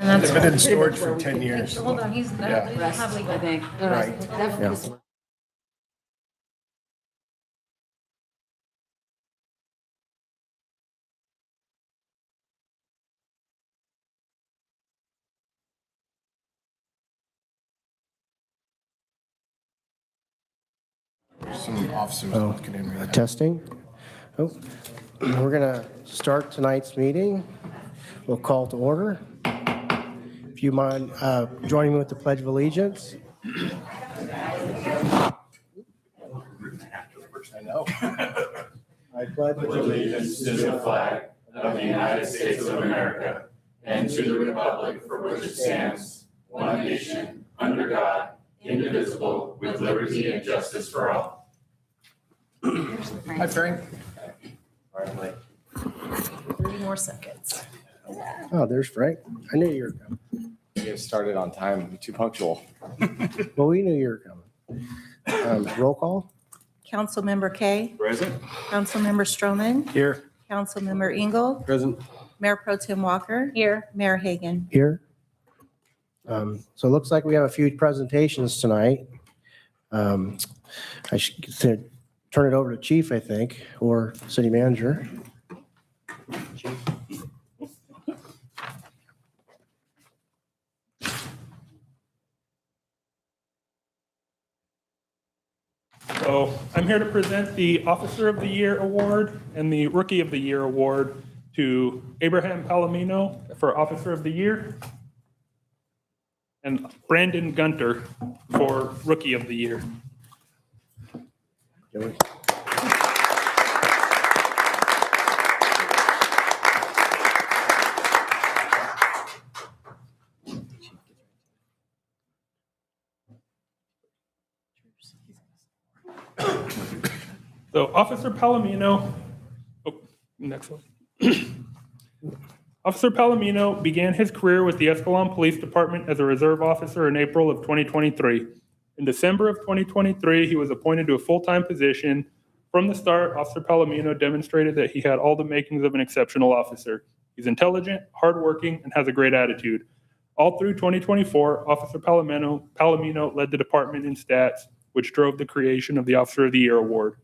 And that's They've been in storage for 10 years. Hold on, he's not, Yeah. they don't have legal. I think. Right. Yeah. Some officers looking in right now. Testing. Oh, we're going to start tonight's meeting. We'll call to order. If you mind joining me with the Pledge of Allegiance. I know. I pledge allegiance to the flag of the United States of America and to the republic for which it stands, one nation, under God, indivisible, with liberty and justice for all. Hi, Frank. 3 more seconds. Oh, there's Frank. I knew you were coming. You guys started on time, too punctual. Well, we knew you were coming. Roll call. Councilmember Kay, Present. Councilmember Stroman, Here. Councilmember Engel, Present. Mayor Pro Tem Walker, Here. Mayor Hagan. Here. So it looks like we have a few presentations tonight. I should turn it over to Chief, I think, or City Manager. So I'm here to present the Officer of the Year Award and the Rookie of the Year Award to Abraham Palomino for Officer of the Year and Brandon Gunter for Rookie of the Year. Joey. So Officer Palomino, next one. Officer Palomino began his career with the Escalon Police Department as a reserve officer in April of 2023. In December of 2023, he was appointed to a full-time position. From the start, Officer Palomino demonstrated that he had all the makings of an exceptional officer. He's intelligent, hardworking, and has a great attitude. All through 2024, Officer Palomino led the department in stats, which drove the creation of the Officer of the Year Award.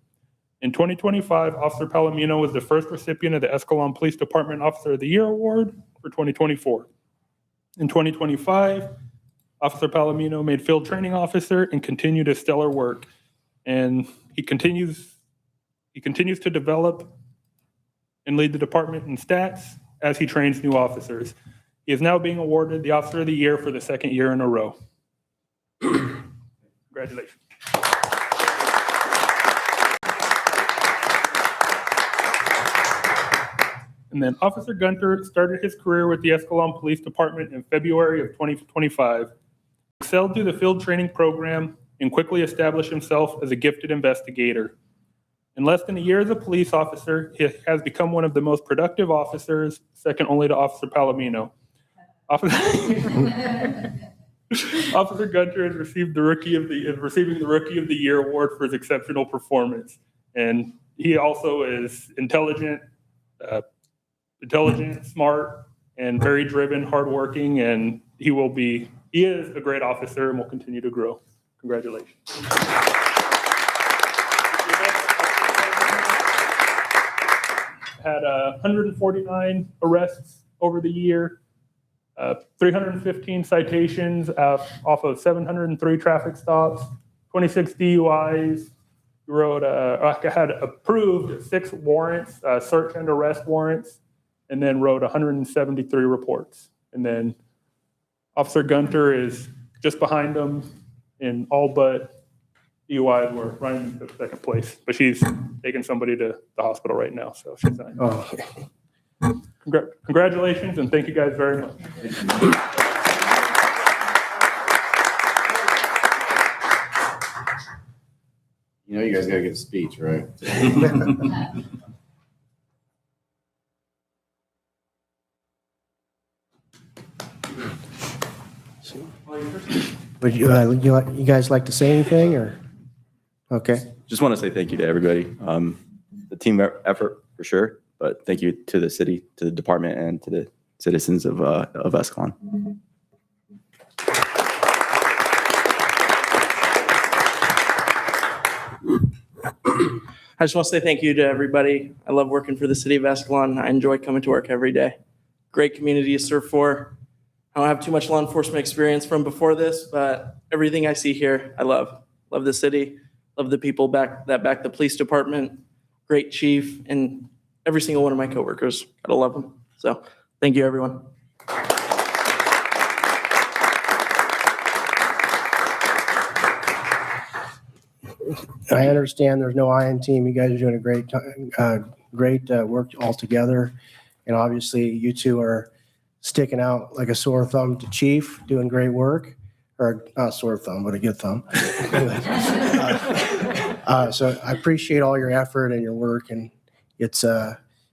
In 2025, Officer Palomino was the first recipient of the Escalon Police Department Officer of the Year Award for 2024. In 2025, Officer Palomino made field training officer and continued his stellar work. And he continues to develop and lead the department in stats as he trains new officers. He is now being awarded the Officer of the Year for the 2nd year in a row. Congratulations. And then Officer Gunter started his career with the Escalon Police Department in February of 2025. Excelled through the field training program and quickly established himself as a gifted investigator. In less than a year as a police officer, he has become one of the most productive officers, second only to Officer Palomino. Officer Gunter has received receiving the Rookie of the Year Award for his exceptional performance. And he also is intelligent, smart, and very driven, hardworking, and he is a great officer and will continue to grow. Congratulations. Had 149 arrests over the year, 315 citations off of 703 traffic stops, 26 DUIs. Had approved 6 warrants, search and arrest warrants, and then wrote 173 reports. And then Officer Gunter is just behind him in all but DUIs. We're running to 2nd place, but she's taking somebody to the hospital right now, so she's not. Oh, Congratulations, and thank you guys very much. You know you guys gotta give a speech, right? would you guys like to say anything, or? Okay. Just want to say thank you to everybody. The team effort for sure, but thank you to the city, to the department, and to the citizens of Escalon. I just want to say thank you to everybody. I love working for the city of Escalon. I enjoy coming to work every day. Great community to serve for. I don't have too much law enforcement experience from before this, but everything I see here, I love. Love the city, love the people that back the police department, great chief, and every single one of my coworkers. Gotta love them. So thank you, everyone. I understand there's no I in team. You guys are doing a great work all together. And obviously you two are sticking out like a sore thumb to chief, doing great work. Or not a sore thumb, but a good thumb. So I appreciate all your effort and your work, and it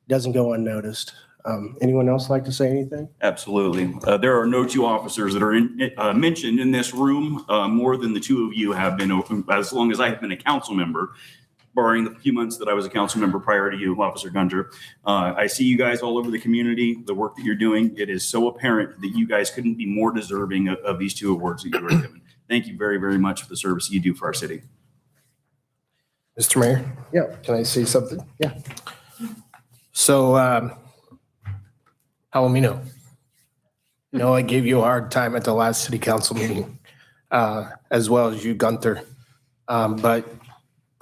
doesn't go unnoticed. Anyone else like to say anything? Absolutely. There are no two officers that are mentioned in this room more than the two of you have been, as long as I have been a council member, barring the few months that I was a council member prior to you, Officer Gunter. I see you guys all over the community, the work that you're doing. It is so apparent that you guys couldn't be more deserving of these two awards that you were given. Thank you very, very much for the service you do for our city. Mr. Mayor? Yeah. Can I say something? Yeah. So, Palomino, I gave you a hard time at the last city council meeting, as well as you, Gunther. But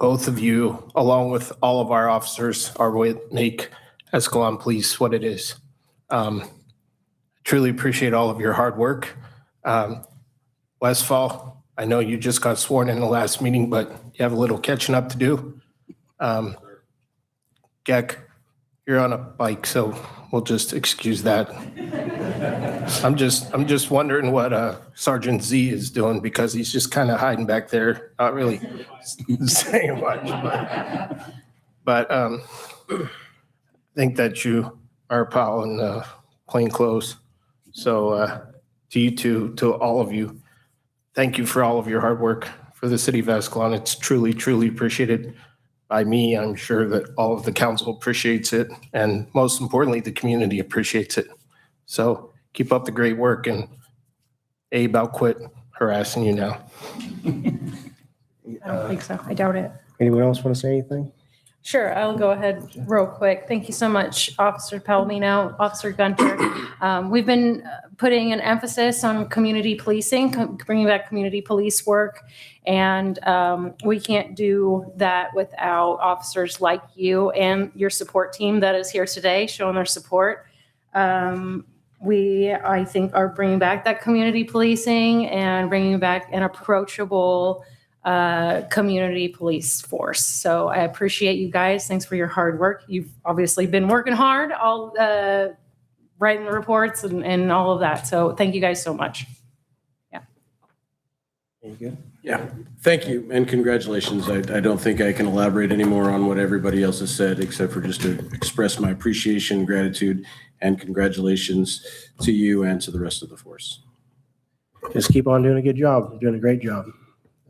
both of you, along with all of our officers, are what make Escalon Police what it is. Truly appreciate all of your hard work. Westfall, I know you just got sworn in the last meeting, but you have a little catching up to do. Geck, you're on a bike, so we'll just excuse that. I'm just wondering what Sergeant Z is doing, because he's just kind of hiding back there, not really saying much. But I think that you are a pal in plain clothes. So to you two, to all of you, thank you for all of your hard work for the city of Escalon. It's truly, truly appreciated by me. I'm sure that all of the council appreciates it, and most importantly, the community appreciates it. So keep up the great work, and Abe, I'll quit harassing you now. I don't think so. I doubt it. Anyone else want to say anything? Sure, I'll go ahead real quick. Thank you so much, Officer Palomino, Officer Gunter. We've been putting an emphasis on community policing, bringing back community police work. And we can't do that without officers like you and your support team that is here today showing their support. We, I think, are bringing back that community policing and bringing back an approachable community police force. So I appreciate you guys. Thanks for your hard work. You've obviously been working hard, all writing the reports and all of that. So thank you guys so much. Yeah. Any good? Yeah, thank you and congratulations. I don't think I can elaborate anymore on what everybody else has said, except for just to express my appreciation, gratitude, and congratulations to you and to the rest of the force. Just keep on doing a good job. You're doing a great job.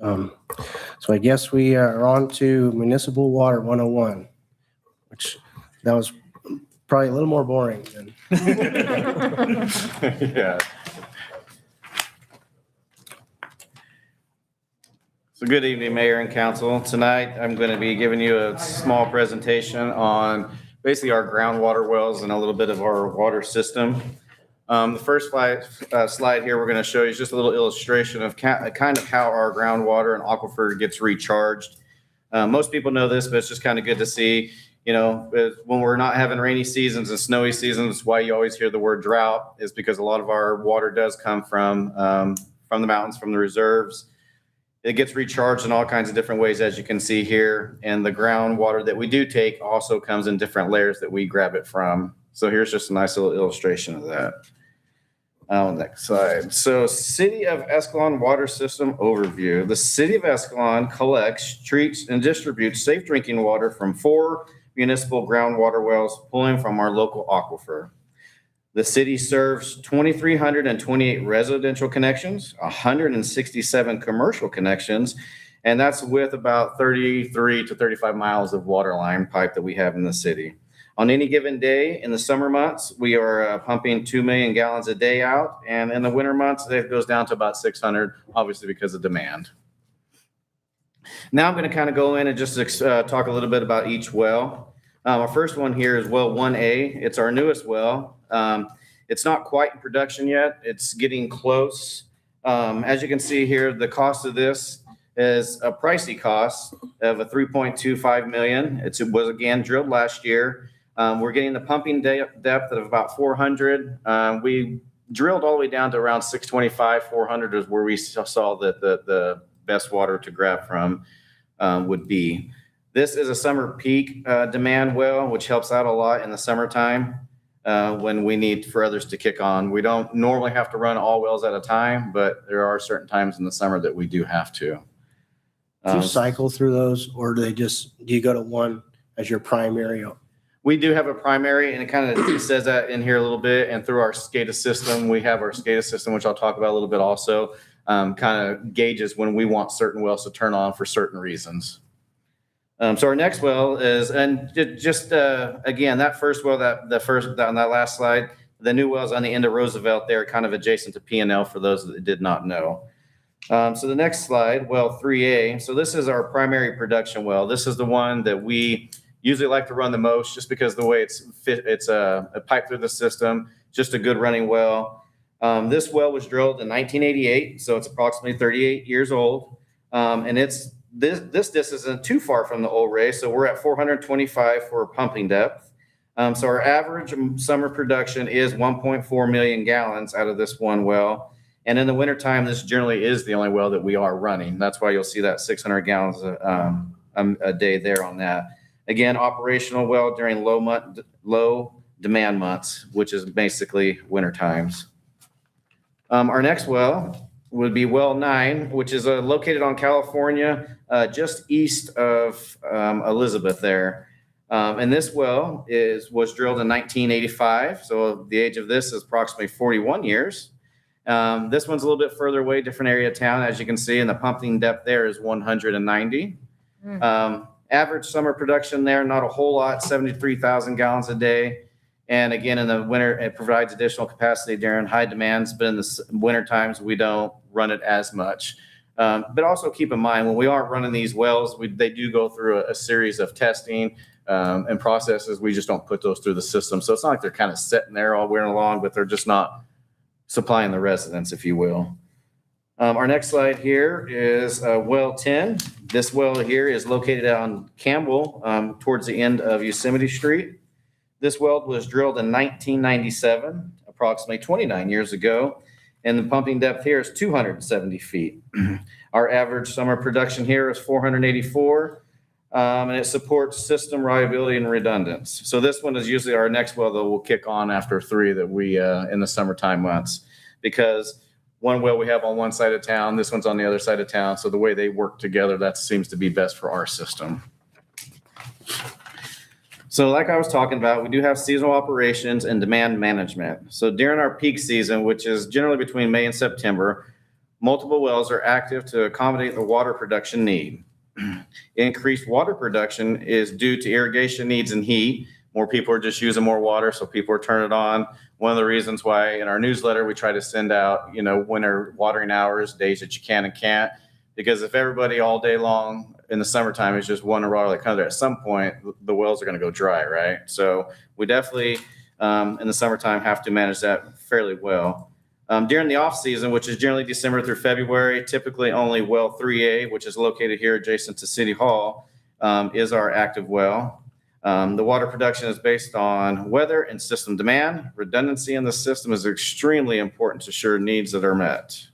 So I guess we are on to Municipal Water 101, which that was probably a little more boring than. Yeah. So good evening, Mayor and Council. Tonight, I'm going to be giving you a small presentation on basically our groundwater wells and a little bit of our water system. The first slide here we're going to show you is just a little illustration of kind of how our groundwater and aquifer gets recharged. Most people know this, but it's just kind of good to see, when we're not having rainy seasons and snowy seasons, why you always hear the word drought is because a lot of our water does come from the mountains, from the reserves. It gets recharged in all kinds of different ways, as you can see here. And the groundwater that we do take also comes in different layers that we grab it from. So here's just a nice little illustration of that. Next slide. So City of Escalon Water System Overview. The City of Escalon collects, treats, and distributes safe drinking water from 4 municipal groundwater wells pulling from our local aquifer. The city serves 2,328 residential connections, 167 commercial connections, and that's with about 33 to 35 miles of water line pipe that we have in the city. On any given day in the summer months, we are pumping 2 million gallons a day out. And in the winter months, it goes down to about 600, obviously because of demand. Now I'm going to kind of go in and just talk a little bit about each well. Our first one here is well 1A. It's our newest well. It's not quite in production yet. It's getting close. As you can see here, the cost of this is a pricey cost of a $3.25 million. It was again drilled last year. We're getting the pumping depth of about 400. We drilled all the way down to around 625, 400 is where we saw that the best water to grab from would be. This is a summer peak demand well, which helps out a lot in the summertime when we need for others to kick on. We don't normally have to run all wells at a time, but there are certain times in the summer that we do have to. Do you cycle through those, or do you go to one as your primary? We do have a primary, and it kind of says that in here a little bit. And through our SCADA system, we have our SCADA system, which I'll talk about a little bit also, kind of gauges when we want certain wells to turn on for certain reasons. So our next well is, and just again, that first well, on that last slide, the new well's on the end of Roosevelt there, kind of adjacent to P&L for those that did not know. So the next slide, well 3A. So this is our primary production well. This is the one that we usually like to run the most just because the way it's a pipe through the system, just a good running well. This well was drilled in 1988, so it's approximately 38 years old. And this distance isn't too far from the old Ray, so we're at 425 for pumping depth. So our average summer production is 1.4 million gallons out of this one well. And in the wintertime, this generally is the only well that we are running. That's why you'll see that 600 gallons a day there on that. Again, operational well during low demand months, which is basically winter times. Our next well would be well 9, which is located on California, just east of Elizabeth there. And this well was drilled in 1985. So the age of this is approximately 41 years. This one's a little bit further away, different area of town, as you can see, and the pumping depth there is 190. Average summer production there, not a whole lot, 73,000 gallons a day. And again, in the winter, it provides additional capacity during high demands, but in the winter times, we don't run it as much. But also keep in mind, when we aren't running these wells, they do go through a series of testing and processes. We just don't put those through the system. So it's not like they're kind of sitting there all winter long, but they're just not supplying the residents, if you will. Our next slide here is well 10. This well here is located on Campbell towards the end of Yosemite Street. This well was drilled in 1997, approximately 29 years ago, and the pumping depth here is 270 feet. Our average summer production here is 484, and it supports system reliability and redundancy. So this one is usually our next well that will kick on after 3 that we in the summertime months, because one well we have on one side of town, this one's on the other side of town. So the way they work together, that seems to be best for our system. So like I was talking about, we do have seasonal operations and demand management. So during our peak season, which is generally between May and September, multiple wells are active to accommodate the water production need. Increased water production is due to irrigation needs and heat. More people are just using more water, so people are turning it on. One of the reasons why in our newsletter we try to send out, winter watering hours, days that you can and can't, because if everybody all day long in the summertime is just wanting water like at some point the wells are going to go dry, right? So we definitely in the summertime have to manage that fairly well. During the off season, which is generally December through February, typically only well 3A, which is located here adjacent to City Hall, is our active well. The water production is based on weather and system demand. Redundancy in the system is extremely important to ensure needs that are met.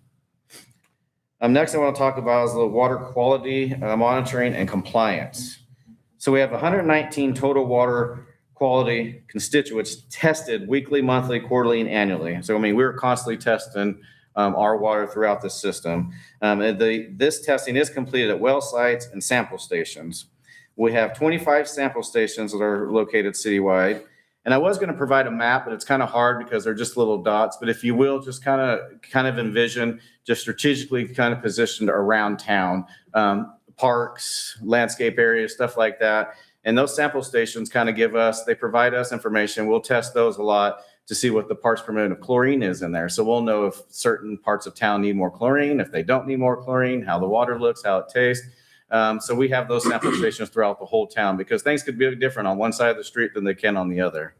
Next, I want to talk about is the water quality monitoring and compliance. So we have 119 total water quality constituents tested weekly, monthly, quarterly, and annually. So, we're constantly testing our water throughout the system. This testing is completed at well sites and sample stations. We have 25 sample stations that are located citywide. And I was going to provide a map, but it's kind of hard because they're just little dots. But if you will, just kind of envision just strategically kind of positioned around town, parks, landscape areas, stuff like that. And those sample stations kind of they provide us information. We'll test those a lot to see what the parts per million of chlorine is in there. So we'll know if certain parts of town need more chlorine, if they don't need more chlorine, how the water looks, how it tastes. So we have those sample stations throughout the whole town because things could be different on one side of the street than they can on the other.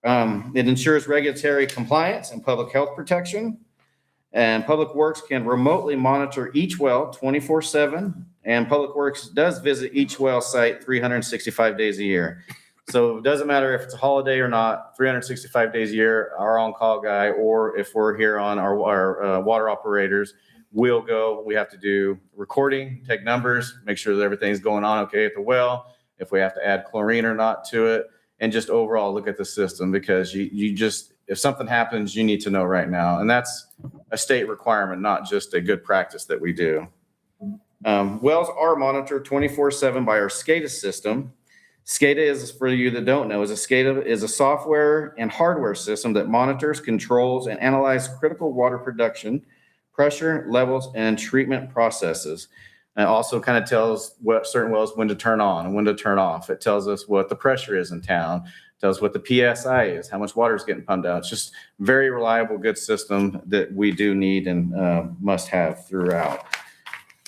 It ensures regulatory compliance and public health protection. And Public Works can remotely monitor each well 24/7. And Public Works does visit each well site 365 days a year. So it doesn't matter if it's a holiday or not, 365 days a year, our on-call guy, or if we're here on our water operators, we'll go. We have to do recording, take numbers, make sure that everything's going on okay at the well, if we have to add chlorine or not to it, and just overall look at the system because you just, if something happens, you need to know right now. And that's a state requirement, not just a good practice that we do. Wells are monitored 24/7 by our SCADA system. SCADA is, for you that don't know, SCADA is a software and hardware system that monitors, controls, and analyzes critical water production, pressure, levels, and treatment processes. And it also kind of tells what certain wells when to turn on and when to turn off. It tells us what the pressure is in town. It tells what the PSI is, how much water is getting pumped out. It's just very reliable, good system that we do need and must have throughout.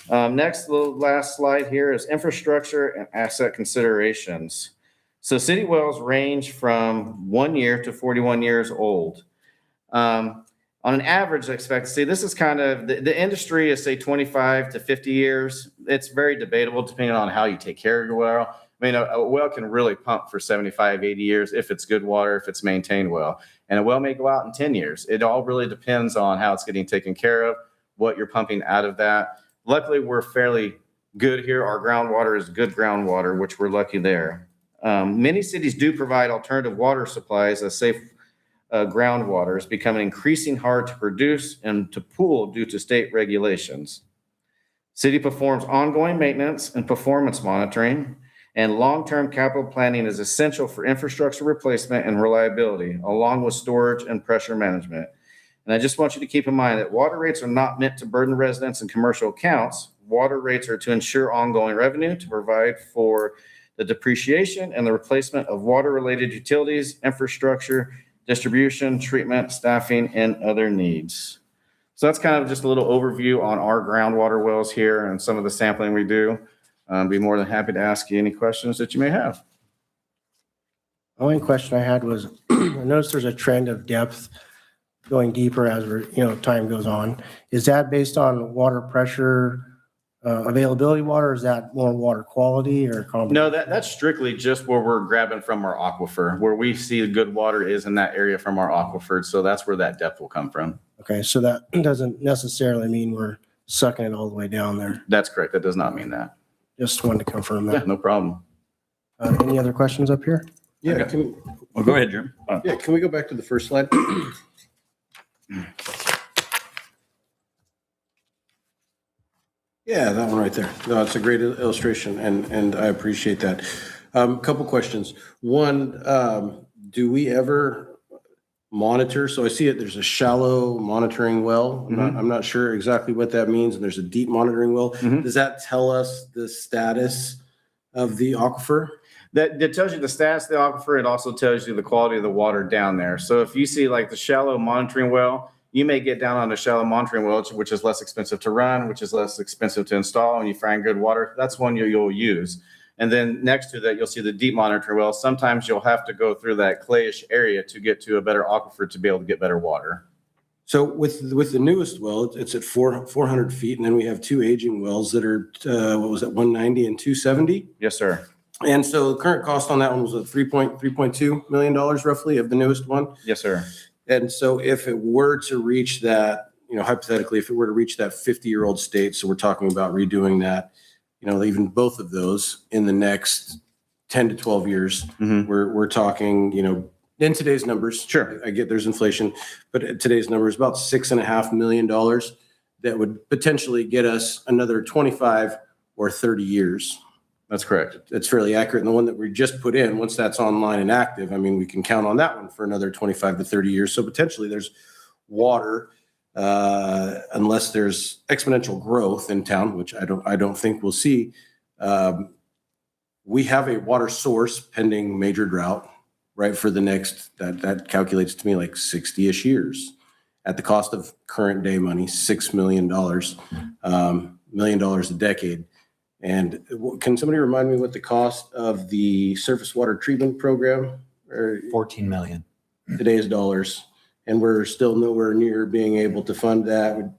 Next, the last slide here is infrastructure and asset considerations. So city wells range from 1 year to 41 years old. On an average, I expect to see this is kind of the industry is say 25 to 50 years. It's very debatable depending on how you take care of your well. I mean, a well can really pump for 75, 80 years if it's good water, if it's maintained well. And a well may go out in 10 years. It all really depends on how it's getting taken care of, what you're pumping out of that. Luckily, we're fairly good here. Our groundwater is good groundwater, which we're lucky there. Many cities do provide alternative water supplies as safe groundwater is becoming increasingly hard to produce and to pool due to state regulations. City performs ongoing maintenance and performance monitoring, and long-term capital planning is essential for infrastructure replacement and reliability, along with storage and pressure management. And I just want you to keep in mind that water rates are not meant to burden residents and commercial accounts. Water rates are to ensure ongoing revenue, to provide for the depreciation and the replacement of water-related utilities, infrastructure, distribution, treatment, staffing, and other needs. So that's kind of just a little overview on our groundwater wells here and some of the sampling we do. Be more than happy to ask you any questions that you may have. The only question I had was, I noticed there's a trend of depth going deeper as time goes on. Is that based on water pressure, availability water? Or is that more water quality or combination? No, that's strictly just where we're grabbing from our aquifer. Where we see the good water is in that area from our aquifer. So that's where that depth will come from. Okay, so that doesn't necessarily mean we're sucking it all the way down there. That's correct. That does not mean that. Just wanted to confirm Yeah, that. no problem. Any other questions up here? Yeah, Okay. Well, go ahead, Jim. yeah, can we go back to the first slide? Yeah, that one right there. No, it's a great illustration, and I appreciate that. Couple questions. One, do we ever monitor? So I see it, there's a shallow monitoring well. I'm not sure exactly what that means, and there's a deep monitoring well. Does that tell us the status of the aquifer? That tells you the status of the aquifer. It also tells you the quality of the water down there. So if you see like the shallow monitoring well, you may get down on a shallow monitoring well, which is less expensive to run, which is less expensive to install, and you find good water. That's one you'll use. And then next to that, you'll see the deep monitoring well. Sometimes you'll have to go through that clayish area to get to a better aquifer to be able to get better water. So with the newest well, it's at 400 feet, and then we have two aging wells that are, 190 and 270? Yes, sir. And so the current cost on that one was $3.2 million roughly of the newest one. Yes, sir. And so if it were to reach that, hypothetically, if it were to reach that 50-year-old state, so we're talking about redoing that, even both of those in the next 10 to 12 years, we're talking, in today's numbers. Sure. I get there's inflation, but today's number is about $6.5 million that would potentially get us another 25 or 30 years. That's correct. That's fairly accurate. And the one that we just put in, once that's online and active, we can count on that one for another 25 to 30 years. So potentially there's water, unless there's exponential growth in town, which I don't think we'll see. We have a water source pending major drought, right, for the next, that calculates to me like 60-ish years at the cost of current day money, $6 million, $1 million a decade. And can somebody remind me what the cost of the surface water treatment program? Or 14 million. today's dollars, and we're still nowhere near being able to fund that,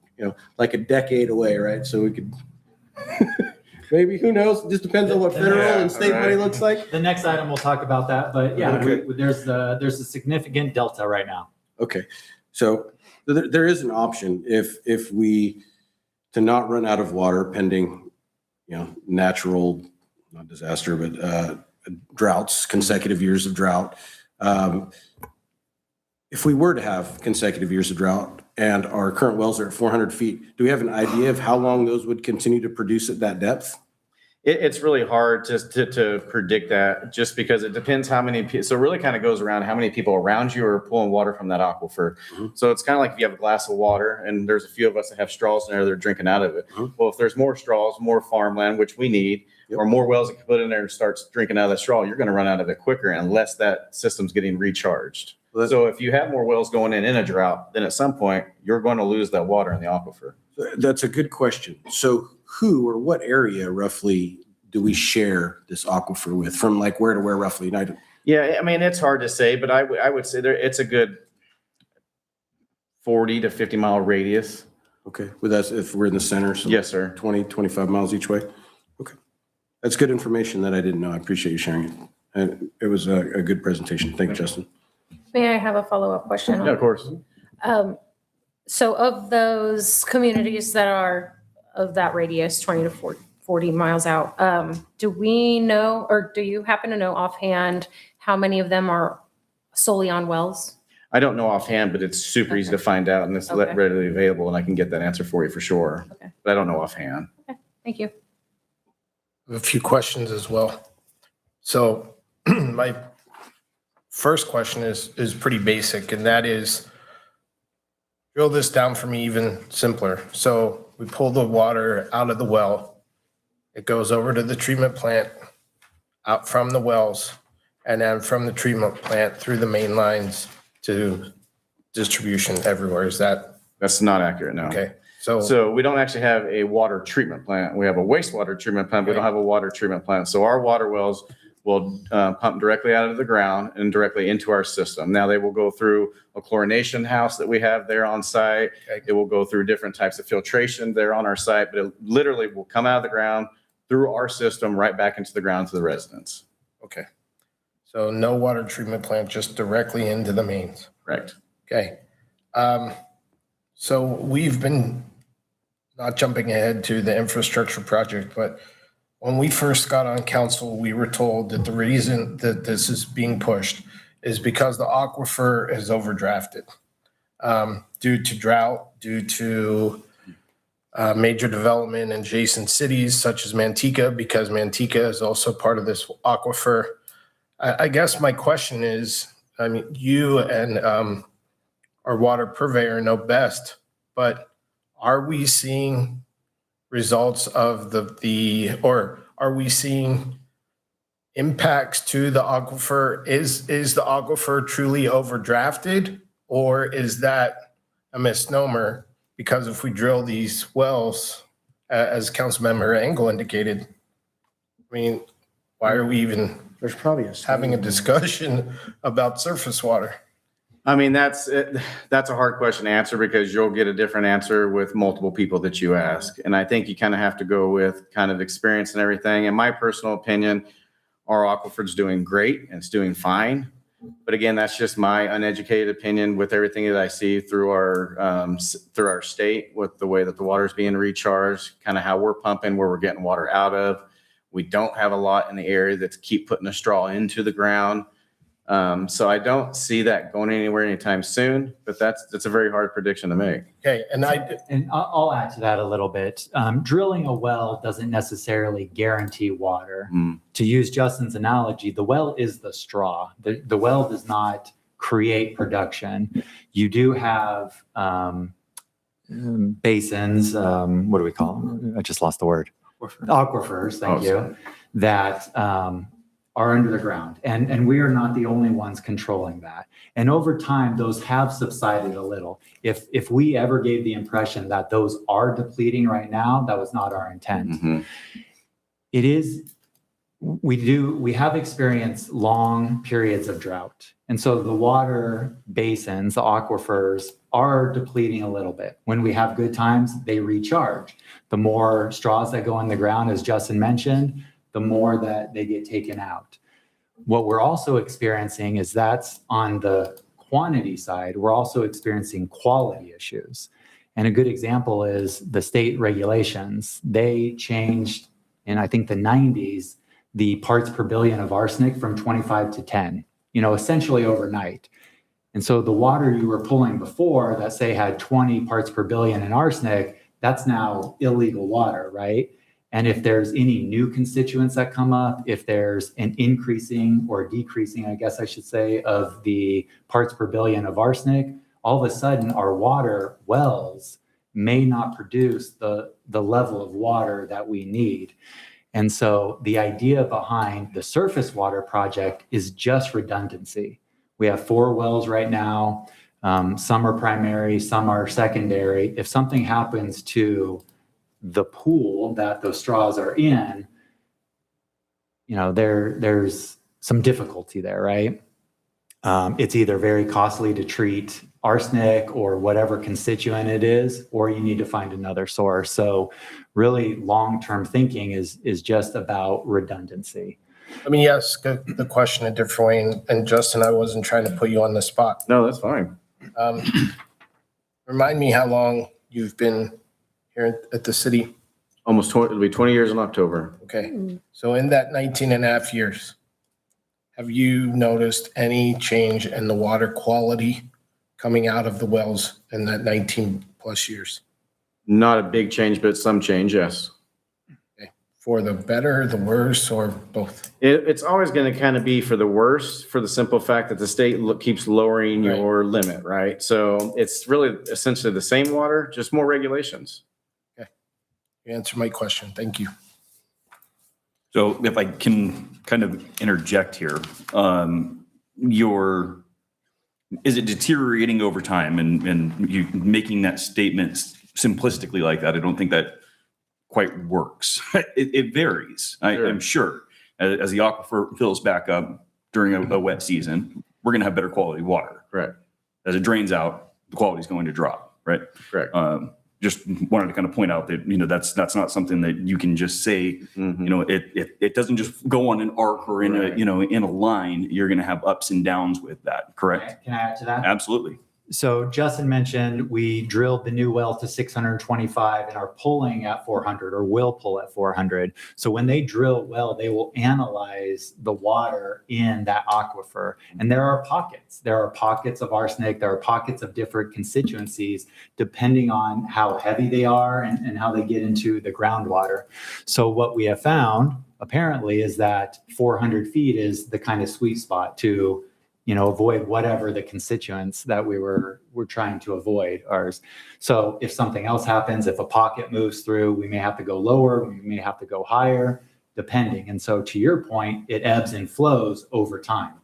like a decade away, right? So we could, maybe, who knows? It just depends on what federal and state money looks like. The next item we'll talk about that, but yeah, Okay. there's a significant delta right now. Okay, so there is an option if we, to not run out of water pending, natural, not disaster, but droughts, consecutive years of drought. If we were to have consecutive years of drought and our current wells are at 400 feet, do we have an idea of how long those would continue to produce at that depth? It's really hard to predict that, just because it depends how many people, so it really kind of goes around how many people around you are pulling water from that aquifer. Mm-hmm. So it's kind of like if you have a glass of water and there's a few of us that have straws in there, they're drinking out of it. Mm-hmm. Well, if there's more straws, more farmland, which we need, Yep. or more wells that can put in there and starts drinking out of that straw, you're going to run out of it quicker unless that system's getting recharged. Well, So if you have more wells going in a drought, then at some point you're going to lose that water in the aquifer. That's a good question. So who or what area roughly do we share this aquifer with, from like where to where roughly? Yeah, I mean, it's hard to say, but I would say it's a good 40 to 50 mile radius. Okay, well, that's if we're in the center, so Yes, sir. 20, 25 miles each way? Okay. That's good information that I didn't know. I appreciate you sharing it. And it was a good presentation. Thank you, Justin. May I have a follow-up question? Yeah, of course. So of those communities that are of that radius, 20 to 40 miles out, do we know, or do you happen to know offhand how many of them are solely on wells? I don't know offhand, but it's super easy to find out, and it's Okay. readily available, and I can get that answer for you for sure. Okay. But I don't know offhand. Thank you. A few questions as well. So my first question is pretty basic, and that is, drill this down for me even simpler. So we pull the water out of the well. It goes over to the treatment plant, out from the wells, and then from the treatment plant through the main lines to distribution everywhere. Is that That's not accurate, no. okay? So So we don't actually have a water treatment plant. We have a wastewater treatment plant. We don't have a water treatment plant. So our water wells will pump directly out of the ground and directly into our system. Now they will go through a chlorination house that we have there on site. Okay. It will go through different types of filtration there on our site, but it literally will come out of the ground through our system right back into the ground to the residents. okay. So no water treatment plant, just directly into the mains. Correct. Okay. So we've been, not jumping ahead to the infrastructure project, but when we first got on council, we were told that the reason that this is being pushed is because the aquifer is overdrafted due to drought, due to major development in adjacent cities such as Manteca, because Manteca is also part of this aquifer. I guess my question is, I mean, you and our water purveyor know best, but are we seeing results of or are we seeing impacts to the aquifer? Is the aquifer truly overdrafted, or is that a misnomer? Because if we drill these wells, as Councilmember Engel indicated, I mean, why are we even There's probably having a discussion about surface water? I mean, that's a hard question to answer, because you'll get a different answer with multiple people that you ask. And I think you kind of have to go with kind of experience and everything. In my personal opinion, our aquifer's doing great and it's doing fine. But again, that's just my uneducated opinion with everything that I see through our state, with the way that the water is being recharged, kind of how we're pumping, where we're getting water out of. We don't have a lot in the area that keep putting a straw into the ground. So I don't see that going anywhere anytime soon, but that's a very hard prediction to make. Okay, and And I'll add to that a little bit. Drilling a well doesn't necessarily guarantee water. To use Justin's analogy, the well is the straw. The well does not create production. You do have basins, what do we call them? I just lost the word. Aquifers, thank you. that are under the ground. And we are not the only ones controlling that. And over time, those have subsided a little. If we ever gave the impression that those are depleting right now, that was not our intent. It is, we have experienced long periods of drought. And so the water basins, the aquifers, are depleting a little bit. When we have good times, they recharge. The more straws that go in the ground, as Justin mentioned, the more that they get taken out. What we're also experiencing is that's on the quantity side, we're also experiencing quality issues. And a good example is the state regulations. They changed in, I think, the 90s, the parts per billion of arsenic from 25 to 10, essentially overnight. And so the water you were pulling before that, say, had 20 parts per billion in arsenic, that's now illegal water, right? And if there's any new constituents that come up, if there's an increasing or decreasing, I guess I should say, of the parts per billion of arsenic, all of a sudden our water wells may not produce the level of water that we need. And so the idea behind the surface water project is just redundancy. We have 4 wells right now. Some are primary, some are secondary. If something happens to the pool that those straws are in, there's some difficulty there, right? It's either very costly to treat arsenic or whatever constituent it is, or you need to find another source. So really long-term thinking is just about redundancy. Let me ask the question a different way, and Justin, I wasn't trying to put you on the spot. No, that's fine. Remind me how long you've been here at the city? Almost 20, it'll be 20 years in October. Okay, so in that 19 and a half years, have you noticed any change in the water quality coming out of the wells in that 19 plus years? Not a big change, but some change, yes. Okay. For the better, the worse, or both? It's always going to kind of be for the worse, for the simple fact that the state keeps lowering your limit, right? So it's really essentially the same water, just more regulations. Okay, you answered my question. Thank you. So if I can kind of interject here, is it deteriorating over time? And you making that statement simplistically like that, I don't think that quite works. It varies, Sure. I'm sure. As the aquifer fills back up during a wet season, we're going to have better quality water. Correct. As it drains out, the quality is going to drop, right? Correct. Just wanted to kind of point out that, that's not something that you can just say, it doesn't just go on an arc or in in a line. You're going to have ups and downs with that. Correct? Can I add to that? Absolutely. So Justin mentioned we drilled the new well to 625 and are pulling at 400 or will pull at 400. So when they drill well, they will analyze the water in that aquifer. And there are pockets. There are pockets of arsenic. There are pockets of different constituencies depending on how heavy they are and how they get into the groundwater. So what we have found apparently is that 400 feet is the kind of sweet spot to avoid whatever the constituents that we're trying to avoid ours. So if something else happens, if a pocket moves through, we may have to go lower, we may have to go higher, depending. And so to your point, it ebbs and flows over time.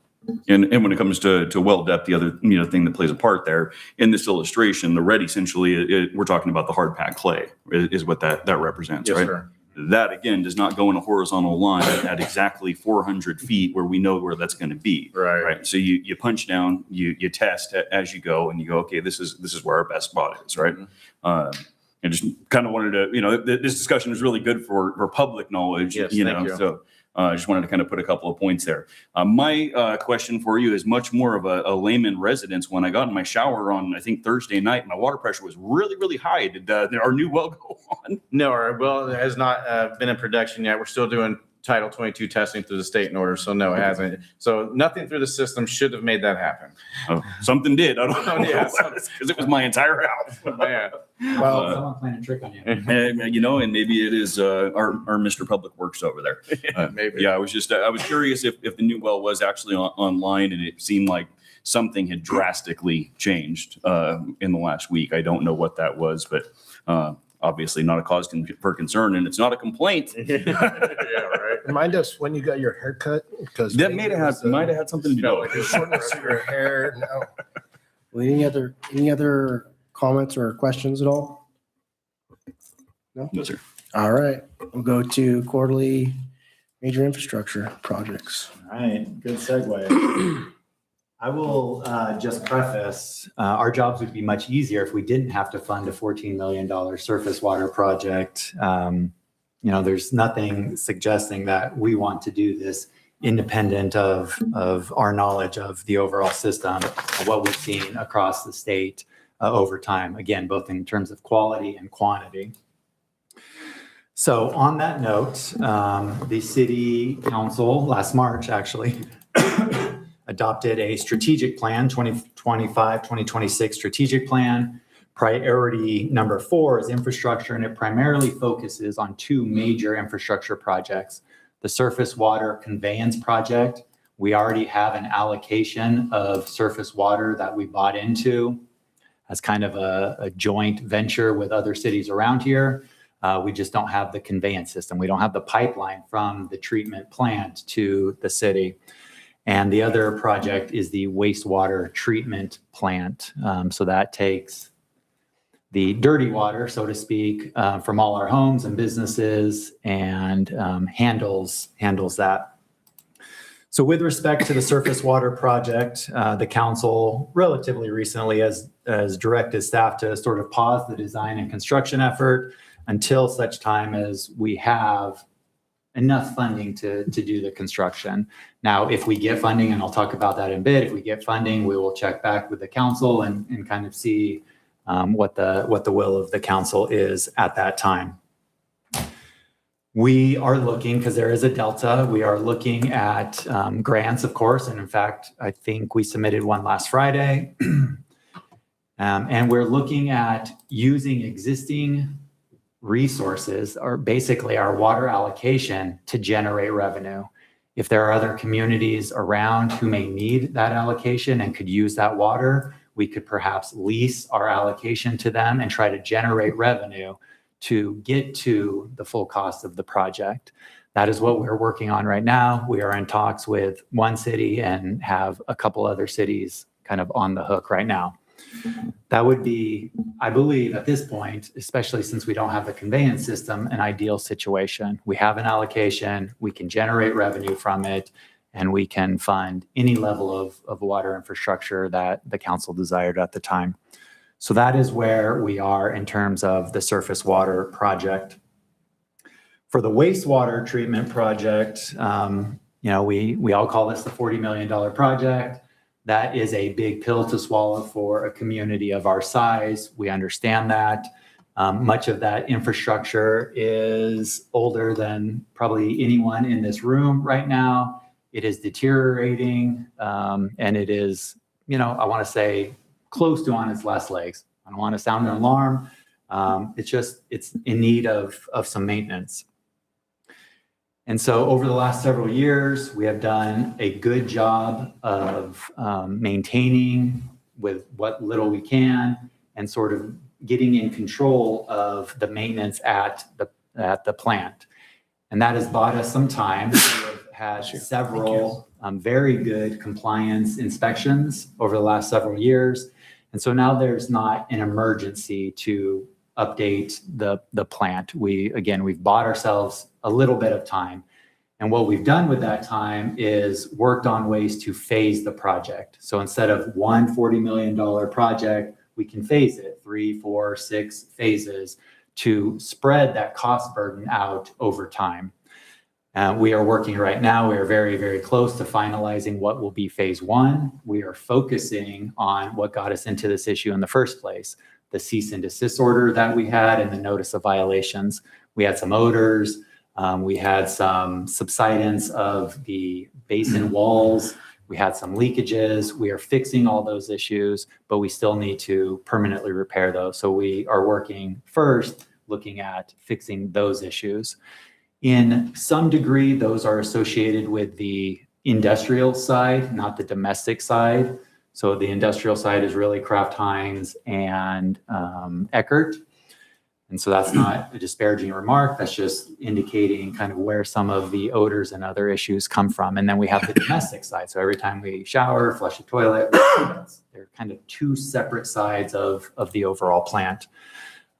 And when it comes to well depth, the other thing that plays a part there in this illustration, the red essentially, we're talking about the hard packed clay is what that represents, Yes, right? sir. That again does not go in a horizontal line at exactly 400 feet where we know where that's going to be. Right. So you punch down, you test as you go, and you go, okay, this is where our best spot is, right? And just kind of wanted to, this discussion is really good for public knowledge. Yes, thank you. So I just wanted to kind of put a couple of points there. My question for you is much more of a layman residence. When I got in my shower on, I think, Thursday night, my water pressure was really, really high. Did our new well go on? No, our well has not been in production yet. We're still doing Title 22 testing through the state in order. So no, it hasn't. So nothing through the system should have made that happen. Oh, something did. I don't know. Yeah, Because it was my entire house. Man. Well, Someone playing a trick on you. And maybe it is our Mr. Public Works over there. Maybe. Yeah, I was curious if the new well was actually online, and it seemed like something had drastically changed in the last week. I don't know what that was, but obviously not a cause for concern, and it's not a complaint. Yeah, right. Remind us when you got your haircut, because. That might have had something to do with The it. shortness of your hair now. Well, any other comments or questions at all? No, sir. All right, we'll go to quarterly major infrastructure projects. All right, good segue. I will just preface, our jobs would be much easier if we didn't have to fund a $14 million surface water project. There's nothing suggesting that we want to do this independent of our knowledge of the overall system, of what we've seen across the state over time, again, both in terms of quality and quantity. So on that note, the city council last March actually adopted a strategic plan, 2025-2026 strategic plan. Priority number 4 is infrastructure, and it primarily focuses on 2 major infrastructure projects. The surface water conveyance project, we already have an allocation of surface water that we bought into as kind of a joint venture with other cities around here. We just don't have the conveyance system. We don't have the pipeline from the treatment plant to the city. And the other project is the wastewater treatment plant. So that takes the dirty water, so to speak, from all our homes and businesses and handles that. So with respect to the surface water project, the council relatively recently has directed staff to sort of pause the design and construction effort until such time as we have enough funding to do the construction. Now, if we get funding, and I'll talk about that in a bit, if we get funding, we will check back with the council and kind of see what the will of the council is at that time. We are looking, because there is a delta, we are looking at grants, of course. And in fact, I think we submitted one last Friday. And we're looking at using existing resources, or basically our water allocation, to generate revenue. If there are other communities around who may need that allocation and could use that water, we could perhaps lease our allocation to them and try to generate revenue to get to the full cost of the project. That is what we're working on right now. We are in talks with one city and have a couple other cities kind of on the hook right now. That would be, I believe, at this point, especially since we don't have the conveyance system, an ideal situation. We have an allocation, we can generate revenue from it, and we can fund any level of water infrastructure that the council desired at the time. So that is where we are in terms of the surface water project. For the wastewater treatment project, we all call this the $40 million project. That is a big pill to swallow for a community of our size. We understand that. Much of that infrastructure is older than probably anyone in this room right now. It is deteriorating, and it is, I want to say, close to on its last legs. I don't want to sound an alarm. It's in need of some maintenance. And so over the last several years, we have done a good job of maintaining with what little we can and sort of getting in control of the maintenance at the plant. And that has bought us some time. We have had several very good compliance inspections over the last several years. And so now there's not an emergency to update the plant. We've bought ourselves a little bit of time. And what we've done with that time is worked on ways to phase the project. So instead of one $40 million project, we can phase it 3, 4, 6 phases to spread that cost burden out over time. We are working right now. We are very, very close to finalizing what will be phase 1. We are focusing on what got us into this issue in the first place, the cease and desist order that we had and the notice of violations. We had some odors. We had some subsidence of the basin walls. We had some leakages. We are fixing all those issues, but we still need to permanently repair those. So we are working first, looking at fixing those issues. In some degree, those are associated with the industrial side, not the domestic side. So the industrial side is really Kraft Heinz and Eckert. And so that's not a disparaging remark. That's just indicating kind of where some of the odors and other issues come from. And then we have the domestic side. So every time we shower, flush a toilet, they're kind of two separate sides of the overall plant.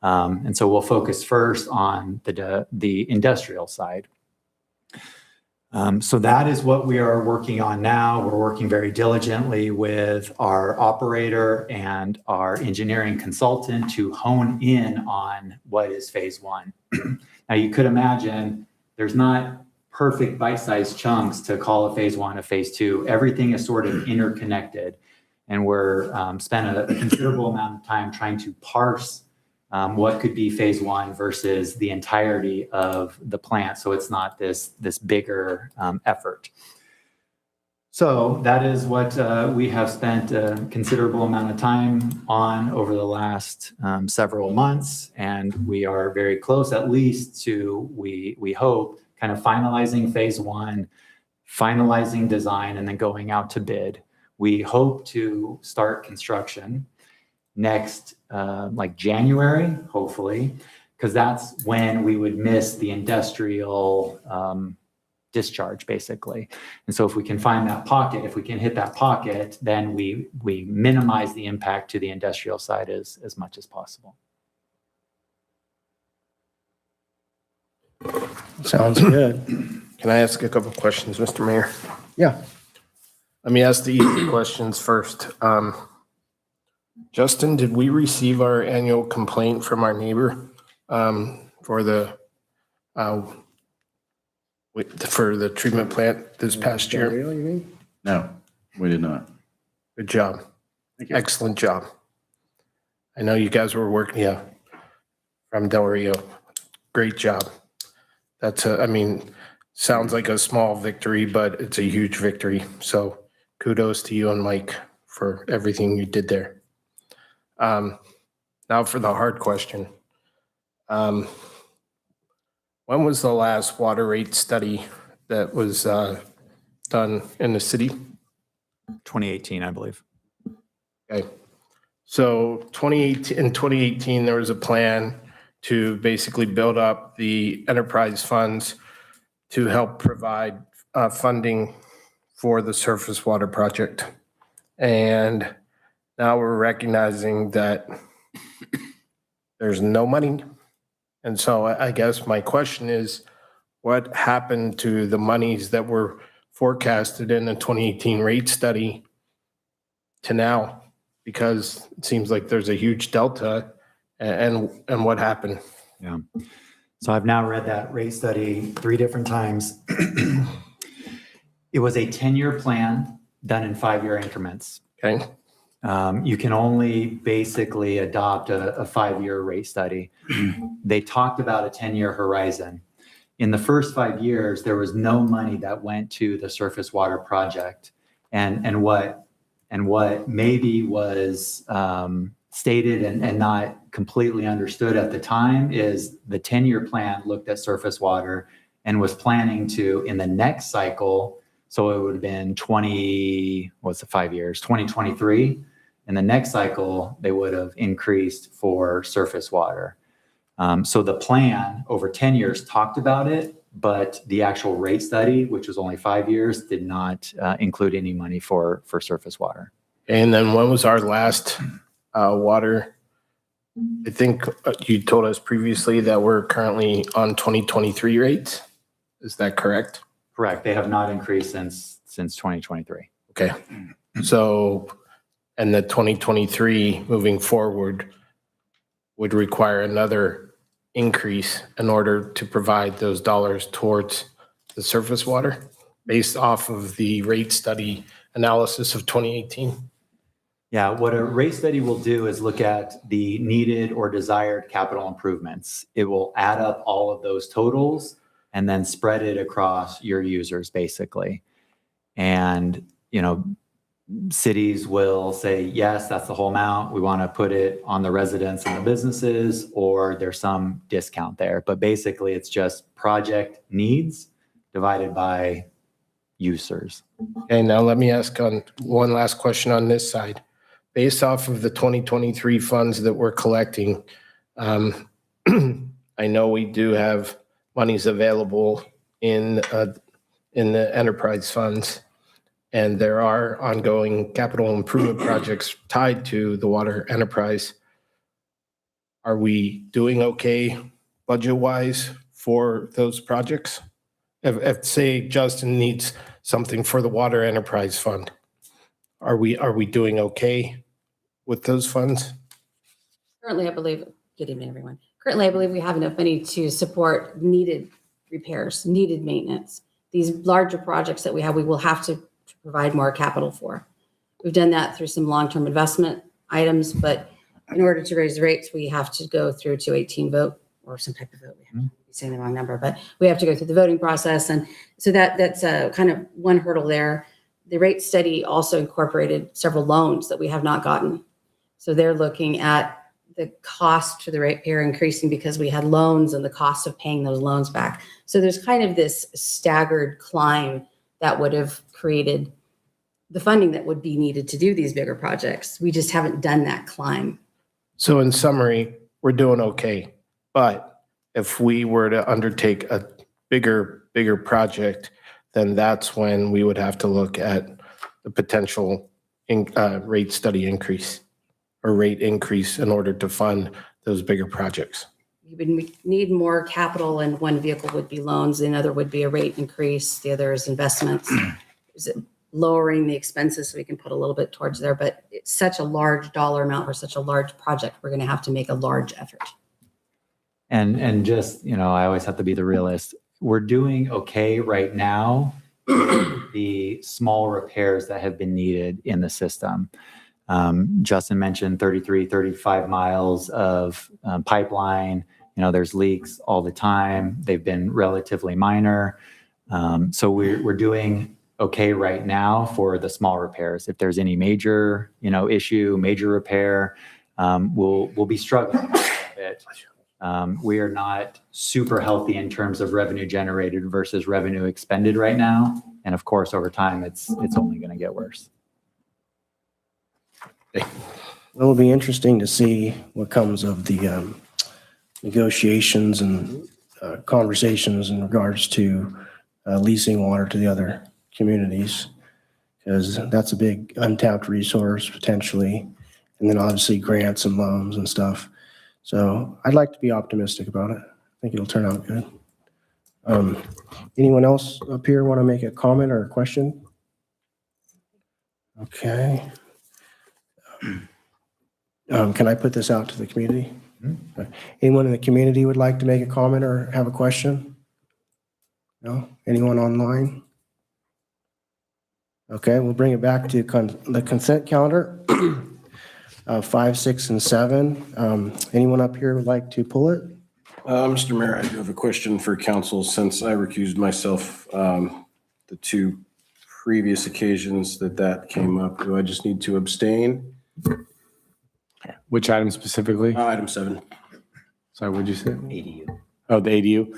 And so we'll focus first on the industrial side. So that is what we are working on now. We're working very diligently with our operator and our engineering consultant to hone in on what is phase one. Now you could imagine there's not perfect bite-sized chunks to call a phase one, a phase two. Everything is sort of interconnected, and we're spent a considerable amount of time trying to parse what could be phase one versus the entirety of the plant. So it's not this bigger effort. So that is what we have spent a considerable amount of time on over the last several months. And we are very close, at least to, we hope, kind of finalizing phase one, finalizing design, and then going out to bid. We hope to start construction next like January, hopefully, because that's when we would miss the industrial discharge, basically. And so if we can find that pocket, if we can hit that pocket, then we minimize the impact to the industrial side as much as possible. Sounds good. Can I ask a couple questions, Mr. Mayor? Yeah. Let me ask the easy questions first. Justin, did we receive our annual complaint from our neighbor for the treatment plant this past year? You mean? No, we did not. Good job. Thank you. Excellent job. I know you guys were working, from Del Rio. Great job. That's sounds like a small victory, but it's a huge victory. So kudos to you and Mike for everything you did there. Now for the hard question. When was the last water rate study that was done in the city? 2018, I believe. Okay. So in 2018, there was a plan to basically build up the enterprise funds to help provide funding for the surface water project. And now we're recognizing that there's no money. And so I guess my question is, what happened to the monies that were forecasted in the 2018 rate study to now? Because it seems like there's a huge delta, and what happened? Yeah. So I've now read that rate study 3 different times. It was a 10-year plan done in 5-year increments. Okay. You can only basically adopt a 5-year rate study. They talked about a 10-year horizon. In the first 5 years, there was no money that went to the surface water project. And what maybe was stated and not completely understood at the time is the 10-year plan looked at surface water and was planning to, in the next cycle, so it would have been 5 years, 2023. In the next cycle, they would have increased for surface water. So the plan over 10 years talked about it, but the actual rate study, which was only 5 years, did not include any money for surface water. And then when was our last water? I think you told us previously that we're currently on 2023 rates. Is that correct? Correct. They have not increased since 2023. Okay. So, and the 2023 moving forward would require another increase in order to provide those dollars towards the surface water based off of the rate study analysis of 2018. Yeah, what a rate study will do is look at the needed or desired capital improvements. It will add up all of those totals and then spread it across your users, basically. And, cities will say, yes, that's the whole amount. We want to put it on the residents and the businesses, or there's some discount there. But basically, it's just project needs divided by users. Okay, now let me ask on one last question on this side. Based off of the 2023 funds that we're collecting, I know we do have monies available in the enterprise funds, and there are ongoing capital improvement projects tied to the water enterprise. Are we doing okay budget-wise for those projects? If say Justin needs something for the water enterprise fund, are we doing okay with those funds? Currently, I believe, good evening, everyone. Currently, I believe we have enough money to support needed repairs, needed maintenance. These larger projects that we have, we will have to provide more capital for. We've done that through some long-term investment items, but in order to raise rates, we have to go through 218 vote or some type of vote. I'm saying the wrong number, but we have to go through the voting process. And so that's kind of one hurdle there. The rate study also incorporated several loans that we have not gotten. So they're looking at the cost to the ratepayer increasing because we had loans and the cost of paying those loans back. So there's kind of this staggered climb that would have created the funding that would be needed to do these bigger projects. We just haven't done that climb. So in summary, we're doing okay. But if we were to undertake a bigger project, then that's when we would have to look at the potential rate study increase or rate increase in order to fund those bigger projects. You would need more capital, and one vehicle would be loans, the other would be a rate increase, the other is investments. Is it lowering the expenses so we can put a little bit towards there, but it's such a large dollar amount for such a large project, we're going to have to make a large effort. And just, I always have to be the realist. We're doing okay right now. The small repairs that have been needed in the system. Justin mentioned 35 miles of pipeline. There's leaks all the time. They've been relatively minor. So we're doing okay right now for the small repairs. If there's any major, issue, major repair, we'll be struggling a bit. We are not super healthy in terms of revenue generated versus revenue expended right now. And of course, over time, it's only going to get worse. It'll be interesting to see what comes of the negotiations and conversations in regards to leasing water to the other communities, because that's a big untapped resource potentially, and then obviously grants and loans and stuff. So I'd like to be optimistic about it. I think it'll turn out good. Anyone else up here want to make a comment or a question? Okay. Can I put this out to the community? Okay. Anyone in the community would like to make a comment or have a question? No? Anyone online? Okay, we'll bring it back to the consent calendar. 5, 6, and 7. Anyone up here would like to pull it? Mr. Mayor, I do have a question for council. Since I recused myself the 2 previous occasions that came up, do I just need to abstain? Which item specifically? Item 7. Sorry, what'd you say? ADU. Oh, the ADU.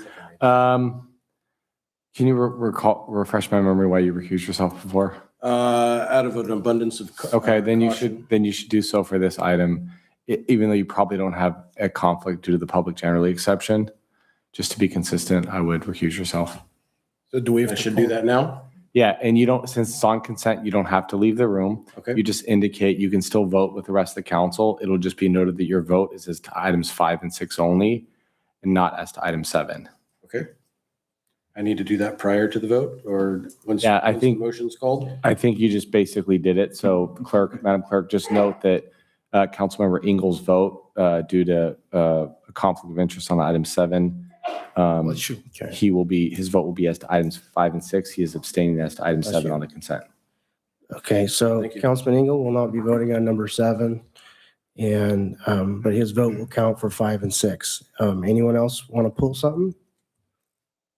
Can you refresh my memory why you recused yourself before? Out of an abundance of Okay, then you caution. should do so for this item, even though you probably don't have a conflict due to the public generally exception. Just to be consistent, I would recuse yourself. So do we have I to should do that now? Yeah, and you don't, since it's on consent, you don't have to leave the room. Okay. You just indicate you can still vote with the rest of the council. It'll just be noted that your vote is as to items 5 and 6 only, and not as to item 7. Okay. I need to do that prior to the vote, or once Yeah, I once think- the motion's called? I think you just basically did it. So Madam Clerk, just note that Councilmember Ingles' vote due to a conflict of interest on item 7, his vote will be as to items 5 and 6. He is abstaining as to item 7 on the consent. Okay, so Thank you. Councilman Engel will not be voting on number 7, and but his vote will count for 5 and 6. Anyone else want to pull something?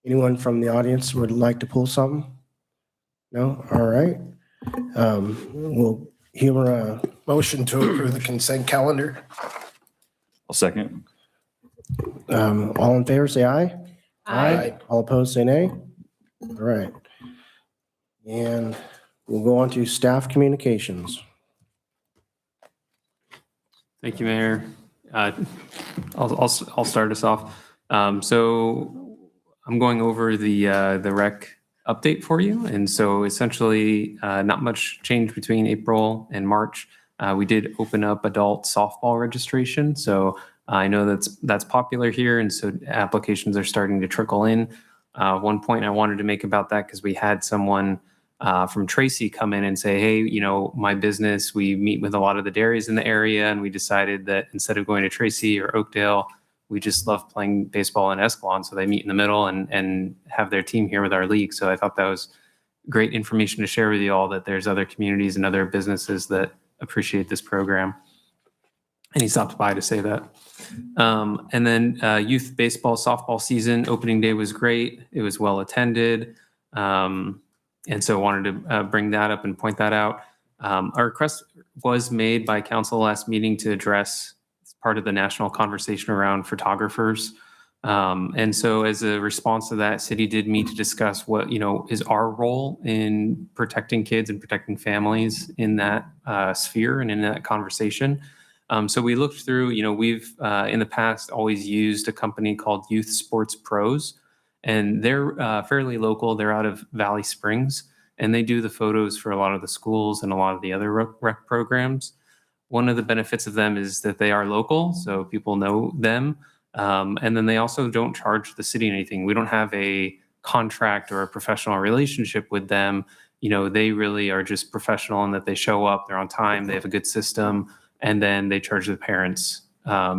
Anyone from the audience would like to pull something? No? All right. We'll humor a Motion to approve the consent calendar? I'll second. all in favor, say aye. Aye. All opposed, say nay. All right. And we'll go on to staff communications. Thank you, Mayor. I'll start us off. So I'm going over the rec update for you. And so essentially, not much change between April and March. We did open up adult softball registration. So I know that's popular here. And so applications are starting to trickle in. One point I wanted to make about that, because we had someone from Tracy come in and say, hey, my business, we meet with a lot of the dairies in the area, and we decided that instead of going to Tracy or Oakdale, we just love playing baseball in Escalon. So they meet in the middle and have their team here with our league. So I thought that was great information to share with you all, that there's other communities and other businesses that appreciate this program. And he stopped by to say that. And then youth baseball, softball season, opening day was great. It was well attended. And so wanted to bring that up and point that out. Our request was made by council last meeting to address part of the national conversation around photographers. And so as a response to that, city did meet to discuss what, is our role in protecting kids and protecting families in that sphere and in that conversation. So we looked through, we've in the past always used a company called Youth Sports Pros. And they're fairly local. They're out of Valley Springs, and they do the photos for a lot of the schools and a lot of the other rec programs. One of the benefits of them is that they are local, so people know them. And then they also don't charge the city anything. We don't have a contract or a professional relationship with them. They really are just professional in that they show up, they're on time, they have a good system, and then they charge the parents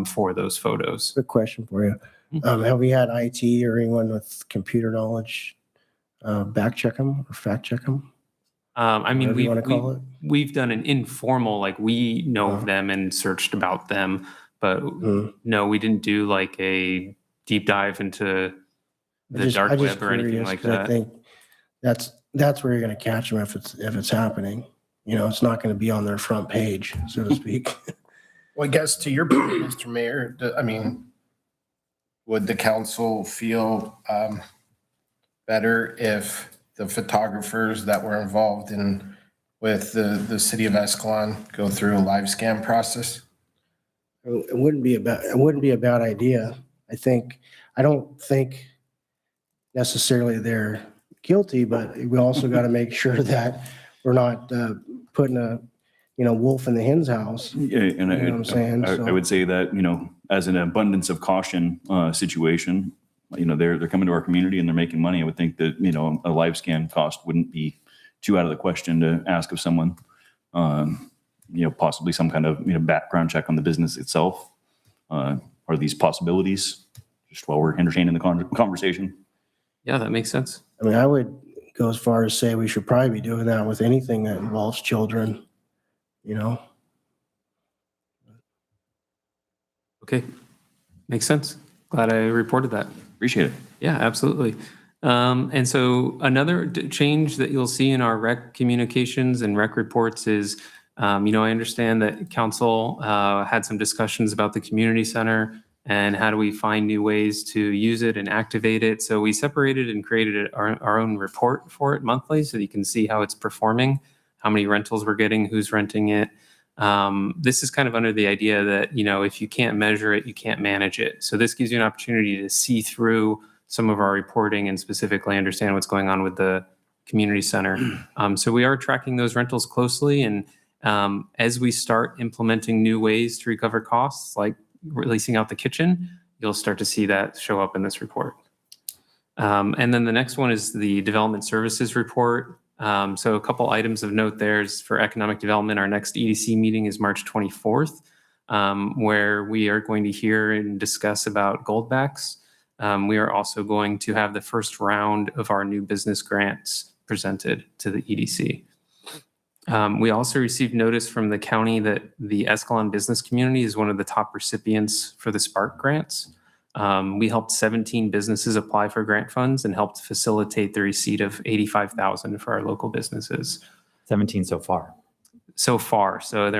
for those photos. Quick question for you. Have we had IT or anyone with computer knowledge back check them or fact check them? I mean, Whatever you wanna call it. we've done an informal, like we know of them and searched about them, but no, we didn't do like a deep dive into the dark web or anything like that. I think that's where you're going to catch them if it's happening. It's not going to be on their front page, so to speak. Well, I guess to your point, Mr. Mayor, would the council feel better if the photographers that were involved with the city of Escalon go through a live scan process? It wouldn't be a bad idea. I don't think necessarily they're guilty, but we also got to make sure that we're not putting a wolf in the hen's house. Yeah, and You know what I'm saying? I would say that, as an abundance of caution situation, they're coming to our community and they're making money. I would think that, a live scan cost wouldn't be too out of the question to ask of someone. Possibly some kind of, background check on the business itself. Are these possibilities, just while we're entertaining the conversation? Yeah, that makes sense. I would go as far as say we should probably be doing that with anything that involves children, Okay, makes sense. Glad I reported that. Appreciate it. Yeah, absolutely. And so another change that you'll see in our rec communications and rec reports is, I understand that council had some discussions about the community center and how do we find new ways to use it and activate it. So we separated and created our own report for it monthly so that you can see how it's performing, how many rentals we're getting, who's renting it. This is kind of under the idea that, if you can't measure it, you can't manage it. So this gives you an opportunity to see through some of our reporting and specifically understand what's going on with the community center. So we are tracking those rentals closely. And as we start implementing new ways to recover costs, like releasing out the kitchen, you'll start to see that show up in this report. And then the next one is the development services report. So a couple items of note there is for economic development. Our next EDC meeting is March 24th, where we are going to hear and discuss about Goldbacks. We are also going to have the first round of our new business grants presented to the EDC. We also received notice from the county that the Escalon business community is one of the top recipients for the Spark grants. We helped 17 businesses apply for grant funds and helped facilitate the receipt of $85,000 for our local businesses. 17 so far. So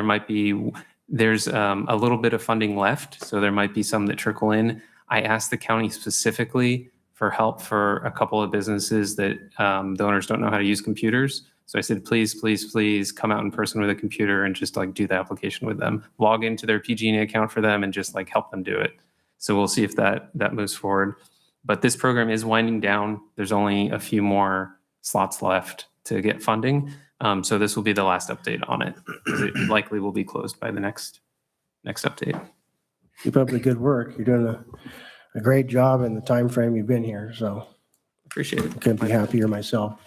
there's a little bit of funding left. So there might be some that trickle in. I asked the county specifically for help for a couple of businesses that the owners don't know how to use computers. So I said, please, please, please come out in person with a computer and just like do the application with them, log into their PG&E account for them and just like help them do it. So we'll see if that moves forward. But this program is winding down. There's only a few more slots left to get funding. So this will be the last update on it, because it likely will be closed by the next update. Keep up the good work. You're doing a great job in the time frame you've been here, so Appreciate it. couldn't be happier myself.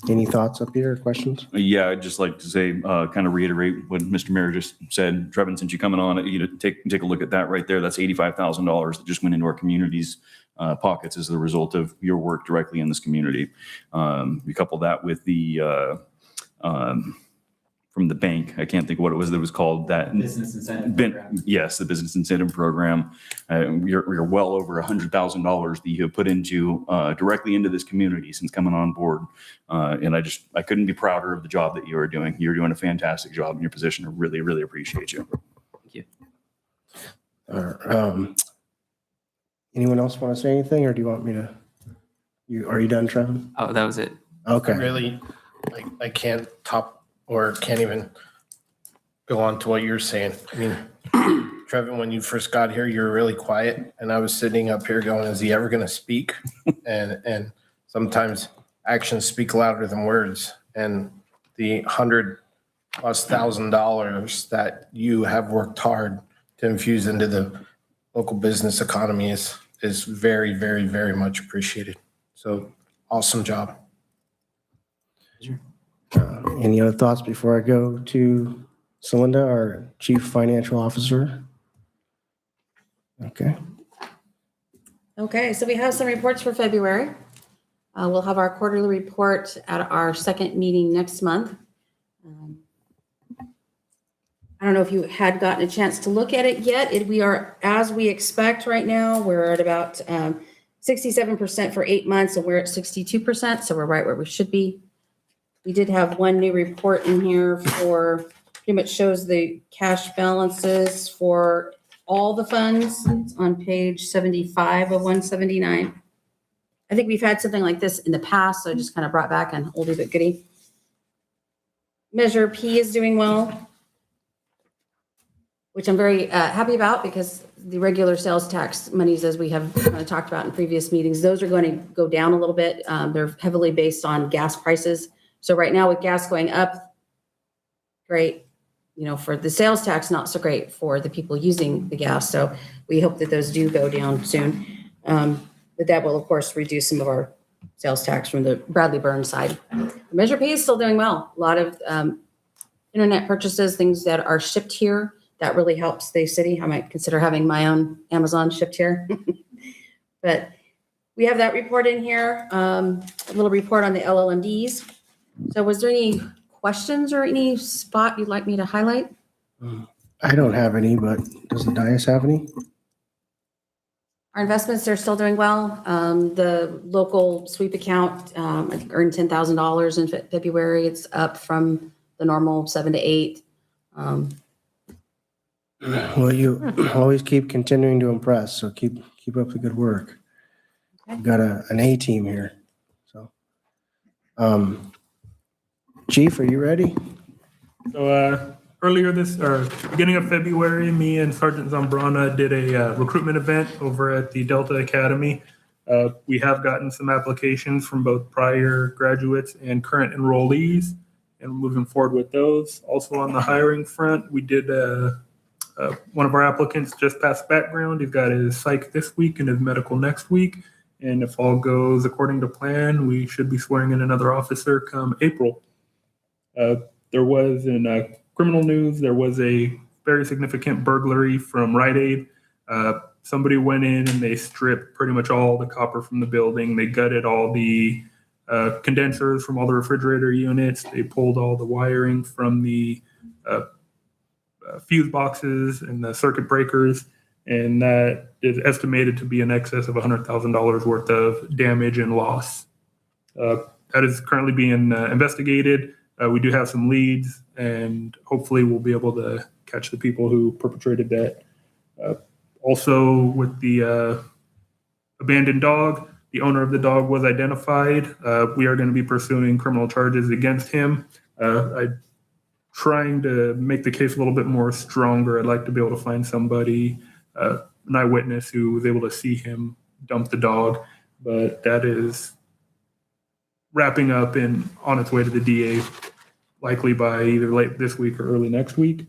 Any thoughts up here, questions? Yeah, I'd just like to say, kind of reiterate what Mr. Mayor just said. Trevin, since you're coming on, take a look at that right there. That's $85,000 that just went into our community's pockets as the result of your work directly in this community. We couple that with the from the bank. I can't think of what it was that was called. That Business incentive program. Yes, the business incentive program. You're well over $100,000 that you have put into directly into this community since coming on board. And I couldn't be prouder of the job that you are doing. You're doing a fantastic job in your position. I really, really appreciate you. Thank you. Anyone else want to say anything, or do you want me to? Are you done, Trevin? Oh, that was it. Okay. Really, I can't top or can't even go on to what you're saying. I mean, Trevin, when you first got here, you were really quiet, and I was sitting up here going, is he ever going to speak? And sometimes actions speak louder than words. And the $100,000+ that you have worked hard to infuse into the local business economy is very, very, very much appreciated. So awesome job. Any other thoughts before I go to Celinda, our Chief Financial Officer? Okay. Okay, so we have some reports for February. We'll have our quarterly report at our second meeting next month. I don't know if you had gotten a chance to look at it yet. We are, as we expect right now, we're at about 67% for 8 months, and we're at 62%, so we're right where we should be. We did have one new report in here for, pretty much shows the cash balances for all the funds. It's on page 75 of 179. I think we've had something like this in the past, so I just kind of brought back an oldie but goodie. Measure P is doing well, which I'm very happy about, because the regular sales tax monies, as we have kind of talked about in previous meetings, those are going to go down a little bit. They're heavily based on gas prices. So right now with gas going up, great, for the sales tax, not so great for the people using the gas. So we hope that those do go down soon. But that will, of course, reduce some of our sales tax from the Bradley Burns side. Measure P is still doing well. A lot of internet purchases, things that are shipped here. That really helps the city. I might consider having my own Amazon shipped here. But we have that report in here, a little report on the LLMDs. So was there any questions or any spot you'd like me to highlight? I don't have any, but does the dais have any? Our investments are still doing well. The local sweep account, I think, earned $10,000 in February. It's up from the normal 7 to 8. Well, you always keep continuing to impress, so keep up the good work. Okay. We've got an A team here. So, Chief, are you ready? So beginning of February, me and Sergeant Zambrana did a recruitment event over at the Delta Academy. We have gotten some applications from both prior graduates and current enrollees, and we're moving forward with those. Also on the hiring front, we did one of our applicants just passed background. He's got his psych this week and his medical next week. And if all goes according to plan, we should be swearing in another officer come April. There was in criminal news, there was a very significant burglary from Rite Aid. Somebody went in and they stripped pretty much all the copper from the building. They gutted all the condensers from all the refrigerator units. They pulled all the wiring from the fuse boxes and the circuit breakers. And that is estimated to be in excess of $100,000 worth of damage and loss. That is currently being investigated. We do have some leads, and hopefully we'll be able to catch the people who perpetrated that. Also, with the abandoned dog, The owner of the dog was identified. We are going to be pursuing criminal charges against him. I'm trying to make the case a little bit more stronger. I'd like to be able to find somebody, an eyewitness who was able to see him dump the dog, but that is wrapping up and on its way to the DA, likely by either late this week or early next week.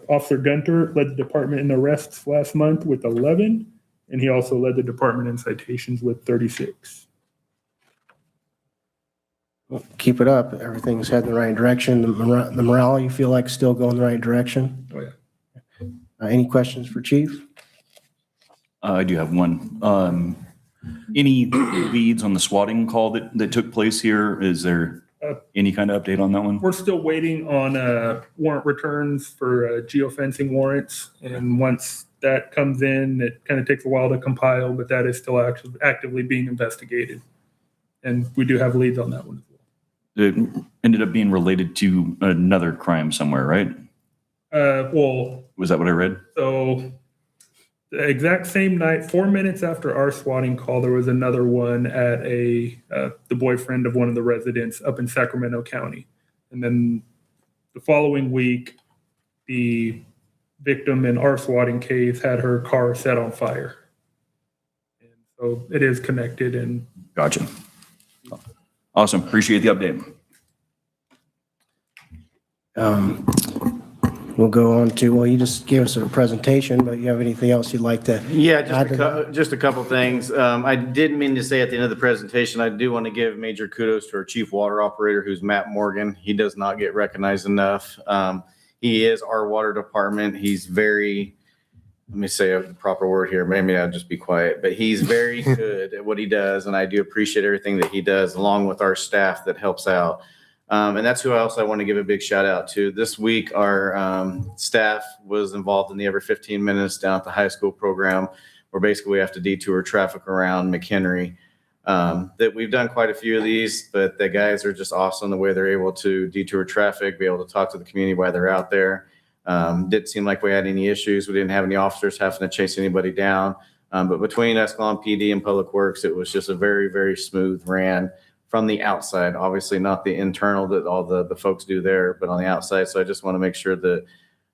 Officer Gunter led the department in arrests last month with 11, and he also led the department in citations with 36. Well, keep it up. Everything's heading the right direction. The morale, you feel like still going the right direction? Oh, yeah. Any questions for Chief? I do have one. Any leads on the swatting call that took place here? Is there any kind of update on that one? We're still waiting on warrant returns for geofencing warrants. And once that comes in, it kind of takes a while to compile, but that is still actively being investigated. And we do have leads on that one as well. It ended up being related to another crime somewhere, right? Well, Was that what I read? so the exact same night, 4 minutes after our swatting call, there was another one at the boyfriend of one of the residents up in Sacramento County. And then the following week, the victim in our swatting case had her car set on fire. And so it is connected. And Gotcha. Awesome. Appreciate the update. We'll go on to, well, you just gave us a presentation, but you have anything else you'd like to? Yeah, add to that? just a couple things. I did mean to say at the end of the presentation, I do want to give major kudos to our chief water operator, who's Matt Morgan. He does not get recognized enough. He is our water department. He's very, let me say a proper word here. Maybe I'll just be quiet, but he's very good at what he does. And I do appreciate everything that he does, along with our staff that helps out. And that's who else I want to give a big shout out to. This week, our staff was involved in the Every 15 Minutes down at the high school program, where basically we have to detour traffic around McHenry. That we've done quite a few of these, but the guys are just awesome the way they're able to detour traffic, be able to talk to the community while they're out there. Didn't seem like we had any issues. We didn't have any officers having to chase anybody down. But between Escalon PD and Public Works, it was just a very, very smooth ran from the outside. Obviously not the internal that all the folks do there, but on the outside. So I just want to make sure that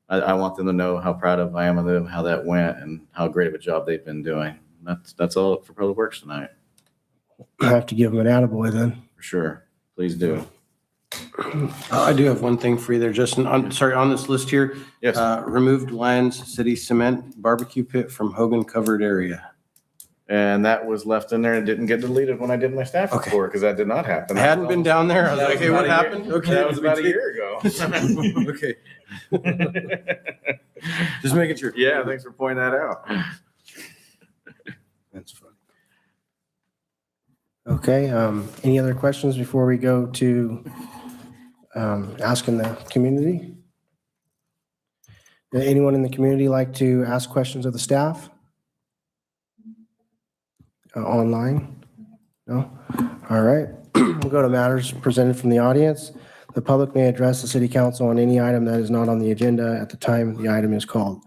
I want them to know how proud of I am of them, how that went, and how great of a job they've been doing. That's all for Public Works tonight. I have to give them an attaboy then. For sure. Please do. I do have one thing for you there, Justin. On this list here. Yes. Removed Lions City Cement barbecue pit from Hogan covered area. And that was left in there and didn't get deleted when I did my staff Okay. report, because that did not happen. I hadn't been down there. I was That like, was hey, what about a year- happened? Okay. That was about a year ago. Okay. Just making sure. Yeah, thanks for pointing that out. That's funny. Okay, any other questions before we go to asking the community? Does anyone in the community like to ask questions of the staff? Online? No? All right. We'll go to matters presented from the audience. The public may address the city council on any item that is not on the agenda at the time the item is called.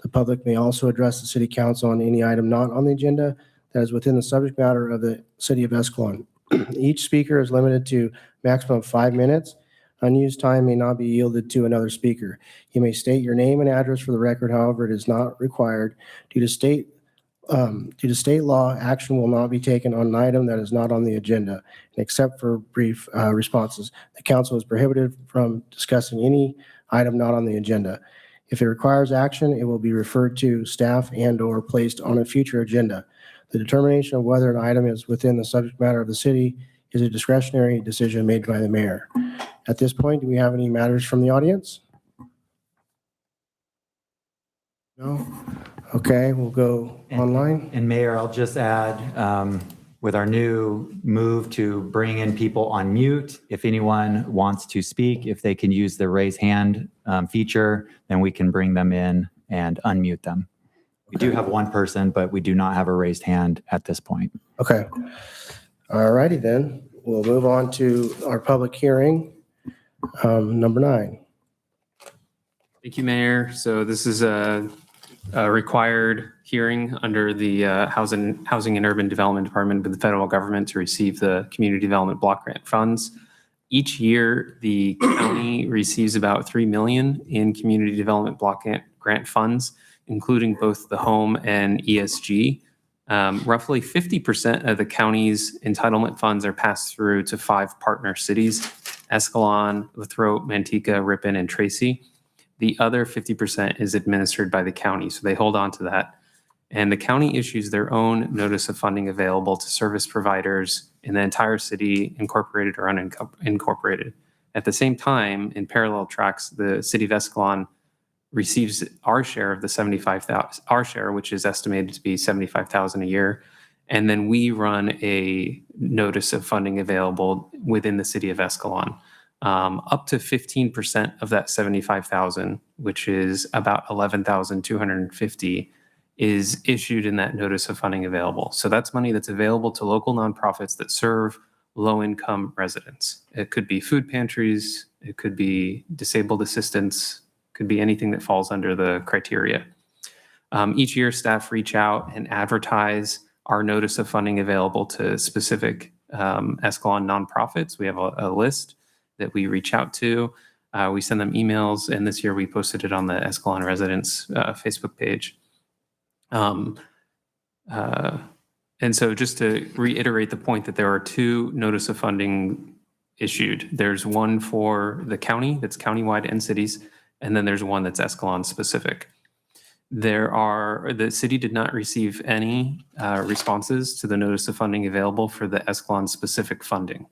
The public may also address the city council on any item not on the agenda that is within the subject matter of the city of Escalon. Each speaker is limited to maximum 5 minutes. Unused time may not be yielded to another speaker. You may state your name and address for the record, however, it is not required. Due to state law, action will not be taken on an item that is not on the agenda. And except for brief responses, the council is prohibited from discussing any item not on the agenda. If it requires action, it will be referred to staff and/or placed on a future agenda. The determination of whether an item is within the subject matter of the city is a discretionary decision made by the mayor. At this point, do we have any matters from the audience? No? Okay, we'll go online. And Mayor, I'll just add, with our new move to bring in people on mute, if anyone wants to speak, if they can use the raise hand feature, then we can bring them in and unmute them. We do have one person, but we do not have a raised hand at this point. Okay. All righty then. We'll move on to our public hearing, number 9. Thank you, Mayor. So this is required hearing under the Housing and Urban Development Department of the federal government to receive the Community Development Block Grant funds. Each year, the county receives about $3 million in Community Development Block Grant funds, including both the home and ESG. Roughly 50% of the county's entitlement funds are passed through to 5 partner cities: Escalon, Lathrop, Manteca, Ripon, and Tracy. The other 50% is administered by the county, so they hold on to that. And the county issues their own notice of funding available to service providers in the entire city, incorporated or unincorporated. At the same time, in parallel tracks, the city of Escalon receives our share of the 75,000, our share, which is estimated to be 75,000 a year. And then we run a notice of funding available within the city of Escalon. Up to 15% of that 75,000, which is about 11,250, is issued in that notice of funding available. So that's money that's available to local nonprofits that serve low-income residents. It could be food pantries, it could be disabled assistance, could be anything that falls under the criteria. Each year, staff reach out and advertise our notice of funding available to specific Escalon nonprofits. We have a list that we reach out to. We send them emails, and this year we posted it on the Escalon residents Facebook page. And so just to reiterate the point that there are 2 notice of funding issued. There's one for the county that's countywide and cities, and then there's one that's Escalon specific. The city did not receive any responses to the notice of funding available for the Escalon specific funding,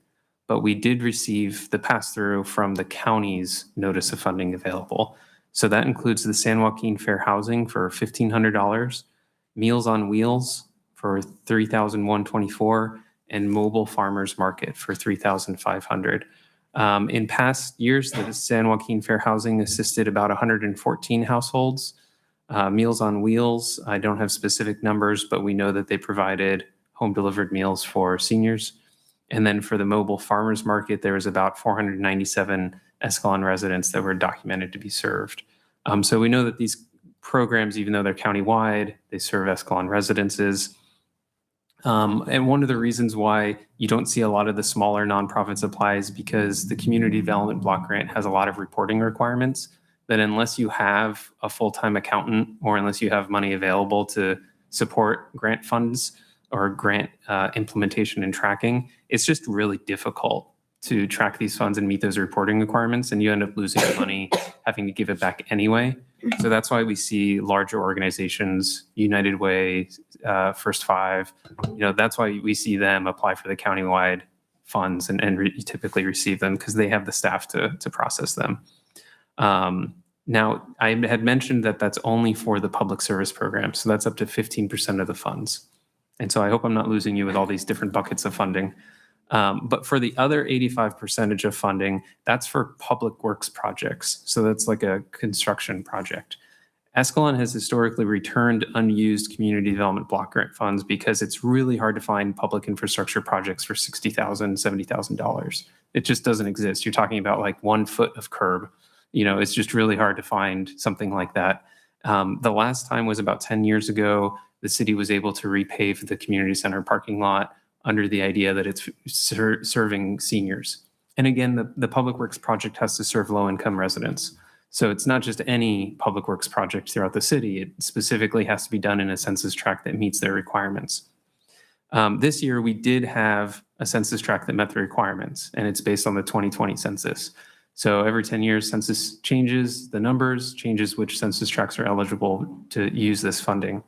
but we did receive the pass-through from the county's notice of funding available. So that includes the San Joaquin Fair Housing for $1,500, Meals on Wheels for $3,124, and Mobile Farmers Market for $3,500. In past years, the San Joaquin Fair Housing assisted about 114 households. Meals on Wheels, I don't have specific numbers, but we know that they provided home delivered meals for seniors. And then for the Mobile Farmers Market, there was about 497 Escalon residents that were documented to be served. So we know that these programs, even though they're countywide, they serve Escalon residences. And one of the reasons why you don't see a lot of the smaller nonprofits apply is because the Community Development Block Grant has a lot of reporting requirements that unless you have a full-time accountant or unless you have money available to support grant funds or grant implementation and tracking, it's just really difficult to track these funds and meet those reporting requirements, and you end up losing money having to give it back anyway. So that's why we see larger organizations, United Way, First Five, that's why we see them apply for the countywide funds and typically receive them because they have the staff to process them. Now, I had mentioned that that's only for the public service program, so that's up to 15% of the funds. And so I hope I'm not losing you with all these different buckets of funding. But for the other 85% of funding, that's for public works projects. So that's like a construction project. Escalon has historically returned unused community development block grant funds because it's really hard to find public infrastructure projects for $60,000, $70,000. It just doesn't exist. You're talking about like 1 foot of curb. It's just really hard to find something like that. The last time was about 10 years ago. The city was able to repave the community center parking lot under the idea that it's serving seniors. And again, the public works project has to serve low-income residents. So it's not just any public works project throughout the city. It specifically has to be done in a census tract that meets their requirements. This year, we did have a census tract that met the requirements, and it's based on the 2020 census. So every 10 years, census changes the numbers, changes which census tracts are eligible to use this funding.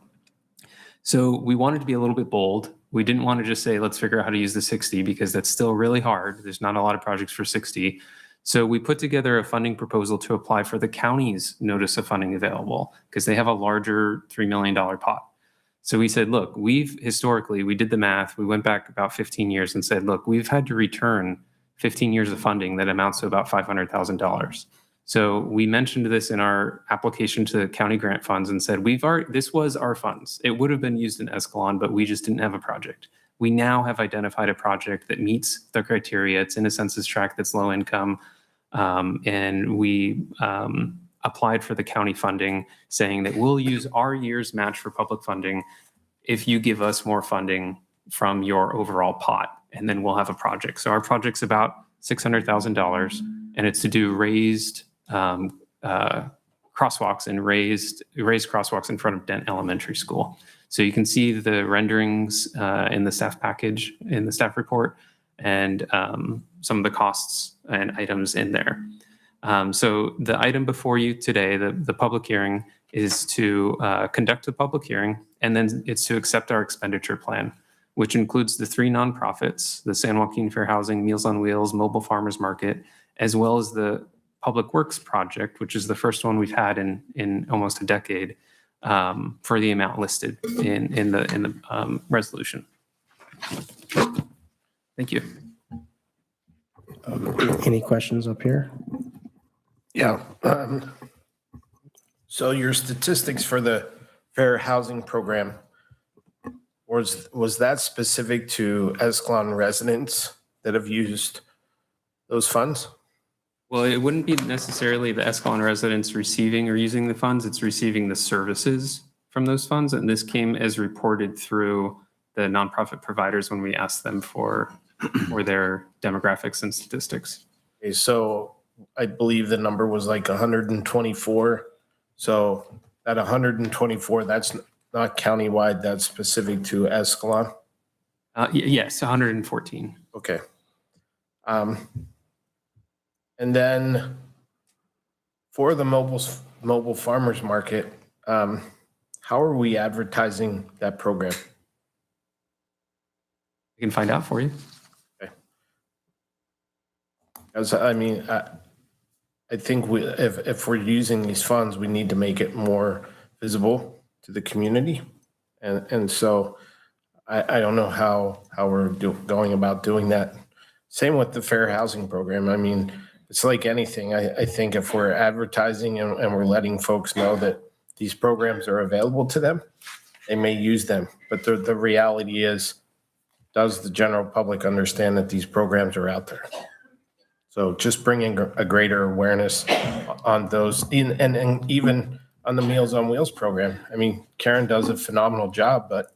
So we wanted to be a little bit bold. We didn't want to just say, let's figure out how to use the 60 because that's still really hard. There's not a lot of projects for 60. So we put together a funding proposal to apply for the county's notice of funding available because they have a larger $3 million pot. So we said, look, we did the math. We went back about 15 years and said, look, we've had to return 15 years of funding that amounts to about $500,000. So we mentioned this in our application to county grant funds and said, this was our funds. It would have been used in Escalon, but we just didn't have a project. We now have identified a project that meets the criteria. It's in a census tract that's low income. And we applied for the county funding, saying that we'll use our year's match for public funding if you give us more funding from your overall pot, and then we'll have a project. So our project's about $600,000, and it's to do raised crosswalks and raised crosswalks in front of Dent Elementary School. So you can see the renderings in the staff package, in the staff report, and some of the costs and items in there. So the item before you today, the public hearing, is to conduct a public hearing, and then it's to accept our expenditure plan, which includes the 3 nonprofits, the San Joaquin Fair Housing, Meals on Wheels, Mobile Farmers Market, as well as the Public Works project, which is the first one we've had in almost a decade, for the amount listed in the resolution. Thank you. Any questions up here? Yeah. So your statistics for the fair housing program, was that specific to Escalon residents that have used those funds? Well, it wouldn't be necessarily the Escalon residents receiving or using the funds. It's receiving the services from those funds. And this came as reported through the nonprofit providers when we asked them for their demographics and statistics. Okay, so I believe the number was like 124. So that 124, that's not countywide, that's specific to Escalon? Yes, 114. Okay. And then for the mobile farmers market, how are we advertising that program? I can find out for you. Okay. As I mean, I think if we're using these funds, we need to make it more visible to the community. And so I don't know how we're going about doing that. Same with the fair housing program. I mean, it's like anything. I think if we're advertising and we're letting folks know that these programs are available to them, they may use them. But the reality is, does the general public understand that these programs are out there? So just bringing a greater awareness on those, and even on the Meals on Wheels program. I mean, Karen does a phenomenal job, but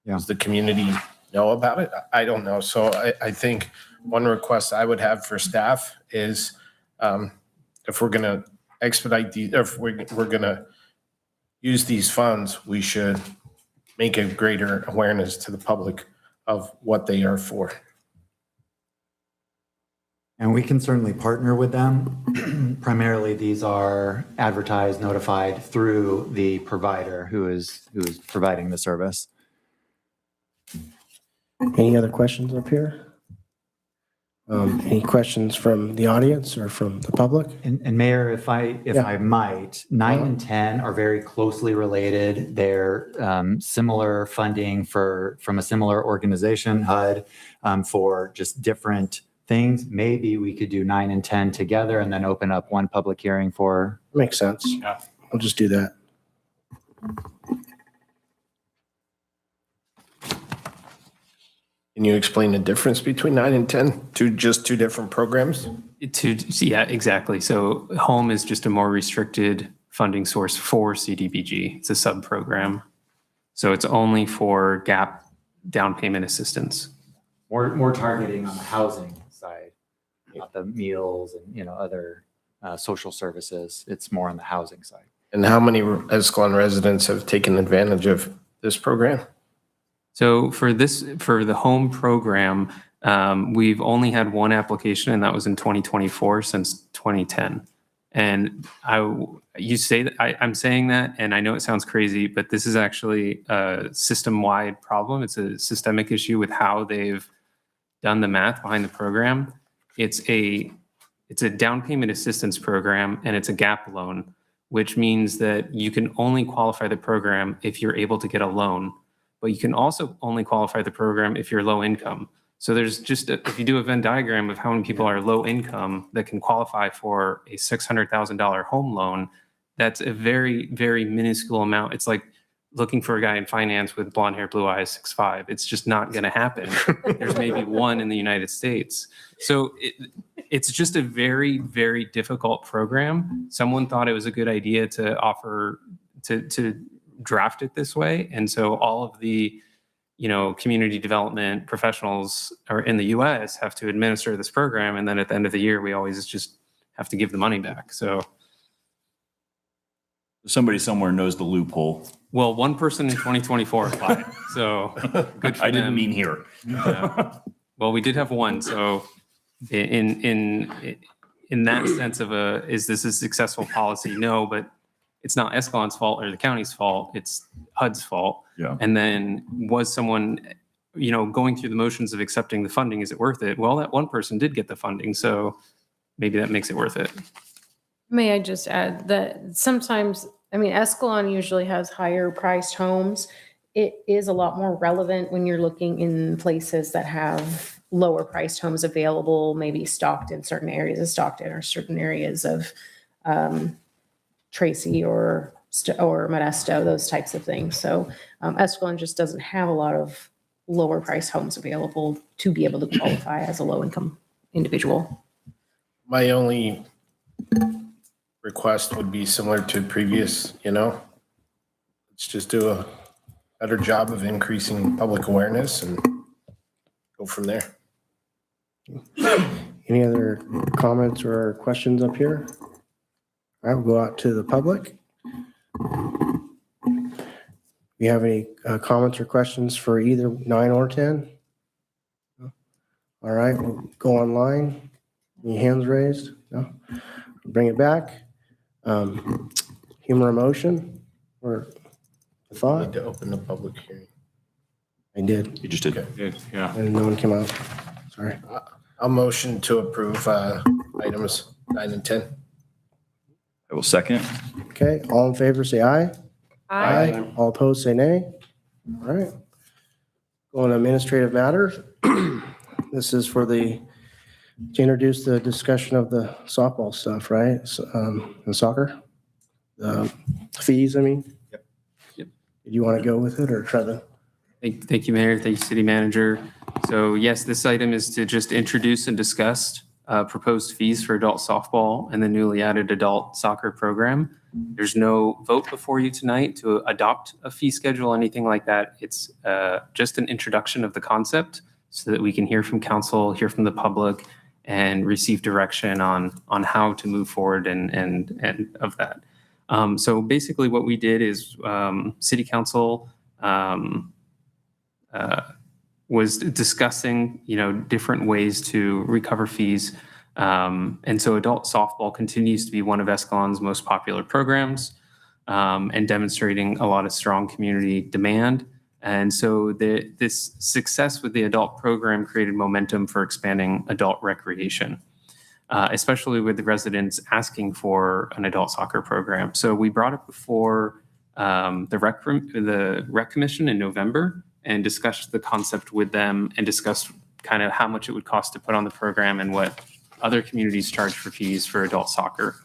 does the community know about it? I don't know. So I think one request I would have for staff is if we're going to expedite these, if we're going to use these funds, we should make a greater awareness to the public of what they are for. And we can certainly partner with them. Primarily, these are advertised, notified through the provider who is providing the service. Any other questions up here? Any questions from the audience or from the public? And Mayor, if I might, 9 and 10 are very closely related. They're similar funding from a similar organization, HUD, for just different things. Maybe we could do 9 and 10 together and then open up one public hearing for. Makes sense. Yeah. I'll just do that. Can you explain the difference between 9 and 10? Just two different programs? Yeah, exactly. So home is just a more restricted funding source for CDBG. It's a sub-program. So it's only for GAP down payment assistance. More targeting on the housing side, not the meals and other social services. It's more on the housing side. And how many Escalon residents have taken advantage of this program? So for the home program, we've only had one application, and that was in 2024 since 2010. And you say that I'm saying that, and I know it sounds crazy, but this is actually a system-wide problem. It's a systemic issue with how they've done the math behind the program. It's a down payment assistance program, and it's a GAP loan, which means that you can only qualify the program if you're able to get a loan. But you can also only qualify the program if you're low income. So there's just, if you do a Venn diagram of how many people are low income that can qualify for a $600,000 home loan, that's a very, very minuscule amount. It's like looking for a guy in finance with blonde hair, blue eyes, 6'5". It's just not going to happen. There's maybe one in the United States. So it's just a very, very difficult program. Someone thought it was a good idea to offer, to draft it this way. And so all of the, community development professionals are in the US have to administer this program. And then at the end of the year, we always just have to give the money back. So, Somebody somewhere knows the loophole. well, one person in 2024 applied. So good for I didn't them. mean here. Yeah. Well, we did have one. So in that sense of is this a successful policy? No, but it's not Escalon's fault or the county's fault. It's HUD's fault. Yeah. And then was someone, going through the motions of accepting the funding, is it worth it? Well, that one person did get the funding. So maybe that makes it worth it. May I just add that sometimes, Escalon usually has higher priced homes. It is a lot more relevant when you're looking in places that have lower priced homes available, maybe Stockton, certain areas of Stockton or certain areas of Tracy or Modesto, those types of things. So Escalon just doesn't have a lot of lower priced homes available to be able to qualify as a low income individual. My only request would be similar to previous, let's just do a better job of increasing public awareness and go from there. Any other comments or questions up here? All right, we'll go out to the public. You have any comments or questions for either 9 or 10? All right, we'll go online. Any hands raised? No? Bring it back. Humor emotion or a Need thought? to open the public hearing. I did. You just did. Yeah. And no one came out. Sorry. I'll motion to approve items 9 and 10. I will second. Okay, all in favor, say aye. All opposed, say nay. All right. Going to administrative matters. This is for to introduce the discussion of the softball stuff, right? And soccer? The fees, I mean? Yep. Do you want to go with it or try to? Thank you, Mayor. Thank you, City Manager. So yes, this item is to just introduce and discuss proposed fees for adult softball and the newly added adult soccer program. There's no vote before you tonight to adopt a fee schedule, anything like that. It's just an introduction of the concept so that we can hear from council, hear from the public, and receive direction on how to move forward and of that. So basically what we did is City Council was discussing, different ways to recover fees. And so adult softball continues to be one of Escalon's most popular programs and demonstrating a lot of strong community demand. And so this success with the adult program created momentum for expanding adult recreation, especially with the residents asking for an adult soccer program. So we brought it before the rec commission in November and discussed the concept with them and discussed kind of how much it would cost to put on the program and what other communities charge for fees for adult soccer.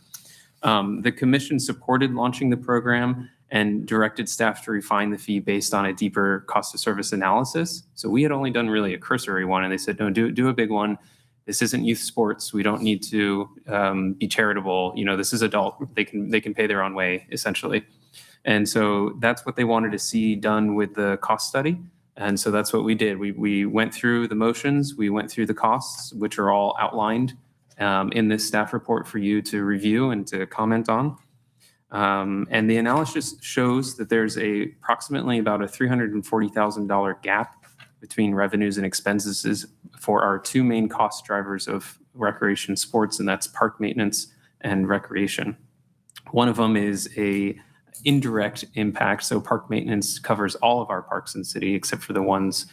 The commission supported launching the program and directed staff to refine the fee based on a deeper cost of service analysis. So we had only done really a cursory one and they said, no, do a big one. This isn't youth sports. We don't need to be charitable. This is adult. They can pay their own way essentially. And so that's what they wanted to see done with the cost study. And so that's what we did. We went through the motions, we went through the costs, which are all outlined in this staff report for you to review and to comment on. And the analysis shows that there's approximately about a $340,000 gap between revenues and expenses for our two main cost drivers of recreation sports, and that's park maintenance and recreation. One of them is a indirect impact. So park maintenance covers all of our parks in the city except for the ones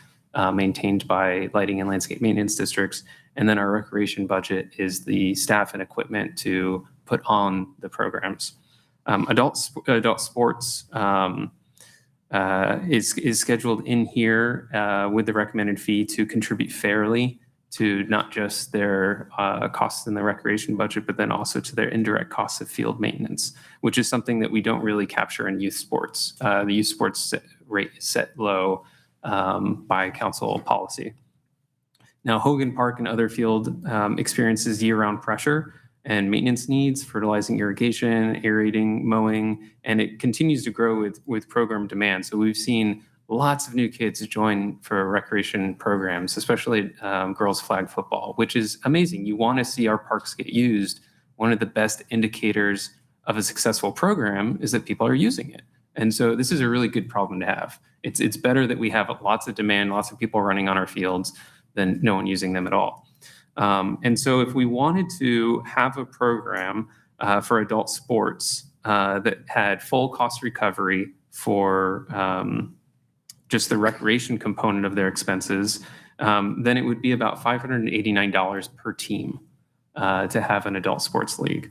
maintained by lighting and landscape maintenance districts. And then our recreation budget is the staff and equipment to put on the programs. Adult sports is scheduled in here with the recommended fee to contribute fairly to not just their costs in the recreation budget, but then also to their indirect costs of field maintenance, which is something that we don't really capture in youth sports. The youth sports rate is set low by council policy. Now, Hogan Park and other field experiences year-round pressure and maintenance needs, fertilizing, irrigation, aerating, mowing, and it continues to grow with program demand. So we've seen lots of new kids join for recreation programs, especially girls flag football, which is amazing. You want to see our parks get used. One of the best indicators of a successful program is that people are using it. And so this is a really good problem to have. It's better that we have lots of demand, lots of people running on our fields than no one using them at all. And so if we wanted to have a program for adult sports that had full cost recovery for just the recreation component of their expenses, then it would be about $589 per team to have an adult sports league.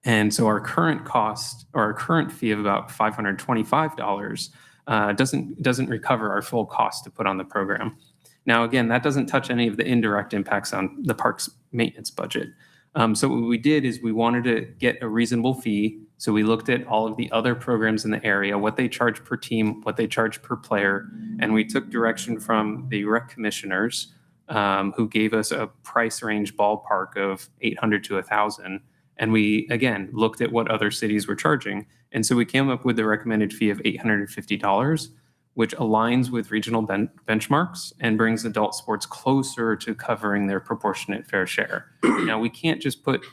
And so our current cost or our current fee of about $525 doesn't recover our full cost to put on the program. Now, again, that doesn't touch any of the indirect impacts on the park's maintenance budget. So what we did is we wanted to get a reasonable fee. So we looked at all of the other programs in the area, what they charge per team, what they charge per player, and we took direction from the rec commissioners who gave us a price range ballpark of $800 to $1,000. And we, again, looked at what other cities were charging. And so we came up with the recommended fee of $850, which aligns with regional benchmarks and brings adult sports closer to covering their proportionate fair share. Now, we can't just put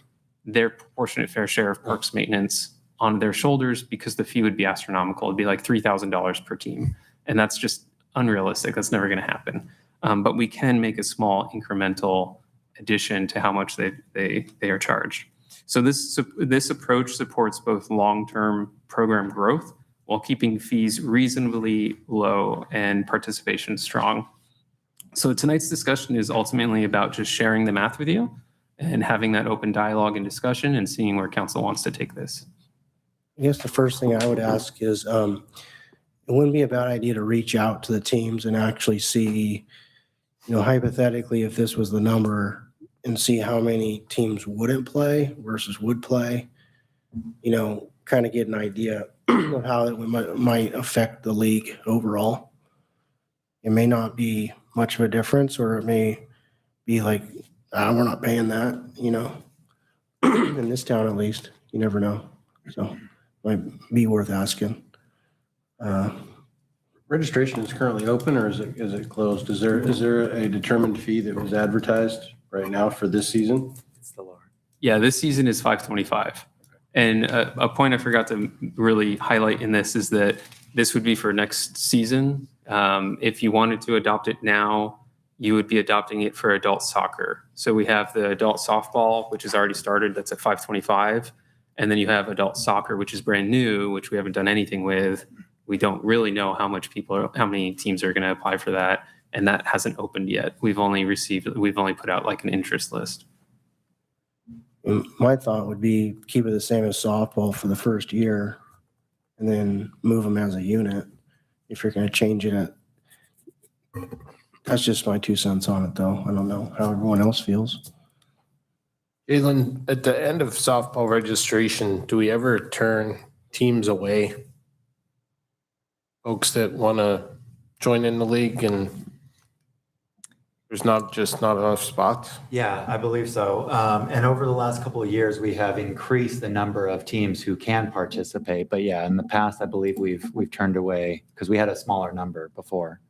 their proportionate fair share of parks maintenance on their shoulders because the fee would be astronomical. It'd be like $3,000 per team. And that's just unrealistic. That's never going to happen. But we can make a small incremental addition to how much they are charged. So this approach supports both long-term program growth while keeping fees reasonably low and participation strong. So tonight's discussion is ultimately about just sharing the math with you and having that open dialogue and discussion and seeing where council wants to take this. I guess the first thing I would ask is, it wouldn't be a bad idea to reach out to the teams and actually see, hypothetically, if this was the number, and see how many teams wouldn't play versus would play, kind of get an idea of how it might affect the league overall. It may not be much of a difference, or it may be like, we're not paying that, in this town at least. You never know. So might be worth asking. Registration is currently open, or is it closed? Is there a determined fee that was advertised right now for this season? It's the lower. Yeah, this season is $525. And a point I forgot to really highlight in this is that this would be for next season. If you wanted to adopt it now, you would be adopting it for adult soccer. So we have the adult softball, which is already started. That's at $525. And then you have adult soccer, which is brand new, which we haven't done anything with. We don't really know how many teams are going to apply for that. And that hasn't opened yet. We've only put out like an interest list. My thought would be keep it the same as softball for the first year and then move them as a unit if you're going to change it. That's just my 2 cents on it, though. I don't know how everyone else feels. Jalen, at the end of softball registration, do we ever turn teams away? Folks that want to join in the league and there's not enough spots? Yeah, I believe so. And over the last couple of years, we have increased the number of teams who can participate. But yeah, in the past, I believe we've turned away because we had a smaller number before.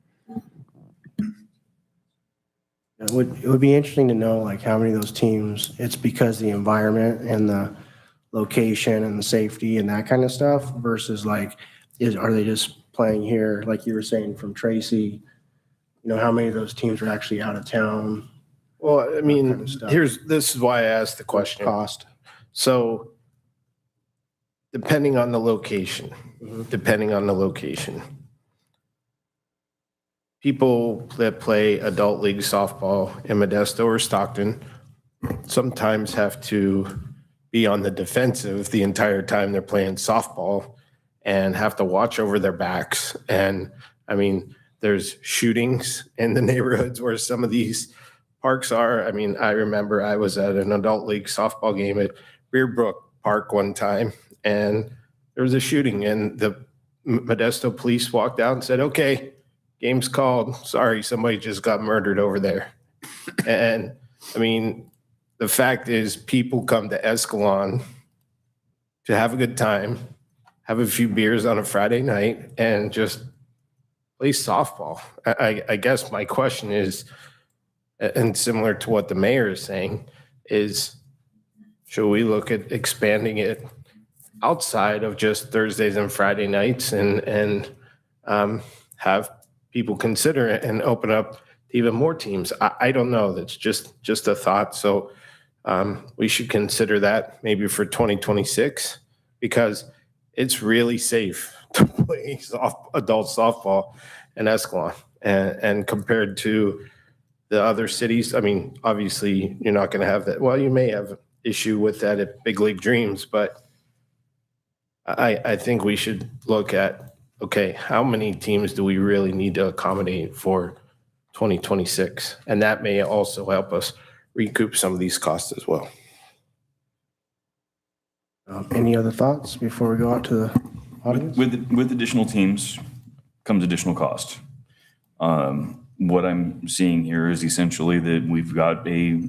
It would be interesting to know like how many of those teams it's because the environment and the location and the safety and that kind of stuff versus like are they just playing here like you were saying from Tracy? How many of those teams are actually out of town? Well, I mean, kind of stuff. this is why I asked the question. Cost. So depending on the location, people that play adult league softball in Modesto or Stockton sometimes have to be on the defensive the entire time they're playing softball and have to watch over their backs. And I mean, there's shootings in the neighborhoods where some of these parks are. I mean, I remember I was at an adult league softball game at Beardbrook Park one time, and there was a shooting, and the Modesto police walked out and said, "Okay, game's called. Sorry, somebody just got murdered over there." And I mean, the fact is people come to Escalon to have a good time, have a few beers on a Friday night and just play softball. I guess my question is, and similar to what the mayor is saying, is should we look at expanding it outside of just Thursdays and Friday nights and have people consider it and open up to even more teams? I don't know. That's just a thought. So we should consider that maybe for 2026 because it's really safe to play adult softball in Escalon. And compared to the other cities, I mean, obviously you're not going to have that. Well, you may have an issue with that at Big League Dreams, but I think we should look at, okay, how many teams do we really need to accommodate for 2026? And that may also help us recoup some of these costs as well. Any other thoughts before we go out to the audience? With additional teams comes additional cost. What I'm seeing here is essentially that we've got a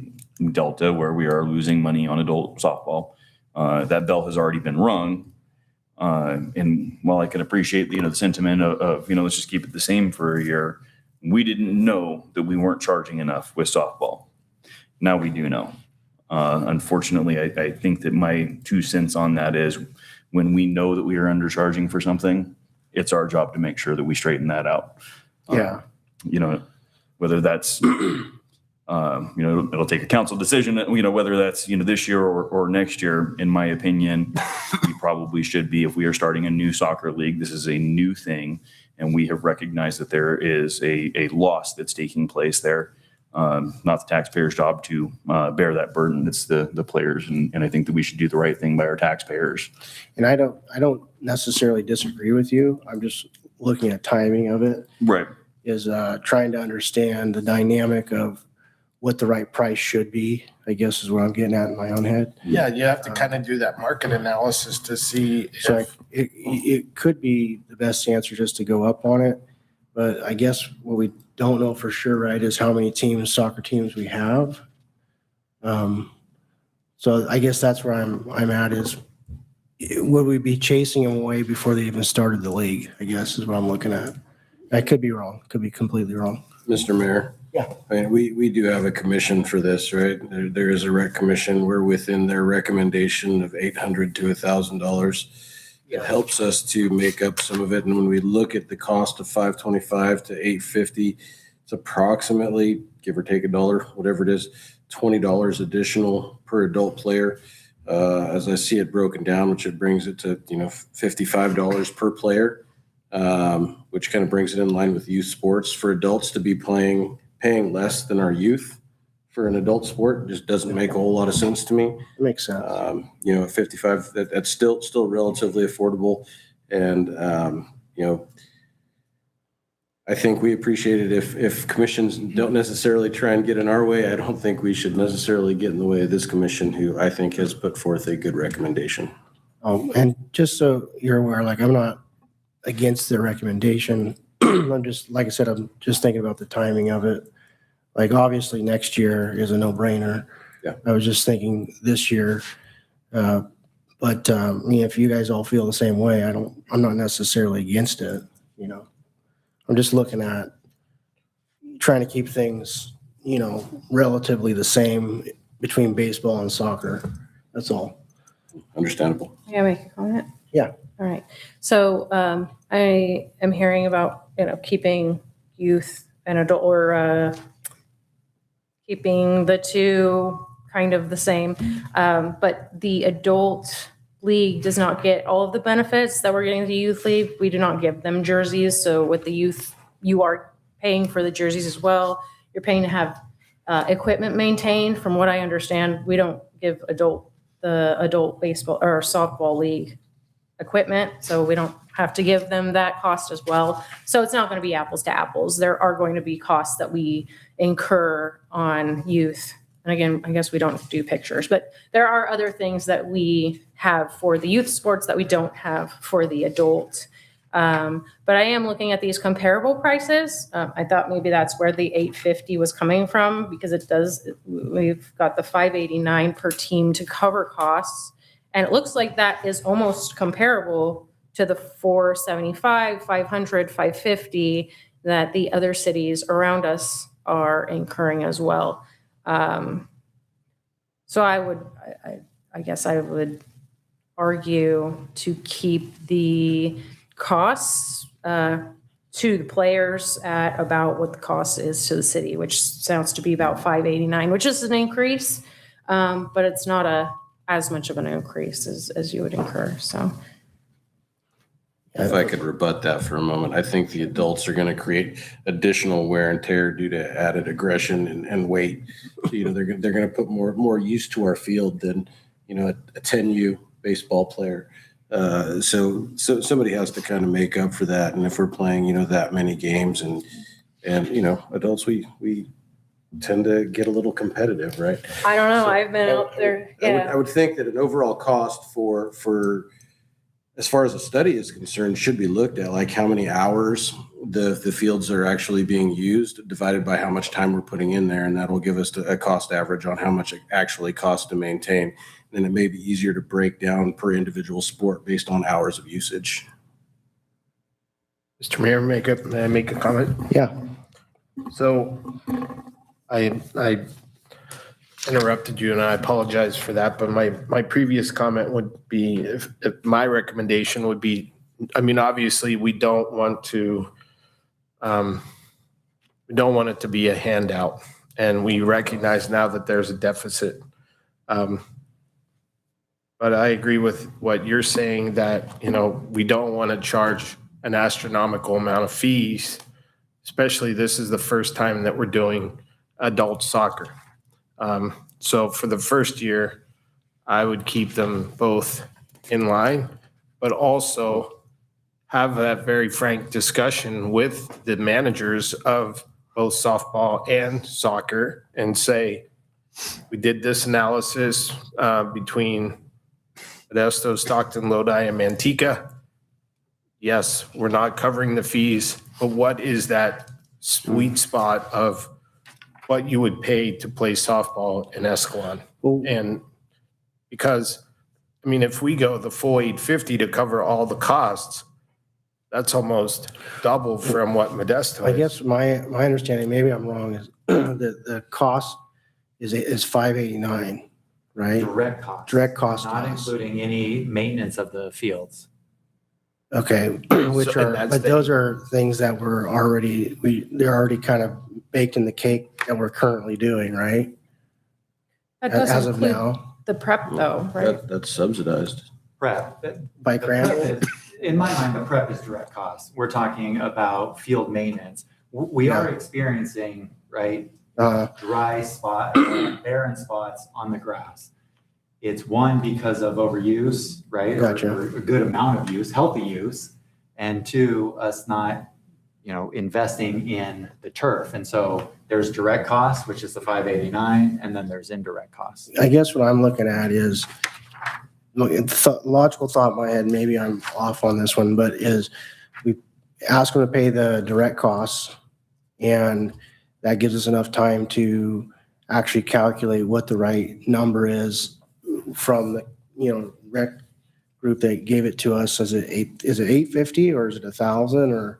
delta where we are losing money on adult softball. That bell has already been rung. And while I can appreciate, the sentiment of, let's just keep it the same for a year, we didn't know that we weren't charging enough with softball. Now we do know. Unfortunately, I think that my 2 cents on that is when we know that we are undercharging for something, it's our job to make sure that we straighten that out. Yeah. Whether that's, it'll take a council decision, whether that's, this year or next year. In my opinion, we probably should be, if we are starting a new soccer league, this is a new thing, and we have recognized that there is a loss that's taking place there. Not the taxpayer's job to bear that burden. It's the players. And I think that we should do the right thing by our taxpayers. And I don't necessarily disagree with you. I'm just looking at timing of it. Right. Is trying to understand the dynamic of what the right price should be, I guess is what I'm getting at in my own head. Yeah, you have to kind of do that market analysis to see. So it could be the best answer just to go up on it. But I guess what we don't know for sure, right, is how many soccer teams we have. So I guess that's where I'm at is, would we be chasing them away before they even started the league, I guess is what I'm looking at. I could be wrong, could be completely wrong. Mr. Mayor? Yeah. I mean, we do have a commission for this, right? There is a rec commission. We're within their recommendation of $800 to $1,000. It helps us to make up some of it. And when we look at the cost of $525 to $850, it's approximately, give or take $1, whatever it is, $20 additional per adult player. As I see it broken down, which it brings it to, $55 per player, which kind of brings it in line with youth sports. For adults to be paying less than our youth for an adult sport just doesn't make a whole lot of sense to me. It makes sense. At 55, that's still relatively affordable. And, I think we appreciate it if commissions don't necessarily try and get in our way. I don't think we should necessarily get in the way of this commission, who I think has put forth a good recommendation. And just so you're aware, I'm not against the recommendation. I'm just, like I said, I'm just thinking about the timing of it. Obviously next year is a no-brainer. Yeah. I was just thinking this year. But if you guys all feel the same way, I'm not necessarily against it, I'm just looking at trying to keep things, relatively the same between baseball and soccer. That's all. Understandable. May I make a comment? Yeah. All right. So I am hearing about, keeping youth and adult, or keeping the two kind of the same. But the adult league does not get all of the benefits that we're getting the youth league. We do not give them jerseys. So with the youth, you are paying for the jerseys as well. You're paying to have equipment maintained. From what I understand, we don't give the adult baseball or softball league equipment. So we don't have to give them that cost as well. So it's not going to be apples to apples. There are going to be costs that we incur on youth. And again, I guess we don't do pictures, but there are other things that we have for the youth sports that we don't have for the adult. But I am looking at these comparable prices. I thought maybe that's where the 850 was coming from because we've got the 589 per team to cover costs. And it looks like that is almost comparable to the 475, 500, 550 that the other cities around us are incurring as well. So I guess I would argue to keep the costs to the players at about what the cost is to the city, which sounds to be about 589, which is an increase, but it's not as much of an increase as you would incur. So If I could rebut that for a moment, I think the adults are going to create additional wear and tear due to added aggression and weight. So, they're going to put more use to our field than, a 10U baseball player. So somebody has to kind of make up for that. And if we're playing, that many games and adults, we tend to get a little competitive, right? I don't know. So I've been out there. I would think that an overall cost for as far as the study is concerned, should be looked at, like how many hours the fields are actually being used divided by how much time we're putting in there. And that'll give us a cost average on how much it actually costs to maintain. And it may be easier to break down per individual sport based on hours of usage. Mr. Mayor, may I make a comment? Yeah. So I interrupted you and I apologize for that, but my previous comment would be if my recommendation would be, obviously we don't want it to be a handout, and we recognize now that there's a deficit. But I agree with what you're saying that, we don't want to charge an astronomical amount of fees, especially this is the first time that we're doing adult soccer. So for the first year, I would keep them both in line, but also have that very frank discussion with the managers of both softball and soccer and say, we did this analysis between Modesto, Stockton, Lodi, and Manteca. Yes, we're not covering the fees, but what is that sweet spot of what you would pay to play softball in Escalon? And because, if we go the full 850 to cover all the costs, that's almost double from what Modesto I is. guess my understanding, maybe I'm wrong, is that the cost is 589, right? Direct cost. Direct cost. Not including any maintenance of the fields. Okay, but those are things that they're already kind of baked in the cake that we're currently doing, right? that As doesn't of include now, the prep though, right? That's subsidized. Prep. by The grant. prep is- In my mind, the prep is direct cost. We're talking about field maintenance. We are experiencing, right, dry spot, barren spots on the grass. It's one, because of overuse, right? Gotcha. Or a good amount of use, healthy use. And two, us not, investing in the turf. And so there's direct costs, which is the 589, and then there's indirect costs. I guess what I'm looking at is, logical thought in my head, maybe I'm off on this one, but is we ask them to pay the direct costs, and that gives us enough time to actually calculate what the right number is from the, rec group that gave it to us. Is it 850 or is it 1,000 or,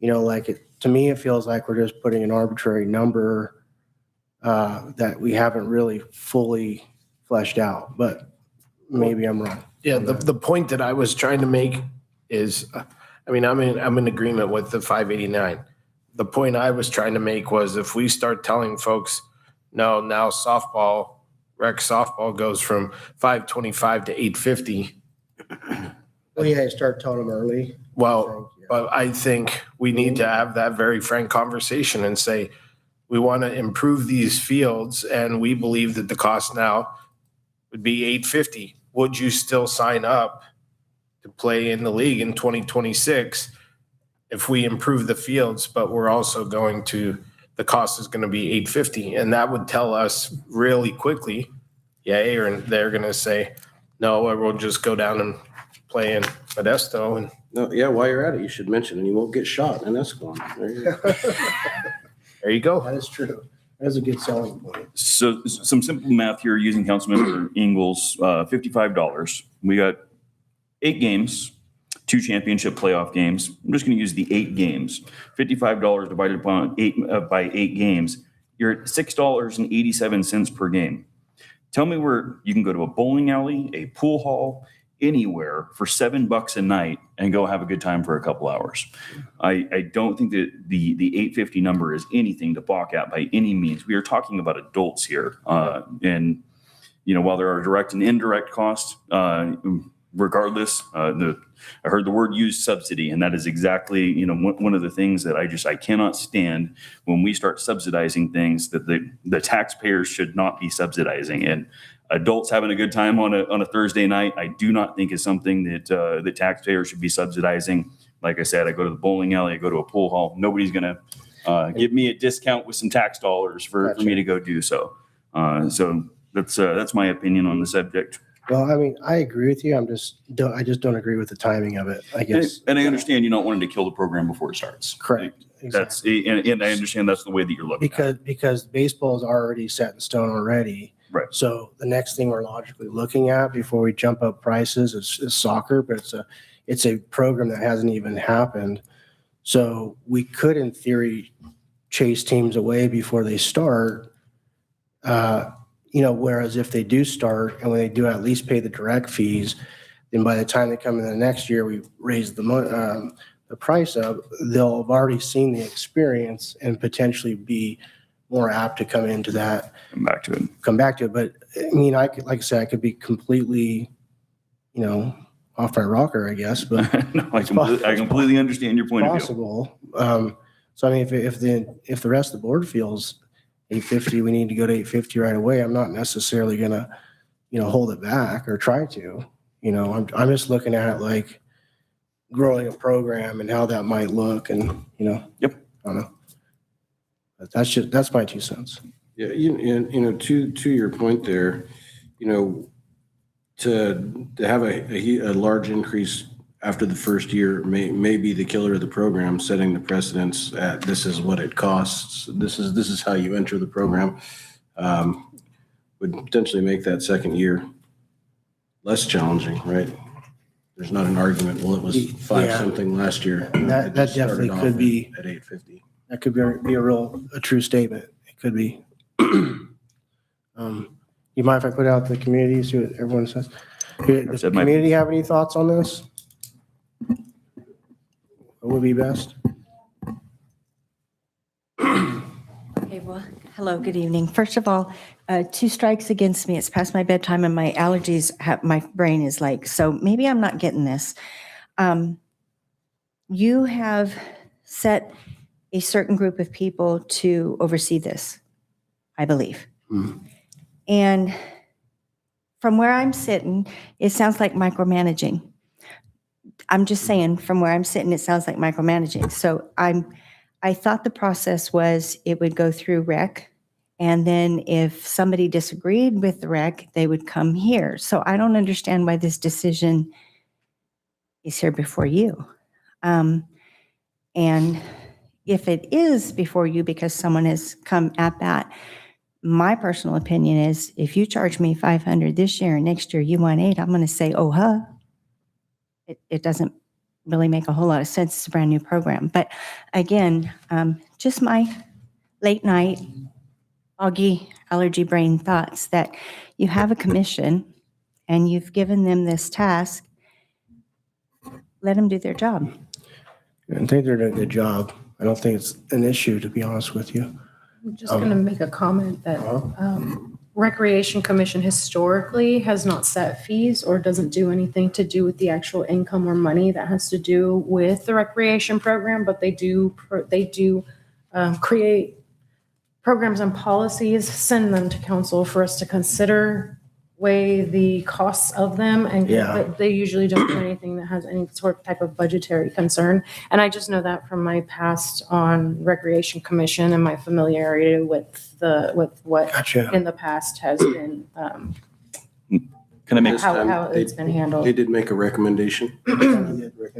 to me, it feels like we're just putting an arbitrary number that we haven't really fully fleshed out, but maybe I'm wrong. Yeah, the point that I was trying to make is, I'm in agreement with the 589. The point I was trying to make was if we start telling folks, no, now rec softball goes from 525 to 850. Well, yeah, start telling them early. Well, but I think we need to have that very frank conversation and say, we want to improve these fields and we believe that the cost now would be 850. Would you still sign up to play in the league in 2026 if we improve the fields, but we're also the cost is going to be 850? And that would tell us really quickly, or they're going to say, no, or we'll just go down and play in Modesto and No, yeah, while you're at it, you should mention, and you won't get shot in Escalon. There you go. There you go. That is true. That's a good selling point. So some simple math here using Councilmember Ingles, $55. We got 8 games, 2 championship playoff games. I'm just going to use the 8 games. $55 divided upon 8 by 8 games. You're at $6.87 per game. Tell me where you can go to a bowling alley, a pool hall, anywhere for $7 a night and go have a good time for a couple hours. I don't think that the 850 number is anything to balk at by any means. We are talking about adults here. And, while there are direct and indirect costs, regardless, I heard the word used subsidy, and that is exactly, one of the things that I cannot stand when we start subsidizing things that the taxpayers should not be subsidizing. And adults having a good time on a Thursday night, I do not think is something that the taxpayers should be subsidizing. Like I said, I go to the bowling alley, I go to a pool hall. Nobody's going to give me a discount with some tax dollars for me to go do so. So that's my opinion on the subject. Well, I mean, I agree with you. I just don't agree with the timing of it, I guess. And I understand you don't want to kill the program before it starts. Correct. That's and I understand that's the way that you're looking at it. Because baseball is already set in stone already. Right. So the next thing we're logically looking at before we jump up prices is soccer, but it's a program that hasn't even happened. So we could, in theory, chase teams away before they start. Whereas if they do start and when they do at least pay the direct fees, then by the time they come in the next year, we raise the price up, they'll have already seen the experience and potentially be more apt to come into that. Come back to it. But I mean, like I said, I could be completely, off my rocker, I guess, but No, I completely understand your point of view. possible. So I mean, if the rest of the board feels 850, we need to go to 850 right away, I'm not necessarily gonna, hold it back or try to. I'm just looking at it like growing a program and how that might look, and Yep. I don't know. But that's my 2 cents. Yeah, to your point there, to have a large increase after the first year may be the killer of the program, setting the precedence at this is what it costs. This is how you enter the program. Would potentially make that second year less challenging, right? There's not an argument. Well, it was 5 something last year. That definitely could be at 850. That could be a true statement. It could be. You mind if I put out the community, see what everyone says? Does the community have any thoughts on this? What would be best? Okay, well, hello, good evening. First of all, 2 strikes against me. It's past my bedtime and my allergies my brain is like, so maybe I'm not getting this. You have set a certain group of people to oversee this, I believe. And from where I'm sitting, it sounds like micromanaging. I'm just saying, from where I'm sitting, it sounds like micromanaging. So I thought the process was it would go through rec, and then if somebody disagreed with the rec, they would come here. So I don't understand why this decision is here before you. And if it is before you because someone has come at that, my personal opinion is if you charge me $500 this year and next year you want $800, I'm going to say, oh, huh. It doesn't really make a whole lot of sense. It's a brand new program. But again, just my late night, foggy allergy brain thoughts that you have a commission and you've given them this task. Let them do their job. I think they're doing a good job. I don't think it's an issue, to be honest with you. I'm just going to make a comment that Recreation Commission historically has not set fees or doesn't do anything to do with the actual income or money that has to do with the recreation program, but they do create programs and policies, send them to council for us to consider, weigh the costs of them, and but they usually don't do anything that has any sort of type of budgetary concern. And I just know that from my past on Recreation Commission and my familiarity with what Gotcha. in the past has been Can I make, how it's been handled. They did make a recommendation.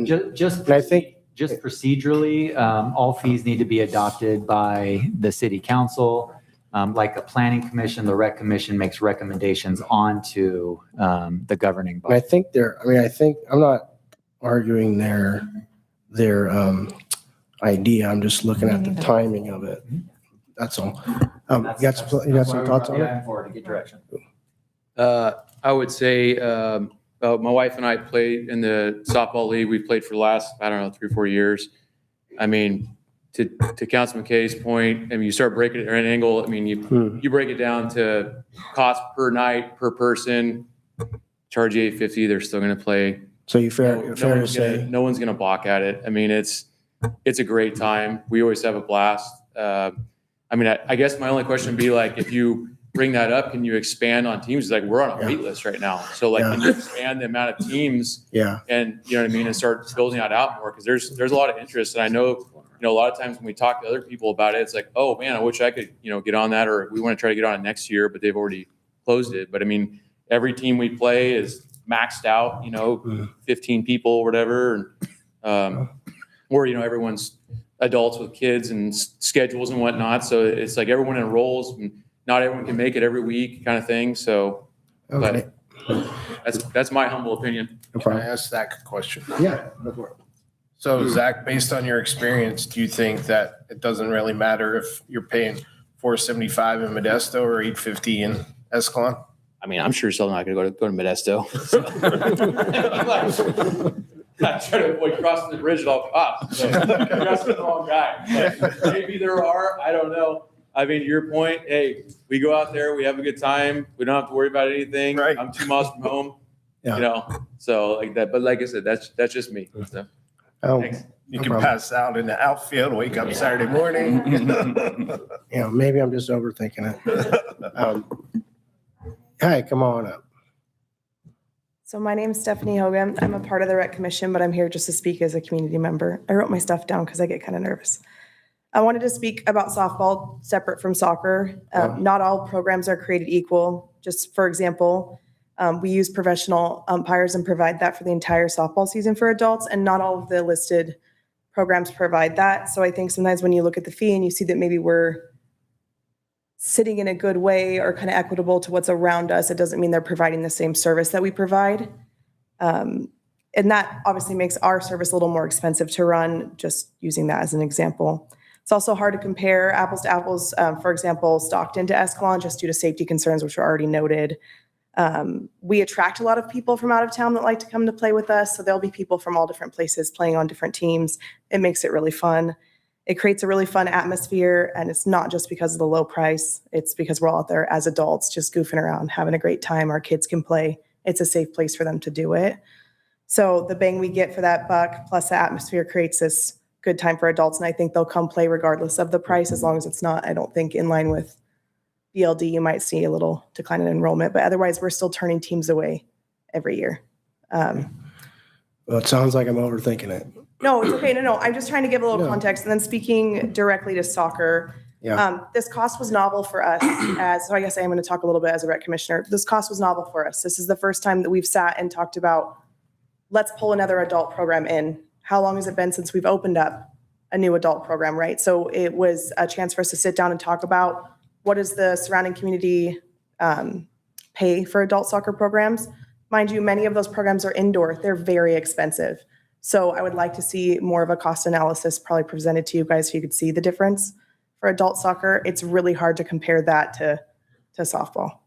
Just, And I think, just procedurally, all fees need to be adopted by the city council. Like the planning commission, the rec commission makes recommendations onto the governing and I body. think I'm not arguing their idea. I'm just looking at the timing of it. That's all. You got some thoughts on it? Forward to get direction. I would say, my wife and I played in the softball league. We played for the last, I don't know, 3 or 4 years. I mean, to Councilman Kay's point, I mean, you start breaking it at an angle. I mean, you break it down to cost per night, per person, charge you $850, they're still going to play. So fair to say. No one's going to balk at it. I mean, it's a great time. We always have a blast. I mean, I guess my only question would be like, if you bring that up, can you expand on teams? Like, we're on a wait list right now. So like, can you expand the amount of teams? Yeah. And you know what I mean? And start building that out more. Cause there's a lot of interest. And I know, a lot of times when we talk to other people about it, it's like, oh man, I wish I could, get on that, or we want to try to get on it next year, but they've already closed it. But I mean, every team we play is maxed out, 15 people or whatever. And, or, everyone's adults with kids and schedules and whatnot. So it's like everyone enrolls and not everyone can make it every week kind of thing. So, Okay. but that's my humble opinion. Can I ask Zach a question? Yeah. So Zach, based on your experience, do you think that it doesn't really matter if you're paying $475 in Modesto or $850 in Escalon? I mean, I'm sure still not going to go to Modesto. I try to avoid crossing the bridge at all costs. So you're asking the wrong guy. But maybe there are. I don't know. I mean, to your point, hey, we go out there, we have a good time. We don't have to worry about anything. Right. I'm 2 miles from home. Yeah. So like that. But like I said, that's just me. So thanks. You No can problem. pass out in the outfield, wake up Saturday morning. Maybe I'm just overthinking it. Hi, come on up. So my name's Stephanie Hogan. I'm a part of the Rec Commission, but I'm here just to speak as a community member. I wrote my stuff down because I get kind of nervous. I wanted to speak about softball separate from soccer. Not all programs are created equal. Just for example, we use professional umpires and provide that for the entire softball season for adults, and not all of the listed programs provide that. So I think sometimes when you look at the fee and you see that maybe we're sitting in a good way or kind of equitable to what's around us, it doesn't mean they're providing the same service that we provide. And that obviously makes our service a little more expensive to run, just using that as an example. It's also hard to compare apples to apples. For example, Stockton to Escalon, just due to safety concerns, which were already noted. We attract a lot of people from out of town that like to come to play with us. So there'll be people from all different places playing on different teams. It makes it really fun. It creates a really fun atmosphere, and it's not just because of the low price. It's because we're all out there as adults just goofing around, having a great time. Our kids can play. It's a safe place for them to do it. So the bang we get for that buck plus the atmosphere creates this good time for adults, and I think they'll come play regardless of the price, as long as it's not, I don't think, in line with BLD. You might see a little decline in enrollment, but otherwise we're still turning teams away every year. Well, it sounds like I'm overthinking it. No, it's okay. No. I'm just trying to give a little context. And then speaking directly to soccer, this cost was novel for us so I guess I am going to talk a little bit as a rec commissioner. This cost was novel for us. This is the first time that we've sat and talked about, let's pull another adult program in. How long has it been since we've opened up a new adult program, right? So it was a chance for us to sit down and talk about what does the surrounding community pay for adult soccer programs. Mind you, many of those programs are indoor. They're very expensive. So I would like to see more of a cost analysis probably presented to you guys so you could see the difference for adult soccer. It's really hard to compare that to softball.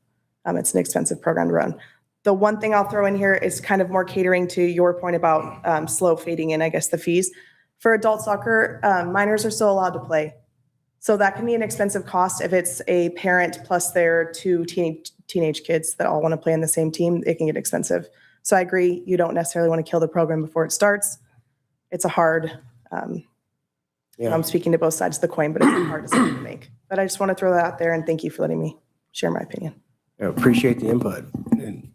It's an expensive program to run. The one thing I'll throw in here is kind of more catering to your point about slow fading in, I guess, the fees. For adult soccer, minors are still allowed to play. So that can be an expensive cost if it's a parent plus their 2 teenage kids that all want to play in the same team. It can get expensive. So I agree, you don't necessarily want to kill the program before it starts. It's a hard, I'm speaking to both sides of the coin, but it's a hard decision to make. But I just want to throw that out there, and thank you for letting me share my opinion. I appreciate the input. And,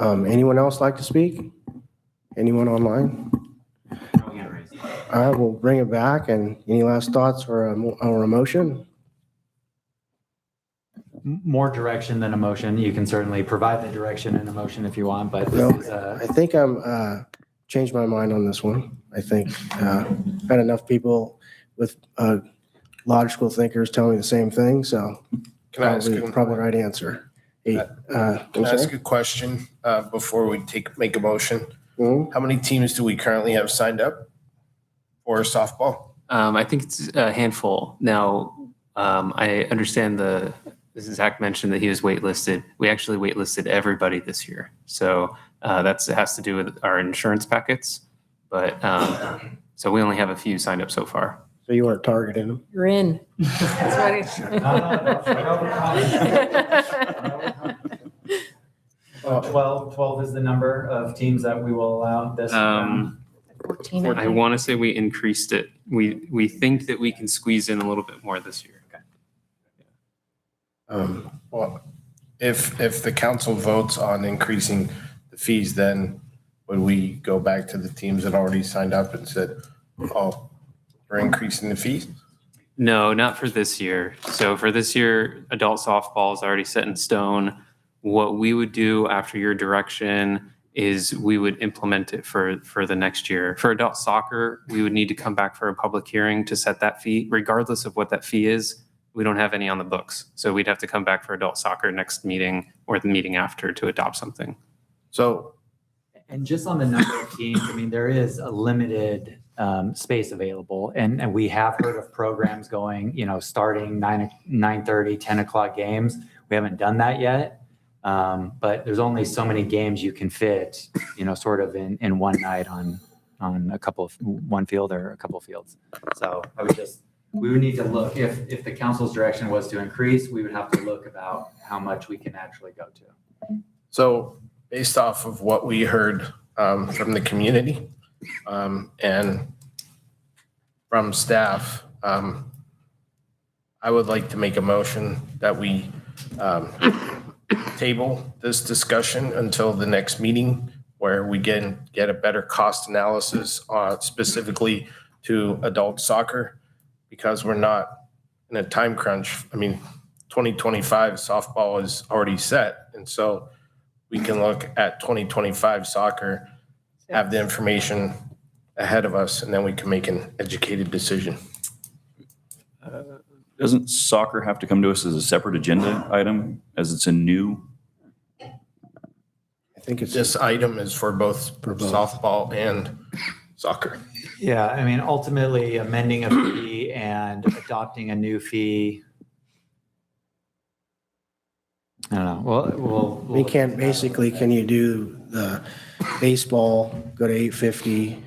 anyone else like to speak? Anyone online? All right, we'll bring it back. And any last thoughts or a motion? more direction than a motion. You can certainly provide the direction in a motion if you want, but No, this is I think I'm changed my mind on this one. I think had enough people with logical thinkers tell me the same thing, so Can I ask probably the right answer. Can I ask a question before we make a motion? Mhm. How many teams do we currently have signed up for softball? I think it's a handful. Now, I understand Zach mentioned that he was waitlisted. We actually waitlisted everybody this year. So it has to do with our insurance packets. But so we only have a few signed up so far. So you weren't targeting them? You're in. That's what 12 is the number of teams that we will allow this round. 14. I want to say we increased it. We think that we can squeeze in a little bit more this year. Well, if the council votes on increasing the fees, then would we go back to the teams that already signed up and said, oh, we're increasing the fees? No, not for this year. So for this year, adult softball is already set in stone. What we would do after your direction is we would implement it for the next year. For adult soccer, we would need to come back for a public hearing to set that fee, regardless of what that fee is. We don't have any on the books. So we'd have to come back for adult soccer next meeting or the meeting after to adopt something. So, and just on the number of teams, I mean, there is a limited space available. And we have heard of programs going, starting 9:30, 10 o'clock games. We haven't done that yet. But there's only so many games you can fit, sort of in one night on one field or a couple of fields. So we would need to look, if the council's direction was to increase, we would have to look about how much we can actually go to. So based off of what we heard from the community and from staff, I would like to make a motion that we table this discussion until the next meeting where we get a better cost analysis specifically to adult soccer, because we're not in a time crunch. I mean, 2025 softball is already set. And so we can look at 2025 soccer, have the information ahead of us, and then we can make an educated decision. Doesn't soccer have to come to us as a separate agenda item as it's a new? I think it's This item is for both softball and soccer. Yeah, I mean, ultimately amending a fee and adopting a new fee. I don't know. We can't, basically, can you do the baseball, go to 850?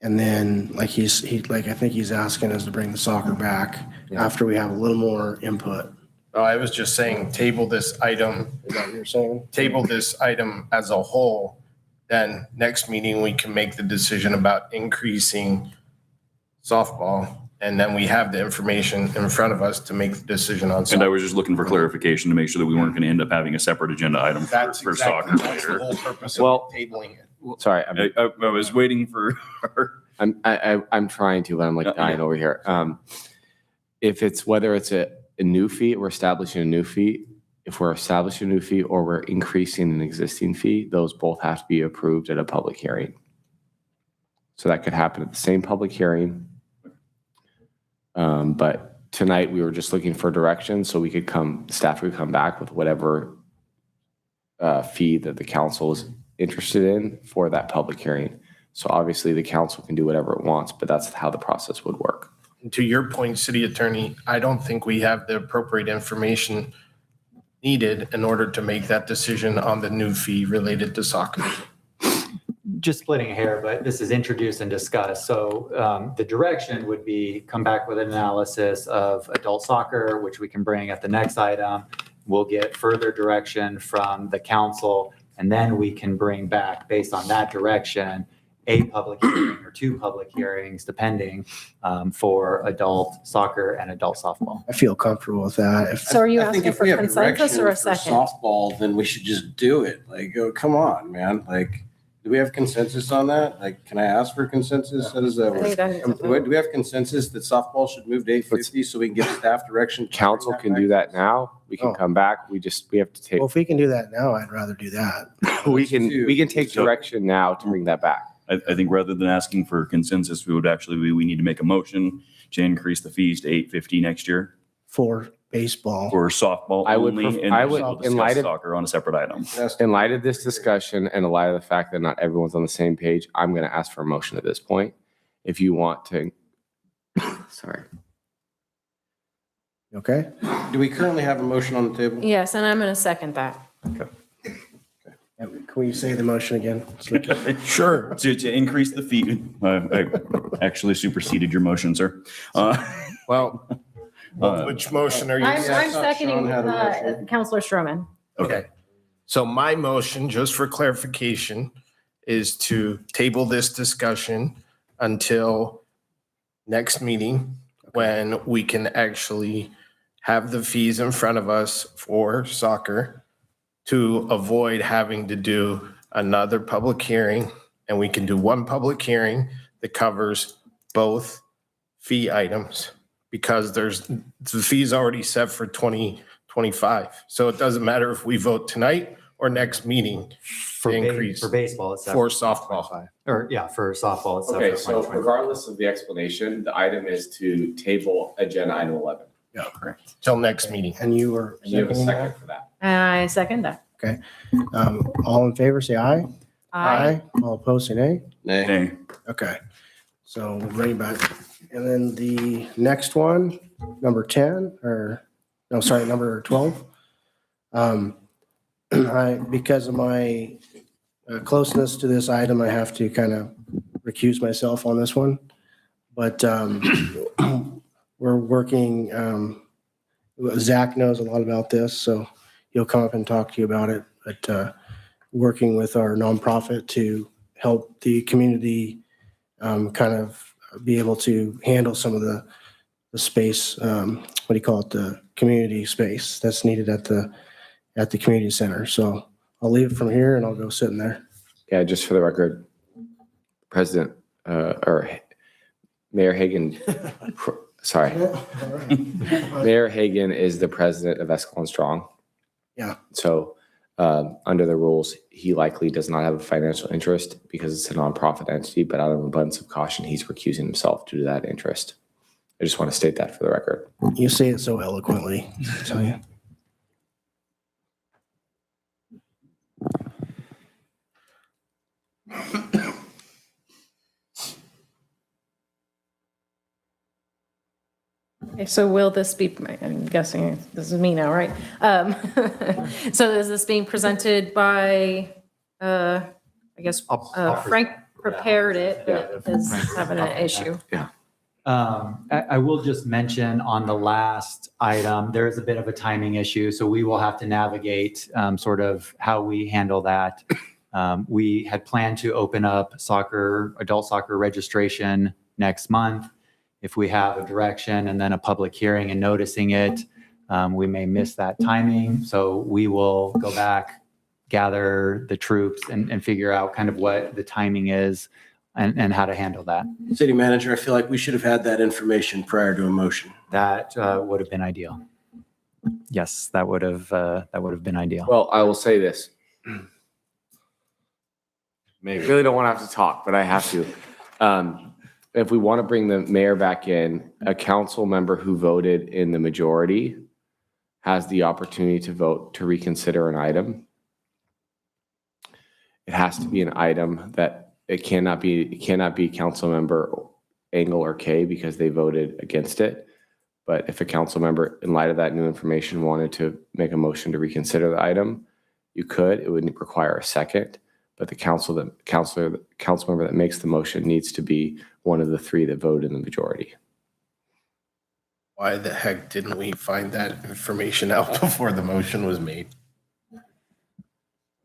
And then I think he's asking us to bring the soccer back after we have a little more input. Oh, I was just saying, table this item. Is that what you're saying? Table this item as a whole. Then next meeting, we can make the decision about increasing softball. And then we have the information in front of us to make the decision on And I soccer. was just looking for clarification to make sure that we weren't going to end up having a separate agenda item for soccer That's the later. whole purpose Well, of tabling it. Sorry, I was waiting for. I'm trying to, but I'm like dying over here. If it's whether it's a new fee, we're establishing a new fee. If we're establishing a new fee or we're increasing an existing fee, those both have to be approved at a public hearing. So that could happen at the same public hearing. But tonight we were just looking for direction so staff could come back with whatever fee that the council is interested in for that public hearing. So obviously the council can do whatever it wants, but that's how the process would work. And to your point, city attorney, I don't think we have the appropriate information needed in order to make that decision on the new fee related to soccer. Just splitting a hair, but this is introduced and discussed. So the direction would be come back with an analysis of adult soccer, which we can bring at the next item. We'll get further direction from the council, and then we can bring back, based on that direction, a public hearing or two public hearings, depending, for adult soccer and adult softball. I feel comfortable with that. So are you I think asking if for we have consensus or a direction for second? softball, then we should just do it. Come on, man. Do we have consensus on that? Can I ask for consensus? How does that I think that needs to work? Do we have consensus that softball should move to 850 so we can give staff direction? Council can do that now. We can Oh. come back. We have to take, Well, if we can do that now, I'd rather do that. we can take direction now to bring that back. I think rather than asking for consensus, we need to make a motion to increase the fees to $850 next year For baseball. for softball I would only, pref- and I then would- we'll in light discuss of- soccer on a separate item. In light of this discussion and in light of the fact that not everyone's on the same page, I'm going to ask for a motion at this point. If you want to, sorry. Okay? Do we currently have a motion on the table? Yes, and I'm going to second that. Can we say the motion again? Sure. To increase the fee, I actually superseded your motion, sir. Well, which motion are you? I'm I thought seconding Sean had a motion. Counselor Stroman. Okay. So my motion, just for clarification, is to table this discussion until next meeting when we can actually have the fees in front of us for soccer to avoid having to do another public hearing. And we can do one public hearing that covers both fee items because the fee's already set for 2025. So it doesn't matter if we vote tonight or next meeting For to increase for baseball, it's for softball. Or, yeah, for softball, it's Okay, for so 2020. regardless of the explanation, the item is to table agenda item 11. Yeah, correct. Till next meeting. And you were And you have a seconding second that? for that. And I second that. Okay. All in favor, say aye. All opposed, say nay. Nay. Hey, Okay. So we'll bring it back. And then the next one, number 10, or, no, sorry, number 12. Because of my closeness to this item, I have to kind of recuse myself on this one. But we're working, Zach knows a lot about this, so he'll come up and talk to you about it. But working with our nonprofit to help the community kind of be able to handle some of the space, what do you call it, the community space that's needed at the community center. So I'll leave it from here and I'll go sit in there. Yeah, just for the record, President, or Mayor Hagan, sorry. Mayor Hagan is the president of Escalon Strong. Yeah. So under the rules, he likely does not have a financial interest because it's a nonprofit entity, but out of an abundance of caution, he's recusing himself due to that interest. I just want to state that for the record. You say it so eloquently, I tell you. Okay, so will this be, I'm guessing this is me now, right? So is this being presented by, I guess, Frank prepared it, but is having an issue. I will just mention on the last item, there is a bit of a timing issue, so we will have to navigate sort of how we handle that. We had planned to open up adult soccer registration next month. If we have a direction and then a public hearing and noticing it, we may miss that timing. So we will go back, gather the troops and figure out kind of what the timing is and how to handle that. City manager, I feel like we should have had that information prior to a motion. That would have been ideal. Yes, that would have been ideal. Well, I will say this. Maybe. I really don't want to have to talk, but I have to. If we want to bring the mayor back in, a council member who voted in the majority has the opportunity to vote to reconsider an item. It has to be an item that it cannot be council member Engel or Kay because they voted against it. But if a council member, in light of that new information, wanted to make a motion to reconsider the item, you could. It would require a second. But the council member that makes the motion needs to be one of the three that voted in the majority. Why the heck didn't we find that information out before the motion was made?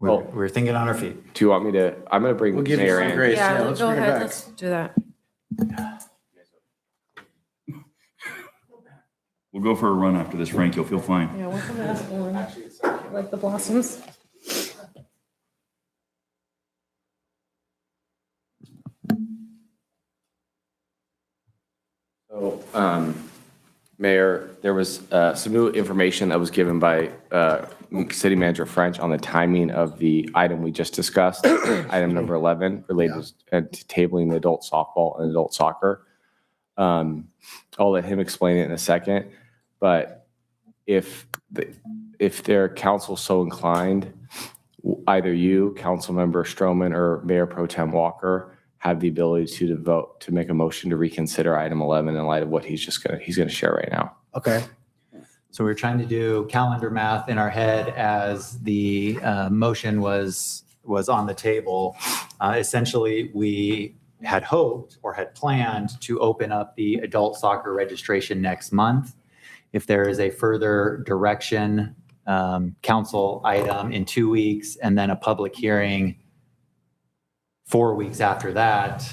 We're thinking on our feet. Do you want me to? I'm going to bring We'll give you Mayor some in. grace. Yeah, let's go bring it ahead, back. let's do that. we'll go for a run after this, Frank. You'll feel fine. Yeah, welcome to Escalon. Like the blossoms. So Mayor, there was some new information that was given by City Manager French on the timing of the item we just discussed, item number 11, related to tabling the adult softball and adult soccer. I'll let him explain it in a second, but if their council so inclined, either you, Councilmember Stroman, or Mayor Pro Tem Walker have the ability to vote to make a motion to reconsider item 11 in light of what he's gonna share right now. Okay. So we're trying to do calendar math in our head as the motion was on the table. Essentially, we had hoped or had planned to open up the adult soccer registration next month. If there is a further direction, council item in 2 weeks, and then a public hearing 4 weeks after that,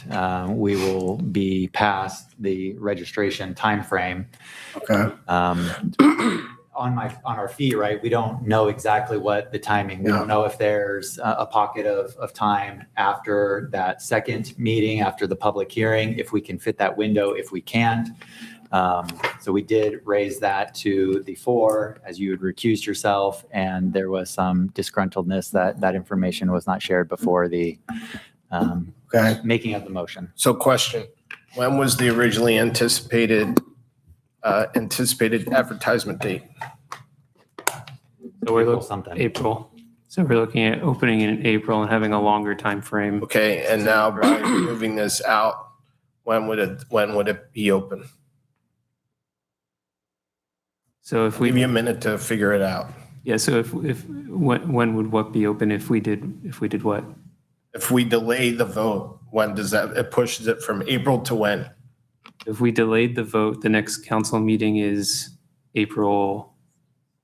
we will be past the registration timeframe. Okay. On our fee, right, we don't know exactly what the timing, we don't know if there's a pocket of time after that second meeting, after the public hearing, if we can fit that window, if we can't. So we did raise that to the fore as you had recused yourself, and there was some disgruntledness that information was not shared before the making of the motion. So question, when was the originally anticipated advertisement date? So we're April looking sometime. April. So we're looking at opening in April and having a longer time frame. Okay, and now by moving this out, when would it be open? So if I'll we give you a minute to figure it out. Yeah, so when would what be open if we did what? If we delay the vote, when does that, it pushes it from April to when? If we delayed the vote, the next council meeting is April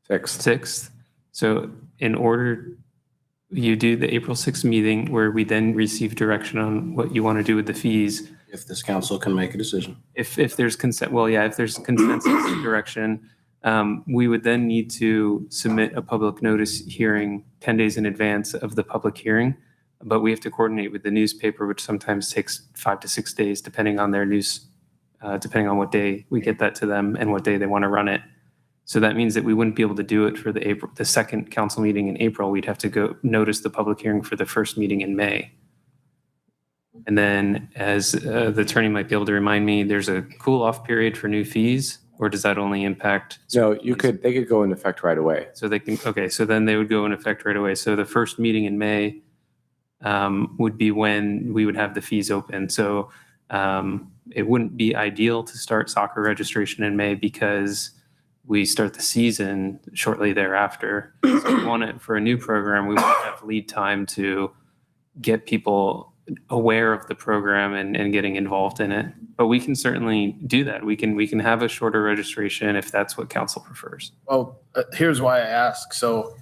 6th. So in order, you do the April 6th meeting where we then receive direction on what you want to do with the fees. If this council can make a decision. If there's consent, well, yeah, if there's consensus direction, we would then need to submit a public notice hearing 10 days in advance of the public hearing. But we have to coordinate with the newspaper, which sometimes takes 5 to 6 days, depending on their news, depending on what day we get that to them and what day they want to run it. So that means that we wouldn't be able to do it for the second council meeting in April. We'd have to go notice the public hearing for the first meeting in May. And then, as the attorney might be able to remind me, there's a cool off period for new fees, or does that only impact? No, they could go into effect right away. So they can, okay, so then they would go in effect right away. So the first meeting in May would be when we would have the fees open. So it wouldn't be ideal to start soccer registration in May because we start the season shortly thereafter. So we want it for a new program. We want to have lead time to get people aware of the program and getting involved in it. But we can certainly do that. We can have a shorter registration if that's what council prefers. Well, here's why I ask. So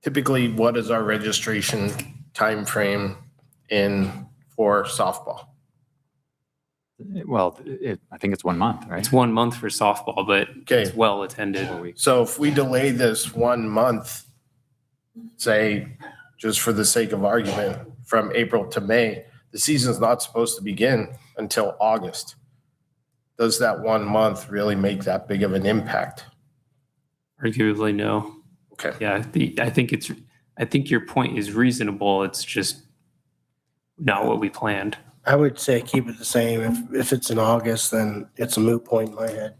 typically, what is our registration timeframe for softball? Well, I think it's 1 month, right? It's 1 month for softball, but it's well attended. So if we delay this 1 month, say, just for the sake of argument, from April to May, the season's not supposed to begin until August. Does that 1 month really make that big of an impact? Arguably, no. Okay. Yeah, I think your point is reasonable. It's just not what we planned. I would say keep it the same. If it's in August, then it's a moot point in my head.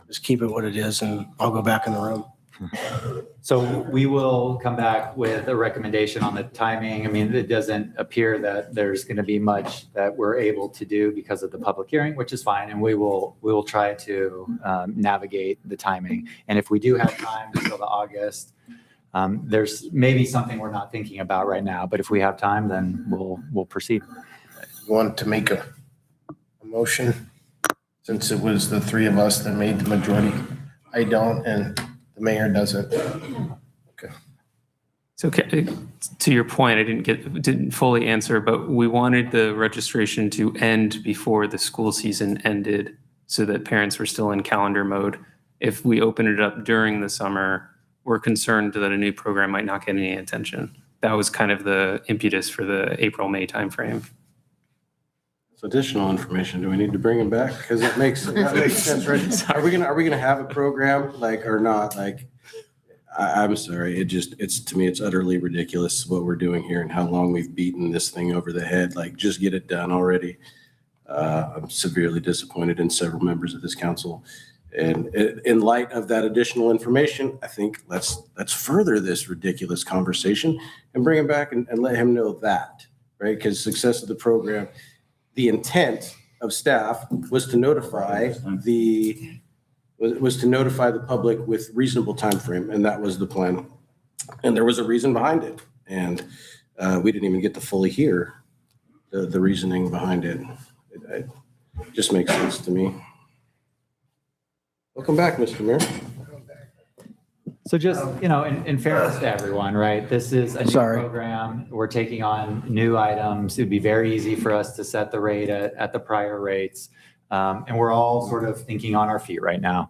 Just keep it what it is and I'll go back in the room. So we will come back with a recommendation on the timing. I mean, it doesn't appear that there's going to be much that we're able to do because of the public hearing, which is fine. And we will try to navigate the timing. And if we do have time until the August, there's maybe something we're not thinking about right now, but if we have time, then we'll proceed. You want to make a motion? Since it was the three of us that made the majority. I don't, and the mayor doesn't. Okay. So to your point, I didn't fully answer, but we wanted the registration to end before the school season ended so that parents were still in calendar mode. If we open it up during the summer, we're concerned that a new program might not get any attention. That was kind of the impetus for the April-May timeframe. Additional information. Do we need to bring him back? Because that makes sense, right? Are we gonna have a program like or not? Like, I'm sorry. It's to me, it's utterly ridiculous what we're doing here and how long we've beaten this thing over the head. Like, just get it done already. I'm severely disappointed in several members of this council. And in light of that additional information, I think let's further this ridiculous conversation and bring him back and let him know that, right? Because success of the program, the intent of staff was to notify the public with reasonable time frame, and that was the plan. And there was a reason behind it, and we didn't even get to fully hear the reasoning behind it. It just makes sense to me. Welcome back, Mr. Mayor. So just, in fairness to everyone, right? This is a new program. We're taking on new items. It'd be very easy for us to set the rate at the prior rates. And we're all sort of thinking on our feet right now.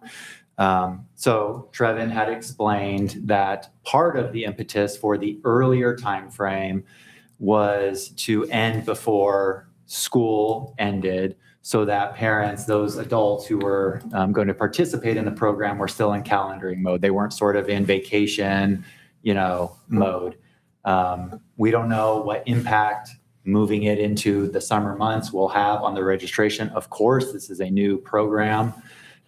So Trevin had explained that part of the impetus for the earlier timeframe was to end before school ended, so that parents, those adults who were going to participate in the program, were still in calendaring mode. They weren't sort of in vacation, mode. We don't know what impact moving it into the summer months will have on the registration. Of course, this is a new program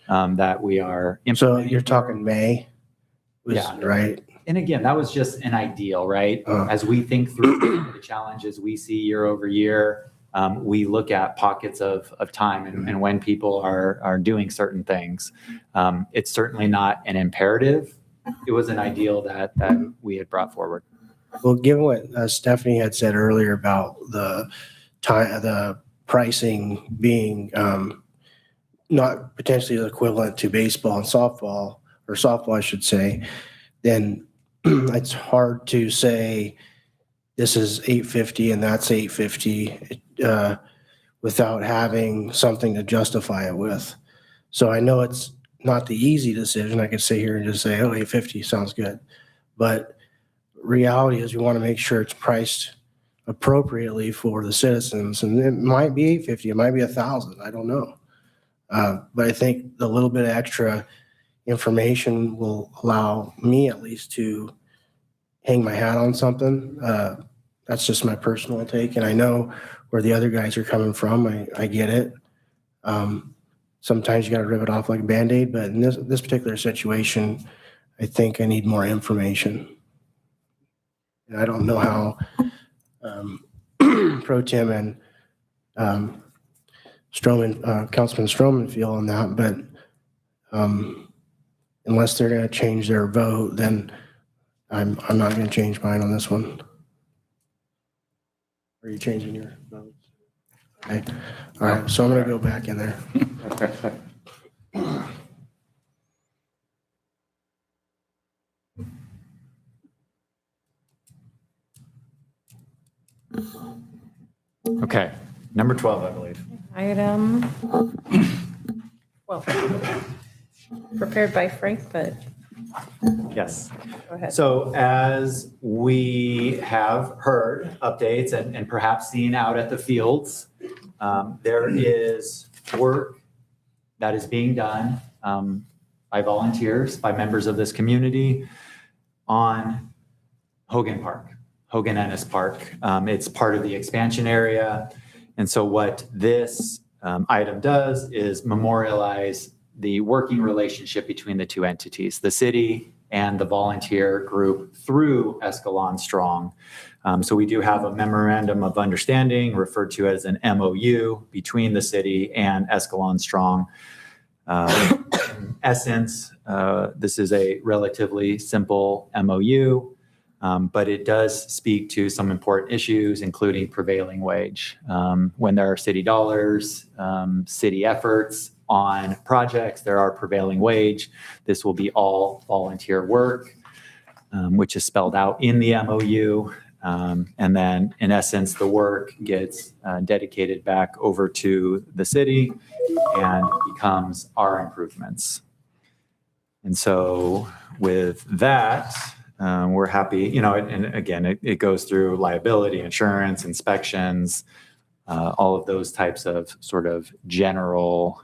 that we are implementing. So you're talking May? Yeah. Right? And again, that was just an ideal, right? As we think through the challenges we see year over year, we look at pockets of time and when people are doing certain things. It's certainly not an imperative. It was an ideal that we had brought forward. Well, given what Stephanie had said earlier about the pricing being not potentially equivalent to baseball and softball, or softball, I should say, then it's hard to say this is $850 and that's $850 without having something to justify it with. So I know it's not the easy decision. I could sit here and just say, oh, $850 sounds good. But reality is we want to make sure it's priced appropriately for the citizens. And it might be $850, it might be $1,000, I don't know. But I think the little bit of extra information will allow me at least to hang my hat on something. That's just my personal take. And I know where the other guys are coming from. I get it. Sometimes you got to rip it off like a Band-Aid, but in this particular situation, I think I need more information. And I don't know how Pro Tem and Councilman Stroman feel on that, but unless they're going to change their vote, then I'm not going to change mine on this one. Are you changing your vote? Okay. All right. So I'm going to go back in there. Okay. Number 12, I believe. Item, well, prepared by Frank, but Yes. go ahead. So as we have heard updates and perhaps seen out at the fields, there is work that is being done by volunteers, by members of this community on Hogan Ennis Park. It's part of the expansion area. And so what this item does is memorialize the working relationship between the two entities, the city and the volunteer group through Escalon Strong. So we do have a memorandum of understanding referred to as an MOU between the city and Escalon Strong. In essence, this is a relatively simple MOU, but it does speak to some important issues, including prevailing wage. When there are city dollars, city efforts on projects, there are prevailing wage. This will be all volunteer work, which is spelled out in the MOU. And then in essence, the work gets dedicated back over to the city and becomes our improvements. And so with that, we're happy, and again, it goes through liability, insurance, inspections, all of those types of sort of general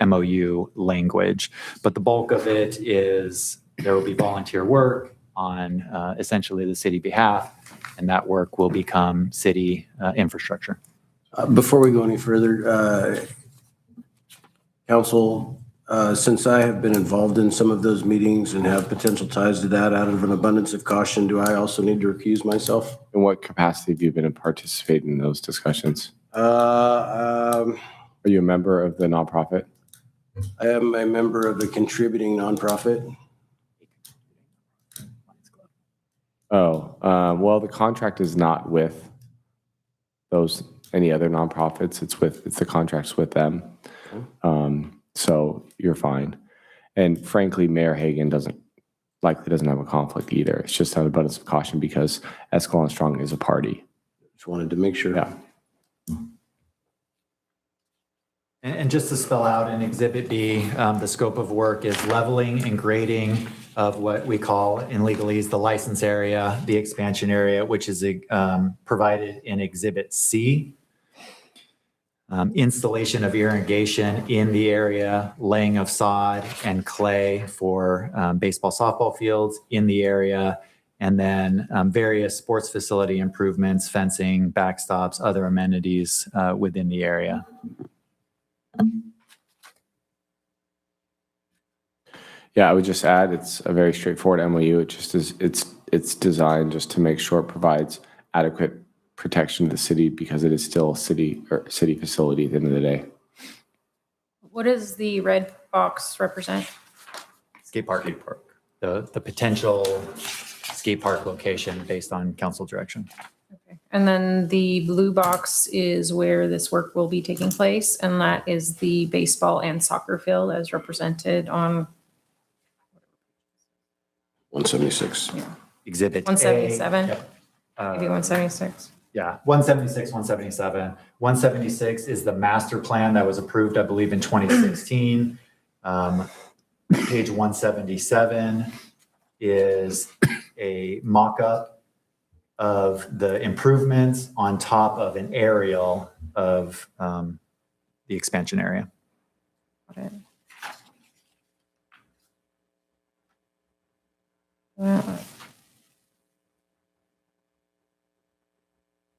MOU language. But the bulk of it is there will be volunteer work on essentially the city behalf, and that work will become city infrastructure. Before we go any further, council, since I have been involved in some of those meetings and have potential ties to that, out of an abundance of caution, do I also need to recuse myself? In what capacity have you been participating in those discussions? Are you a member of the nonprofit? I am a member of a contributing nonprofit. Oh, well, the contract is not with any other nonprofits. It's the contracts with them. So you're fine. And frankly, Mayor Hagan likely doesn't have a conflict either. It's just an abundance of caution because Escalon Strong is a party. Just wanted to make sure. Yeah. And just to spell out in Exhibit B, the scope of work is leveling and grading of what we call in legalese the license area, the expansion area, which is provided in Exhibit C. Installation of irrigation in the area, laying of sod and clay for baseball, softball fields in the area, and then various sports facility improvements, fencing, backstops, other amenities within the area. Yeah, I would just add it's a very straightforward MOU. It just is. It's designed just to make sure it provides adequate protection to the city because it is still a city facility at the end of the day. What does the red box represent? Skate park. The potential skate park location based on council direction. Okay. And then the blue box is where this work will be taking place, and that is the baseball and soccer field as represented on 176. Exhibit A. 177, Yep. maybe 176. Yeah, 176, 177. 176 is the master plan that was approved, I believe, in 2016. Page 177 is a mock-up of the improvements on top of an aerial of the expansion area. Got it.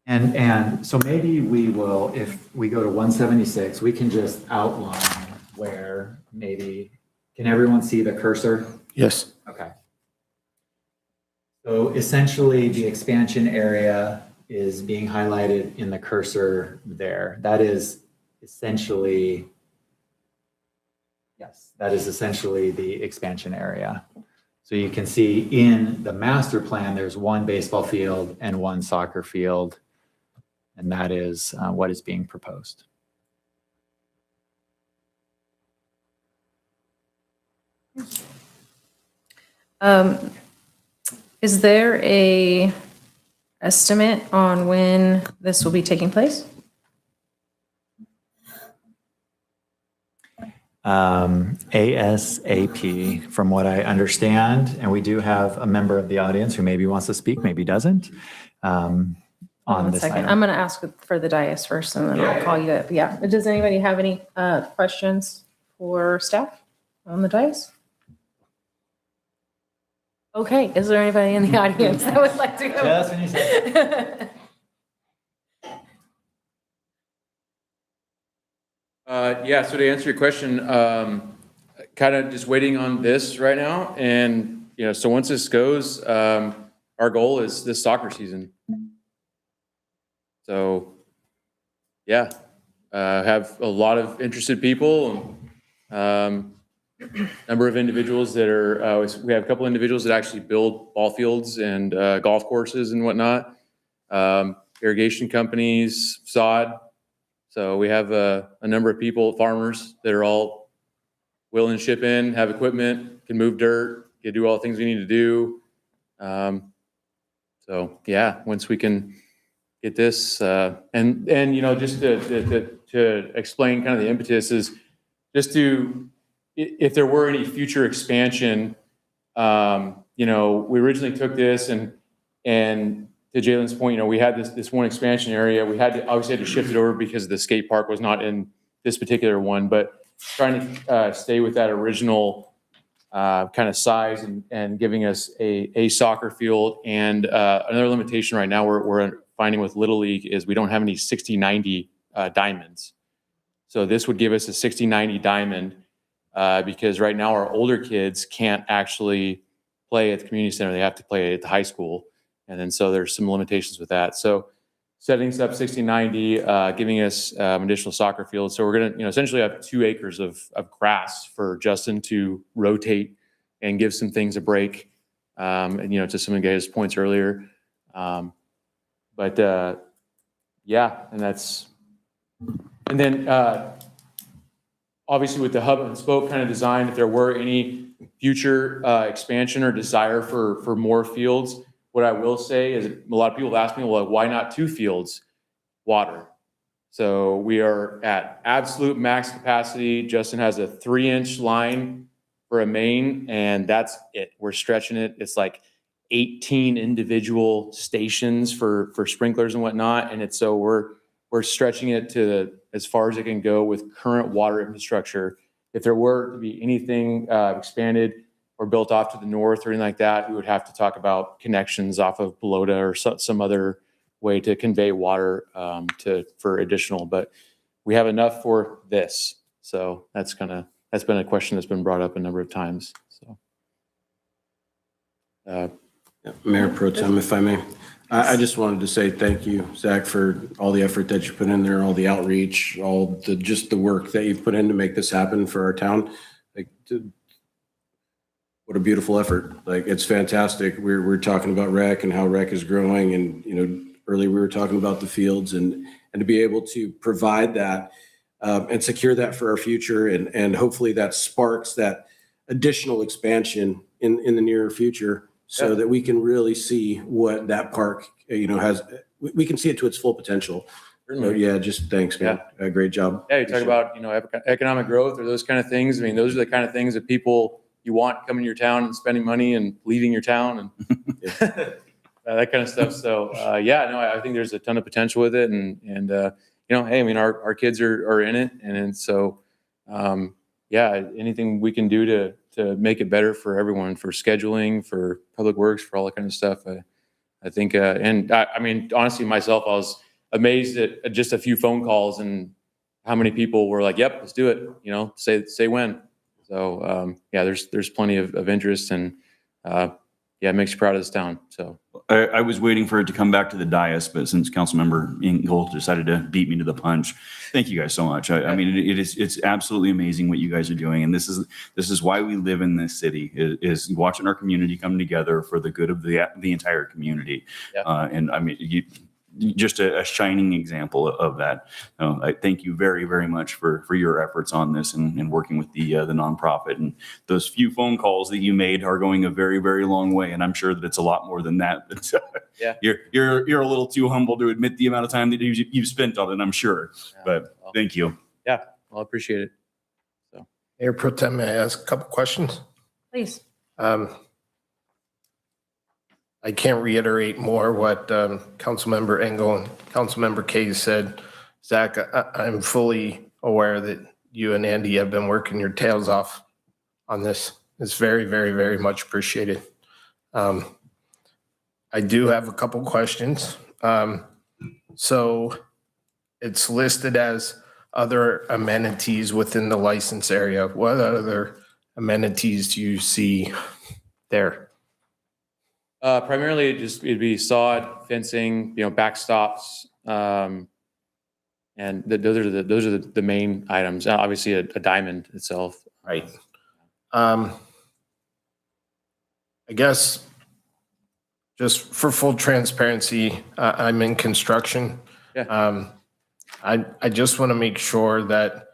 And so maybe we will, if we go to 176, we can just outline where maybe, can everyone see the cursor? Yes. Okay. So essentially the expansion area is being highlighted in the cursor there. That is essentially, yes, that is essentially the expansion area. So you can see in the master plan, there's one baseball field and one soccer field. And that is what is being proposed. Is there a estimate on when this will be taking place? ASAP, from what I understand, and we do have a member of the audience who maybe wants to speak, maybe doesn't. On this item. I'm going to ask for the dais first, and then I'll call you up. Yeah. Does anybody have any questions for staff on the dais? Okay. Is there anybody in the audience that would like to go? Just when you say. Yeah, so to answer your question, kind of just waiting on this right now. And, so once this goes, our goal is this soccer season. So, yeah, have a lot of interested people, and number of individuals that are, we have a couple individuals that actually build ball fields and golf courses and whatnot, irrigation companies, sod. So we have a number of people, farmers, that are all willing to ship in, have equipment, can move dirt, can do all the things we need to do. So, yeah, once we can get this, and just to explain kind of the impetus is just to, if there were any future expansion, we originally took this and to Jalen's point, we had this one expansion area. We obviously had to shift it over because the skate park was not in this particular one, but trying to stay with that original kind of size and giving us a soccer field. And another limitation right now we're finding with Little League is we don't have any 60-90 diamonds. So this would give us a 60-90 diamond because right now our older kids can't actually play at the community center. They have to play at the high school. And then so there's some limitations with that. So setting us up 60-90, giving us additional soccer field. So we're going to essentially have 2 acres of grass for Justin to rotate and give some things a break. And to some of the guys' points earlier. Yeah, and then obviously with the hub and spoke kind of design, if there were any future expansion or desire for more fields, what I will say is a lot of people have asked me, well, why not 2 fields? Water. So we are at absolute max capacity. Justin has a 3-inch line for a main, and that's it. We're stretching it. It's like 18 individual stations for sprinklers and whatnot. And so we're stretching it to as far as it can go with current water infrastructure. If there were to be anything expanded or built off to the north or anything like that, we would have to talk about connections off of Pelota or some other way to convey water for additional. But we have enough for this. So that's been a question that's been brought up a number of times. So. Mayor Pro Tem, if I may, I just wanted to say thank you, Zach, for all the effort that you put in there, all the outreach, just the work that you've put in to make this happen for our town. What a beautiful effort. It's fantastic. We're talking about rec and how rec is growing. And, earlier we were talking about the fields and to be able to provide that and secure that for our future. And hopefully that sparks that additional expansion in the near future so that we can really see what that park, has. We can see it to its full potential. So yeah, just thanks, man. Great job. Yeah, you talk about, economic growth or those kind of things. I mean, those are the kind of things that people you want coming to your town and spending money and leaving your town and that kind of stuff. So I think there's a ton of potential with it. And hey, I mean, our kids are in it. And so, anything we can do to make it better for everyone, for scheduling, for public works, for all that kind of stuff. I think, I mean, honestly, myself, I was amazed at just a few phone calls and how many people were like, yep, let's do it. Say when. So, there's plenty of interest and, it makes you proud of this town. So I was waiting for it to come back to the dais, but since Councilmember Ingold decided to beat me to the punch, thank you guys so much. I mean, it's absolutely amazing what you guys are doing, and this is why we live in this city is watching our community come together for the good of the entire community. And I mean, just a shining example of that. I thank you very, very much for your efforts on this and working with the nonprofit. And those few phone calls that you made are going a very, very long way. And I'm sure that it's a lot more than that. You're a little too humble to admit the amount of time that you've spent on it, I'm sure. But thank you. Yeah, well, I appreciate it. So, Mayor Pro Tem, may I ask a couple questions? Please. I can't reiterate more what Councilmember Engel and Councilmember Kays said. Zach, I'm fully aware that you and Andy have been working your tails off on this. It's very, very, very much appreciated. I do have a couple questions. So it's listed as other amenities within the license area. What other amenities do you see there? Primarily, it'd be sod, fencing, backstops, and those are the main items. Obviously, a diamond itself. Right. I guess just for full transparency, I'm in construction. Yeah. I just want to make sure that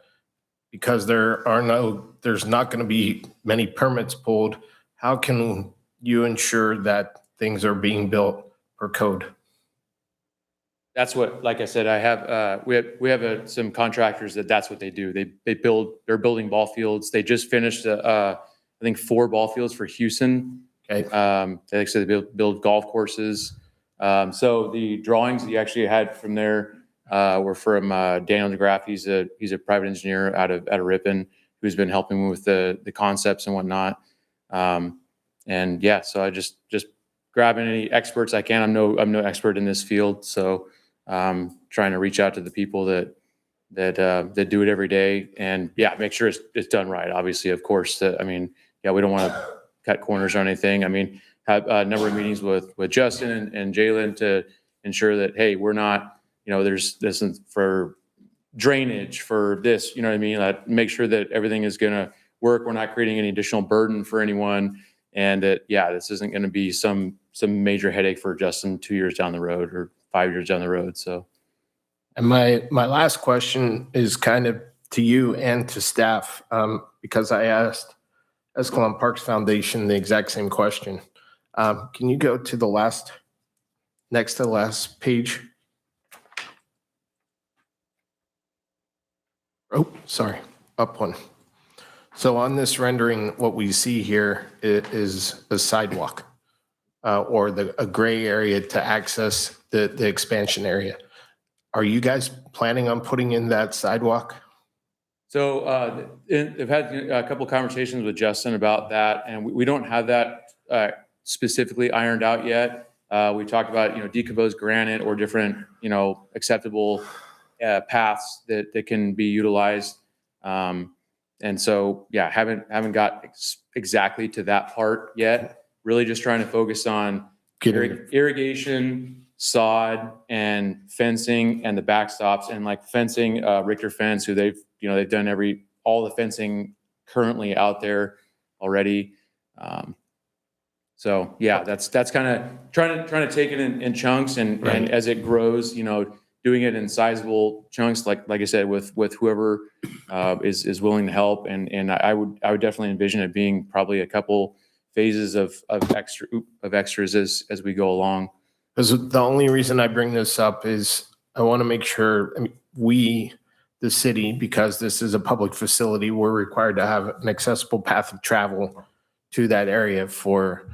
because there's not going to be many permits pulled, how can you ensure that things are being built per code? That's what, like I said, I have, we have some contractors that's what they do. They're building ball fields. They just finished, I think 4 ball fields for Houston. Okay. Like I said, they build golf courses. So the drawings that you actually had from there were from Daniel DeGraff. He's a private engineer out of Ripon who's been helping me with the concepts and whatnot. And yeah, so I just grabbing any experts I can. I'm no expert in this field, so trying to reach out to the people that do it every day, and yeah, make sure it's done right. Obviously, of course, we don't want to cut corners or anything. I mean, have a number of meetings with Justin and Jalen to ensure that, hey, we're not, there's this for drainage for this, you know what I mean? Make sure that everything is going to work. We're not creating any additional burden for anyone, and that, yeah, this isn't going to be some major headache for Justin 2 years down the road or 5 years down the road. So. And my last question is kind of to you and to staff, because I asked Escalon Parks Foundation the exact same question. Can you go to next to the last page? Oh, sorry, up one. So on this rendering, what we see here is a sidewalk or a gray area to access the expansion area. Are you guys planning on putting in that sidewalk? So I've had a couple of conversations with Justin about that, and we don't have that specifically ironed out yet. We talked about, decomposed granite or different, acceptable paths that can be utilized. And so, yeah, haven't got exactly to that part yet. Really just trying to focus on irrigation, sod, and fencing, and the backstops, and like fencing, Richter Fence, who they've done all the fencing currently out there already. So yeah, that's kind of trying to take it in chunks, and as it grows, doing it in sizable chunks, like I said, with whoever is willing to help, and I would definitely envision it being probably a couple phases of extras as we go along. Because the only reason I bring this up is I want to make sure, the city, because this is a public facility, we're required to have an accessible path of travel to that area for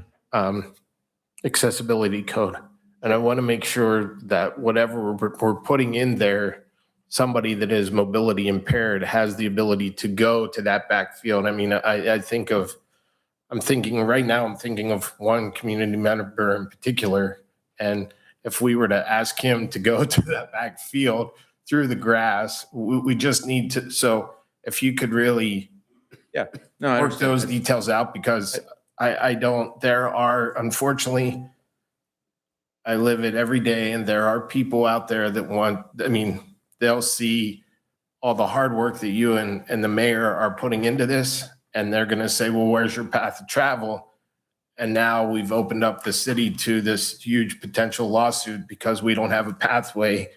accessibility code. And I want to make sure that whatever we're putting in there, somebody that is mobility impaired has the ability to go to that backfield. I'm thinking of one community member in particular. And if we were to ask him to go to that backfield through the grass, we just need to, so if you could really work those details out, because unfortunately, I live it every day, and there are people out there that they'll see all the hard work that you and the mayor are putting into this, and they're going to say, well, where's your path of travel? And now we've opened up the city to this huge potential lawsuit because we don't have a pathway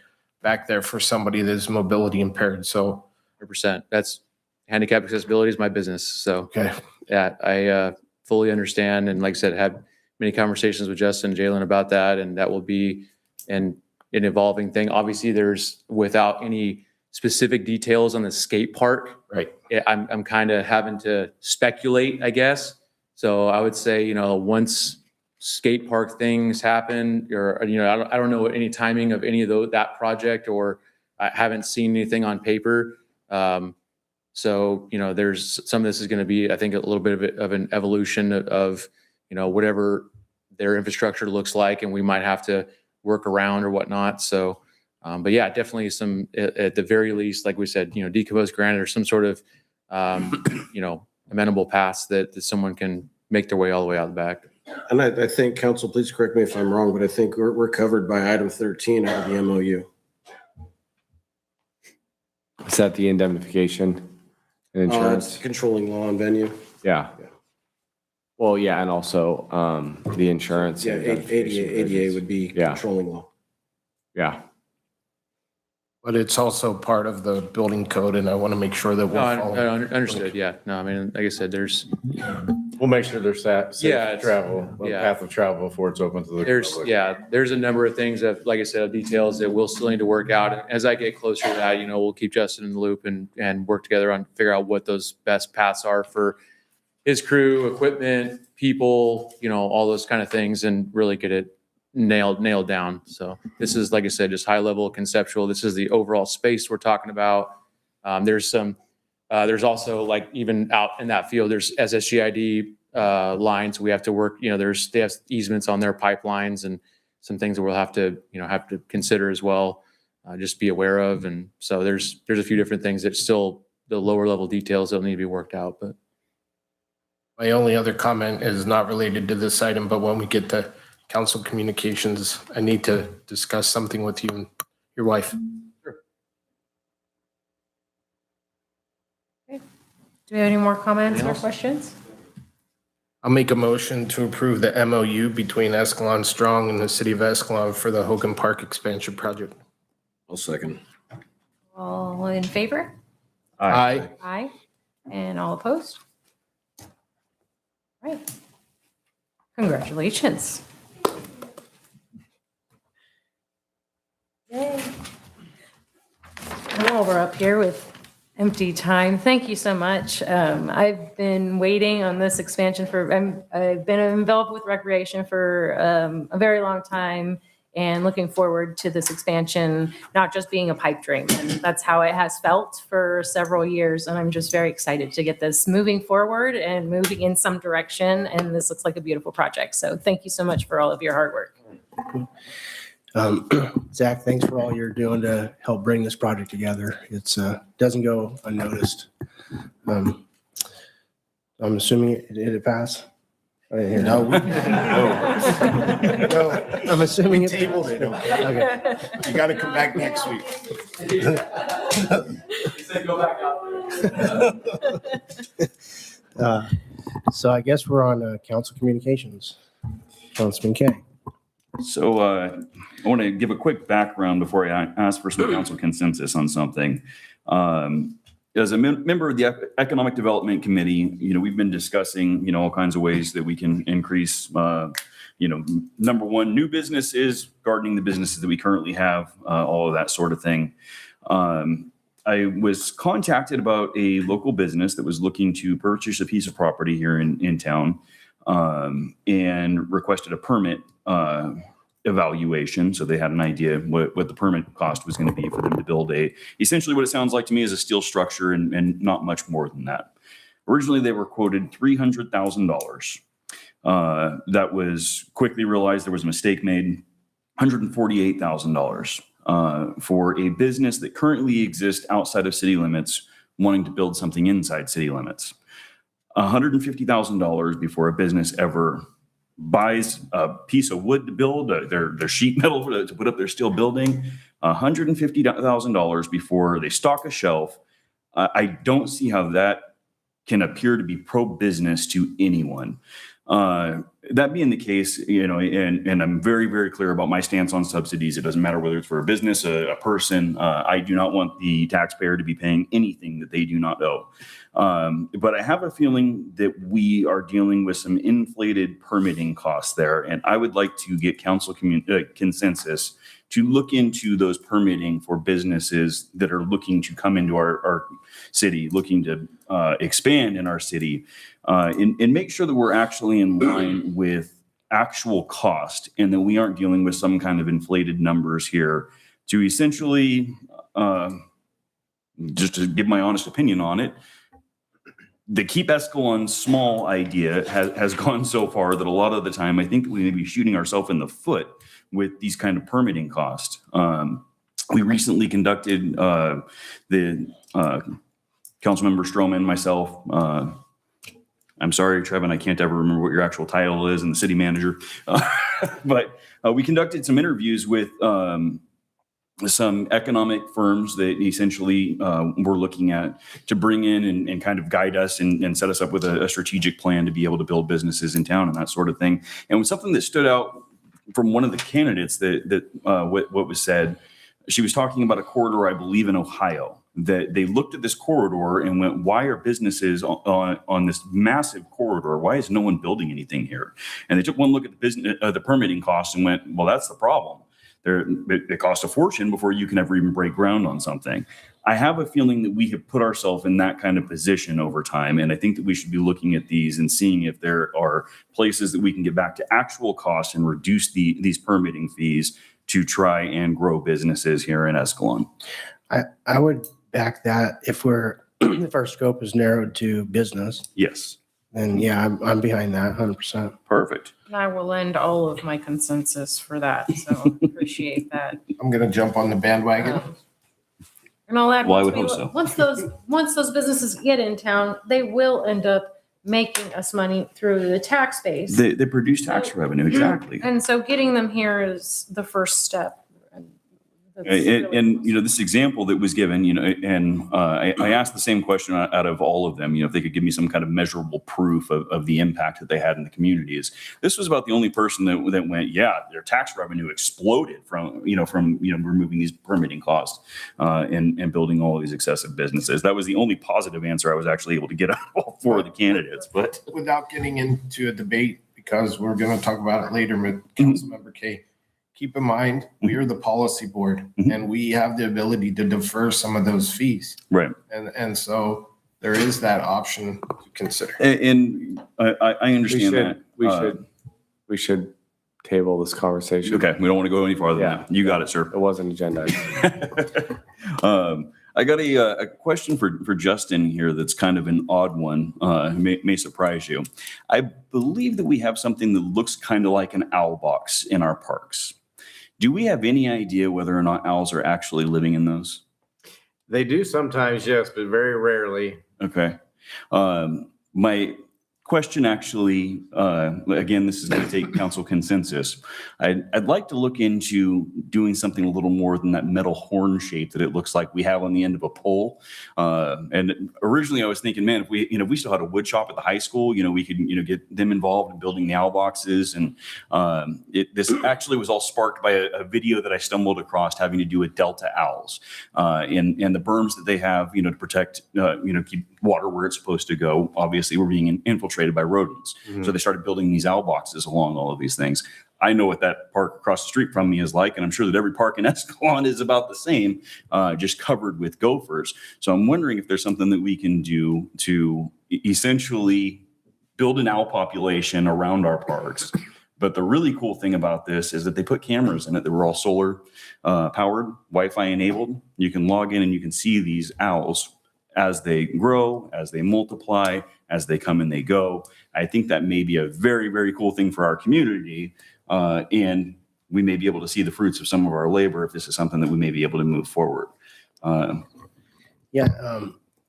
back there for somebody that's mobility impaired. So 100%. That's handicap accessibility is my business. So okay. Yeah, I fully understand. And like I said, had many conversations with Justin and Jalen about that, and that will be an evolving thing. Obviously, there's, without any specific details on the skate park, right? I'm kind of having to speculate, I guess. So I would say, once skate park things happen, or, I don't know any timing of any of that project, or I haven't seen anything on paper. So, there's some of this is going to be, I think, a little bit of an evolution of, whatever their infrastructure looks like, and we might have to work around or whatnot. So, but yeah, definitely some, at the very least, like we said, decomposed granite or some sort of, amenable paths that someone can make their way all the way out the back. And I think, council, please correct me if I'm wrong, but I think we're covered by item 13 out of the MOU. Is that the indemnification and insurance? It's controlling law and venue. Yeah. Well, yeah, and also the insurance. Yeah, and ADA would be controlling law. Yeah. But it's also part of the building code, and I want to make sure that we're following. I understood. Yeah. No, like I said, we'll make sure there's safe travel, path of travel before it's open to the public. There's a number of things that, like I said, details that we'll still need to work out. And as I get closer to that, we'll keep Justin in the loop and work together on figure out what those best paths are for his crew, equipment, people, all those kind of things, and really get it nailed down. So this is, like I said, just high level conceptual. This is the overall space we're talking about. There's also, like, even out in that field, there's SSGID lines we have to work, they have easements on their pipelines and some things that we'll have to consider as well, just be aware of. And so there's a few different things that still, the lower level details that need to be worked out, but. My only other comment is not related to this item, but when we get to council communications, I need to discuss something with you and your wife. Do we have any more comments or questions? I'll make a motion to approve the MOU between Escalon Strong and the city of Escalon for the Hogan Park expansion project. I'll second. All in favor? Aye. Aye. And all opposed? Right. Congratulations. Yay. And while we're up here with empty time, thank you so much. I've been waiting on this expansion I've been involved with recreation for a very long time and looking forward to this expansion, not just being a pipe dream. And that's how it has felt for several years. And I'm just very excited to get this moving forward and moving in some direction. And this looks like a beautiful project. So thank you so much for all of your hard work. Zach, thanks for all you're doing to help bring this project together. It's doesn't go unnoticed. I'm assuming it passed. No, I'm assuming it tabled it. Okay. You got to come back next week. He said go back out there. So I guess we're on council communications. Councilman Kay. So I want to give a quick background before I ask for some council consensus on something. As a member of the Economic Development Committee, we've been discussing, all kinds of ways that we can increase, number one, new businesses, gardening the businesses that we currently have, all of that sort of thing. I was contacted about a local business that was looking to purchase a piece of property here in town and requested a permit evaluation. So they had an idea what the permit cost was going to be for them to build essentially what it sounds like to me is a steel structure and not much more than that. Originally, they were quoted $300,000. That was quickly realized there was a mistake made, $148,000 for a business that currently exists outside of city limits wanting to build something inside city limits. $150,000 before a business ever buys a piece of wood to build their sheet metal to put up their steel building, $150,000 before they stock a shelf. I don't see how that can appear to be pro-business to anyone. That being the case, and I'm very, very clear about my stance on subsidies. It doesn't matter whether it's for a business, a person. I do not want the taxpayer to be paying anything that they do not owe. But I have a feeling that we are dealing with some inflated permitting costs there. And I would like to get council consensus to look into those permitting for businesses that are looking to come into our city, looking to expand in our city, and make sure that we're actually in line with actual cost and that we aren't dealing with some kind of inflated numbers here to essentially, just to give my honest opinion on it, the Keep Escalon Small idea has gone so far that a lot of the time I think we may be shooting ourselves in the foot with these kind of permitting costs. We recently conducted the Councilmember Stroman, myself. I'm sorry, Trevin, I can't ever remember what your actual title is, and the city manager. But we conducted some interviews with some economic firms that essentially we're looking at to bring in and kind of guide us and set us up with a strategic plan to be able to build businesses in town and that sort of thing. And with something that stood out from one of the candidates that what was said, she was talking about a corridor, I believe in Ohio, that they looked at this corridor and went, why are businesses on this massive corridor? Why is no one building anything here? And they took one look at the permitting costs and went, well, that's the problem. It costs a fortune before you can ever even break ground on something. I have a feeling that we have put ourselves in that kind of position over time. And I think that we should be looking at these and seeing if there are places that we can get back to actual costs and reduce these permitting fees to try and grow businesses here in Escalon. I would back that if if our scope is narrowed to business, Yes. then yeah, I'm behind that 100%. Perfect. And I will lend all of my consensus for that, so appreciate that. I'm going to jump on the bandwagon. And I'll add, Well, I would hope so. once those businesses get in town, they will end up making us money through the tax base. They produce tax revenue, exactly. And so getting them here is the first step. And this example that was given, and I asked the same question out of all of them, if they could give me some kind of measurable proof of the impact that they had in the communities. This was about the only person that went, yeah, their tax revenue exploded from removing these permitting costs and building all of these excessive businesses. That was the only positive answer I was actually able to get out of all four of the candidates. But without getting into a debate, because we're going to talk about it later with Councilmember K. Keep in mind, we are the policy board and we have the ability to defer some of those fees. Right. And so there is that option to consider. And I understand that. We should table this conversation. Okay. We don't want to go any farther than that. You got it, sir. It wasn't agenda. I got a question for Justin here that's kind of an odd one, may surprise you. I believe that we have something that looks kind of like an owl box in our parks. Do we have any idea whether or not owls are actually living in those? They do sometimes, yes, but very rarely. Okay. My question actually, again, this is going to take council consensus. I'd like to look into doing something a little more than that metal horn shape that it looks like we have on the end of a pole. And originally I was thinking, man, if we still had a wood shop at the high school, we could, get them involved in building the owl boxes. And this actually was all sparked by a video that I stumbled across having to do with Delta owls and the berms that they have, to protect, keep water where it's supposed to go. Obviously, we're being infiltrated by rodents. Mm-hmm. So they started building these owl boxes along all of these things. I know what that park across the street from me is like, and I'm sure that every park in Escalon is about the same, just covered with gophers. So I'm wondering if there's something that we can do to essentially build an owl population around our parks. But the really cool thing about this is that they put cameras in it that were all solar powered, Wi-Fi enabled. You can log in and you can see these owls as they grow, as they multiply, as they come and they go. I think that may be a very, very cool thing for our community. And we may be able to see the fruits of some of our labor if this is something that we may be able to move forward. Yeah.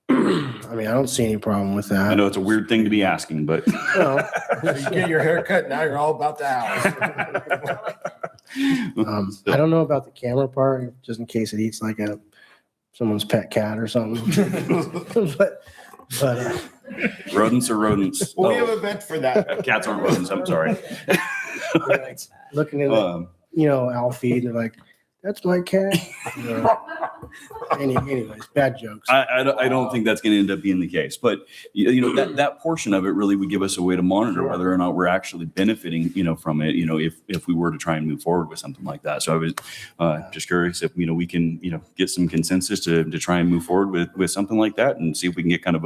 I don't see any problem with that. I know it's a weird thing to be asking, but. You get your hair cut, now you're all about the owls. I don't know about the camera part, just in case it eats like someone's pet cat or something. but rodents are rodents. Well, we have a vet for that. Cats aren't rodents. I'm sorry. Looking at owl feed, they're like, that's my cat. Anyways, bad jokes. I don't think that's going to end up being the case, but that portion of it really would give us a way to monitor whether or not we're actually benefiting, from it. If we were to try and move forward with something like that. So I was just curious if we can get some consensus to try and move forward with something like that and see if we can get kind of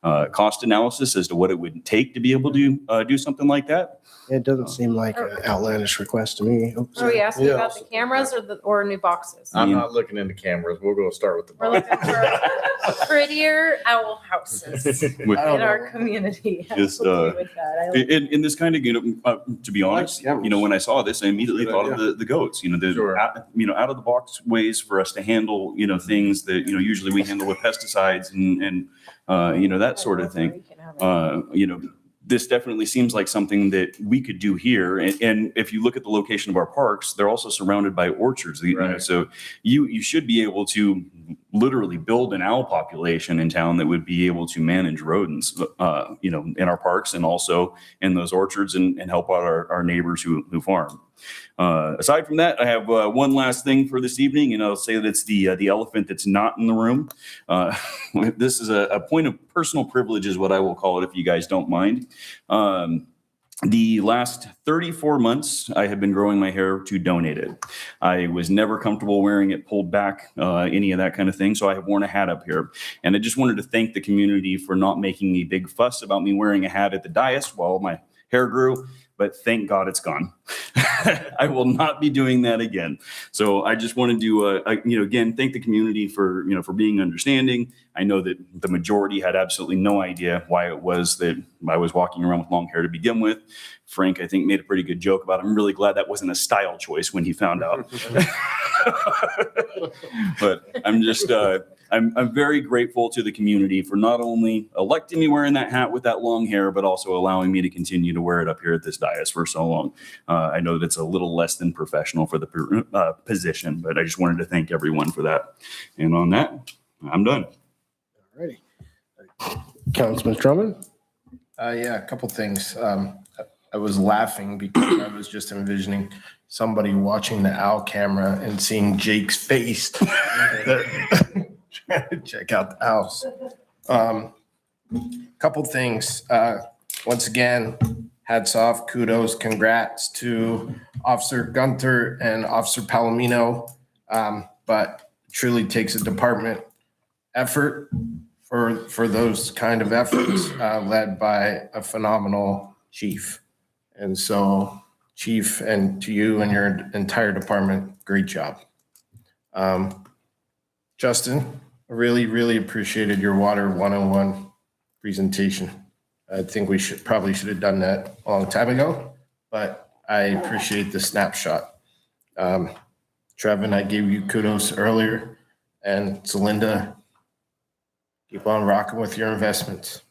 a cost analysis as to what it would take to be able to do something like that. It doesn't seem like an outlandish request to me. Are we asking about the cameras or new boxes? I'm not looking into cameras. We'll go start with the We're looking for prettier owl houses in our community. Just, Absolutely with that. in this kind of, to be honest, when I saw this, I immediately thought of the goats, out of the box ways for us to handle, things that, usually we handle with pesticides and that sort of thing. This definitely seems like something that we could do here. And if you look at the location of our parks, they're also surrounded by orchards. So you should be able to literally build an owl population in town that would be able to manage rodents, in our parks and also in those orchards and help out our neighbors who farm. Aside from that, I have one last thing for this evening, and I'll say that it's the elephant that's not in the room. This is a point of personal privilege is what I will call it, if you guys don't mind. The last 34 months, I have been growing my hair to donate it. I was never comfortable wearing it pulled back, any of that kind of thing. So I have worn a hat up here. And I just wanted to thank the community for not making a big fuss about me wearing a hat at the dais while my hair grew. But thank God it's gone. I will not be doing that again. So I just wanted to, again, thank the community for, for being understanding. I know that the majority had absolutely no idea why it was that I was walking around with long hair to begin with. Frank, I think, made a pretty good joke about it. I'm really glad that wasn't a style choice when he found out. But I'm just, I'm very grateful to the community for not only electing me wearing that hat with that long hair, but also allowing me to continue to wear it up here at this dais for so long. I know that it's a little less than professional for the position, but I just wanted to thank everyone for that. And on that, I'm done. All righty. Councilman Drummond? Yeah, a couple things. I was laughing because I was just envisioning somebody watching the owl camera and seeing Jake's face trying to check out the owls. Couple things. Once again, hats off, kudos, congrats to Officer Gunter and Officer Palomino. But it truly takes a department effort for those kind of efforts, led by a phenomenal chief. And so, Chief, and to you and your entire department, great job. Justin, I really, really appreciated your Water 101 presentation. I think we probably should have done that a long time ago, but I appreciate the snapshot. Trevin, I gave you kudos earlier, and Celinda, keep on rocking with your investments.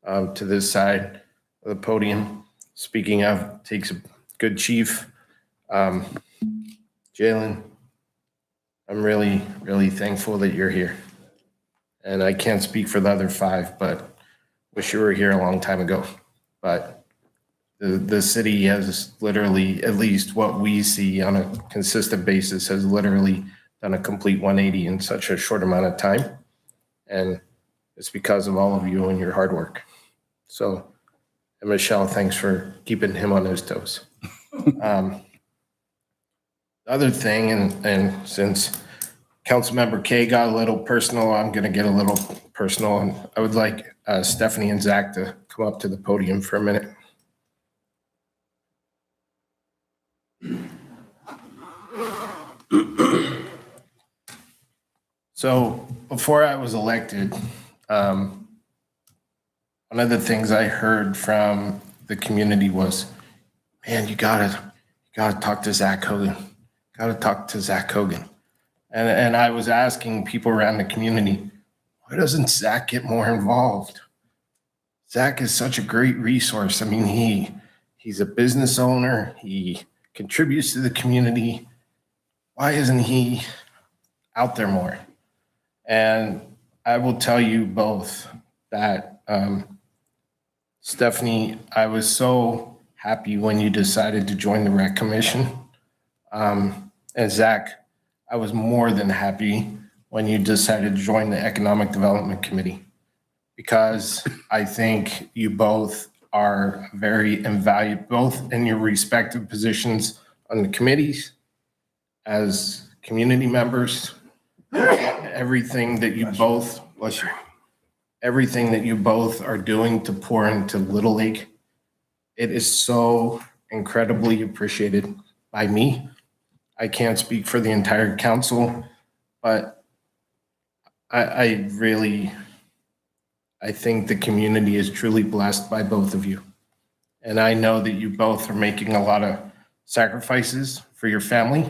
To this side of the podium, speaking of, takes a good chief. Jalen, I'm really, really thankful that you're here. And I can't speak for the other 5, but wish you were here a long time ago. But the city has literally, at least what we see on a consistent basis, has literally done a complete 180 in such a short amount of time. And it's because of all of you and your hard work. So, and Michelle, thanks for keeping him on his toes. The other thing, and since Councilmember Kay got a little personal, I'm going to get a little personal. And I would like Stephanie and Zach to come up to the podium for a minute. So before I was elected, one of the things I heard from the community was, man, you gotta talk to Zach Hogan. Gotta talk to Zach Hogan. And I was asking people around the community, why doesn't Zach get more involved? Zach is such a great resource. I mean, he's a business owner. He contributes to the community. Why isn't he out there more? And I will tell you both that, Stephanie, I was so happy when you decided to join the Rec Commission. And Zach, I was more than happy when you decided to join the Economic Development Committee, because I think you both are very invaluable, both in your respective positions on the committees, as community members. Everything that you both are doing to pour into Little League, it is so incredibly appreciated by me. I can't speak for the entire council, but I think the community is truly blessed by both of you. And I know that you both are making a lot of sacrifices for your family.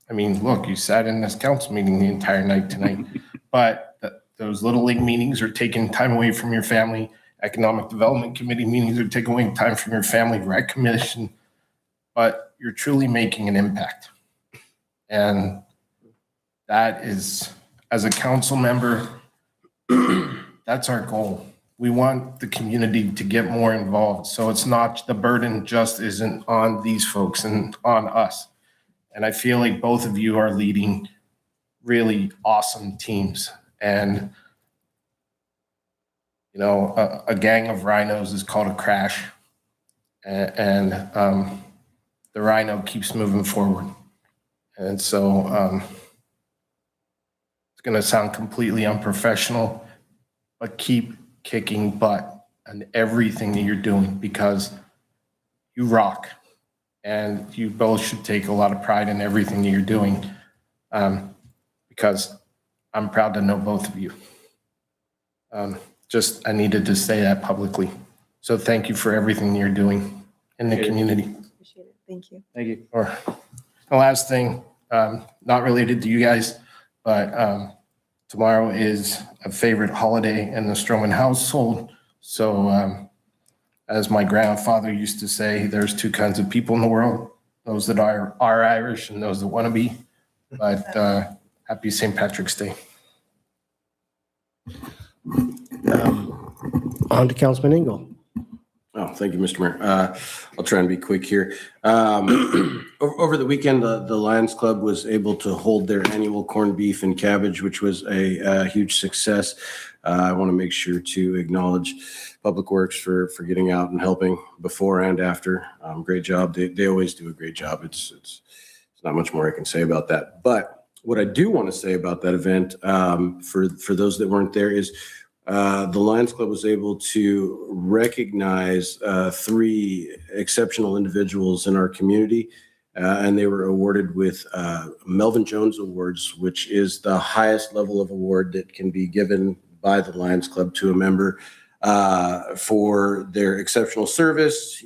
I mean, look, you sat in this council meeting the entire night tonight, but those Little League meetings are taking time away from your family. Economic Development Committee meetings are taking away time from your family. Rec Commission, but you're truly making an impact. And that is, as a council member, that's our goal. We want the community to get more involved. So it's not, the burden just isn't on these folks and on us. And I feel like both of you are leading really awesome teams. And, you know, a gang of rhinos is called a crash. and the Rhino keeps moving forward. And so it's going to sound completely unprofessional, but keep kicking butt on everything that you're doing because you rock. And you both should take a lot of pride in everything that you're doing because I'm proud to know both of you. I needed to say that publicly. So thank you for everything you're doing in the community. Appreciate it. Thank you. Thank you. Or the last thing, not related to you guys, but tomorrow is a favorite holiday in the Stroman household. So as my grandfather used to say, there's two kinds of people in the world, those that are Irish and those that want to be. But happy St. Patrick's Day. On to Councilman Engel. Oh, thank you, Mr. Mayor. I'll try and be quick here. Over the weekend, the Lions Club was able to hold their annual corned beef and cabbage, which was a huge success. I want to make sure to acknowledge Public Works for getting out and helping before and after. Great job. They always do a great job. It's not much more I can say about that. But what I do want to say about that event, for those that weren't there, is the Lions Club was able to recognize 3 exceptional individuals in our community, and they were awarded with Melvin Jones Awards, which is the highest level of award that can be given by the Lions Club to a member for their exceptional service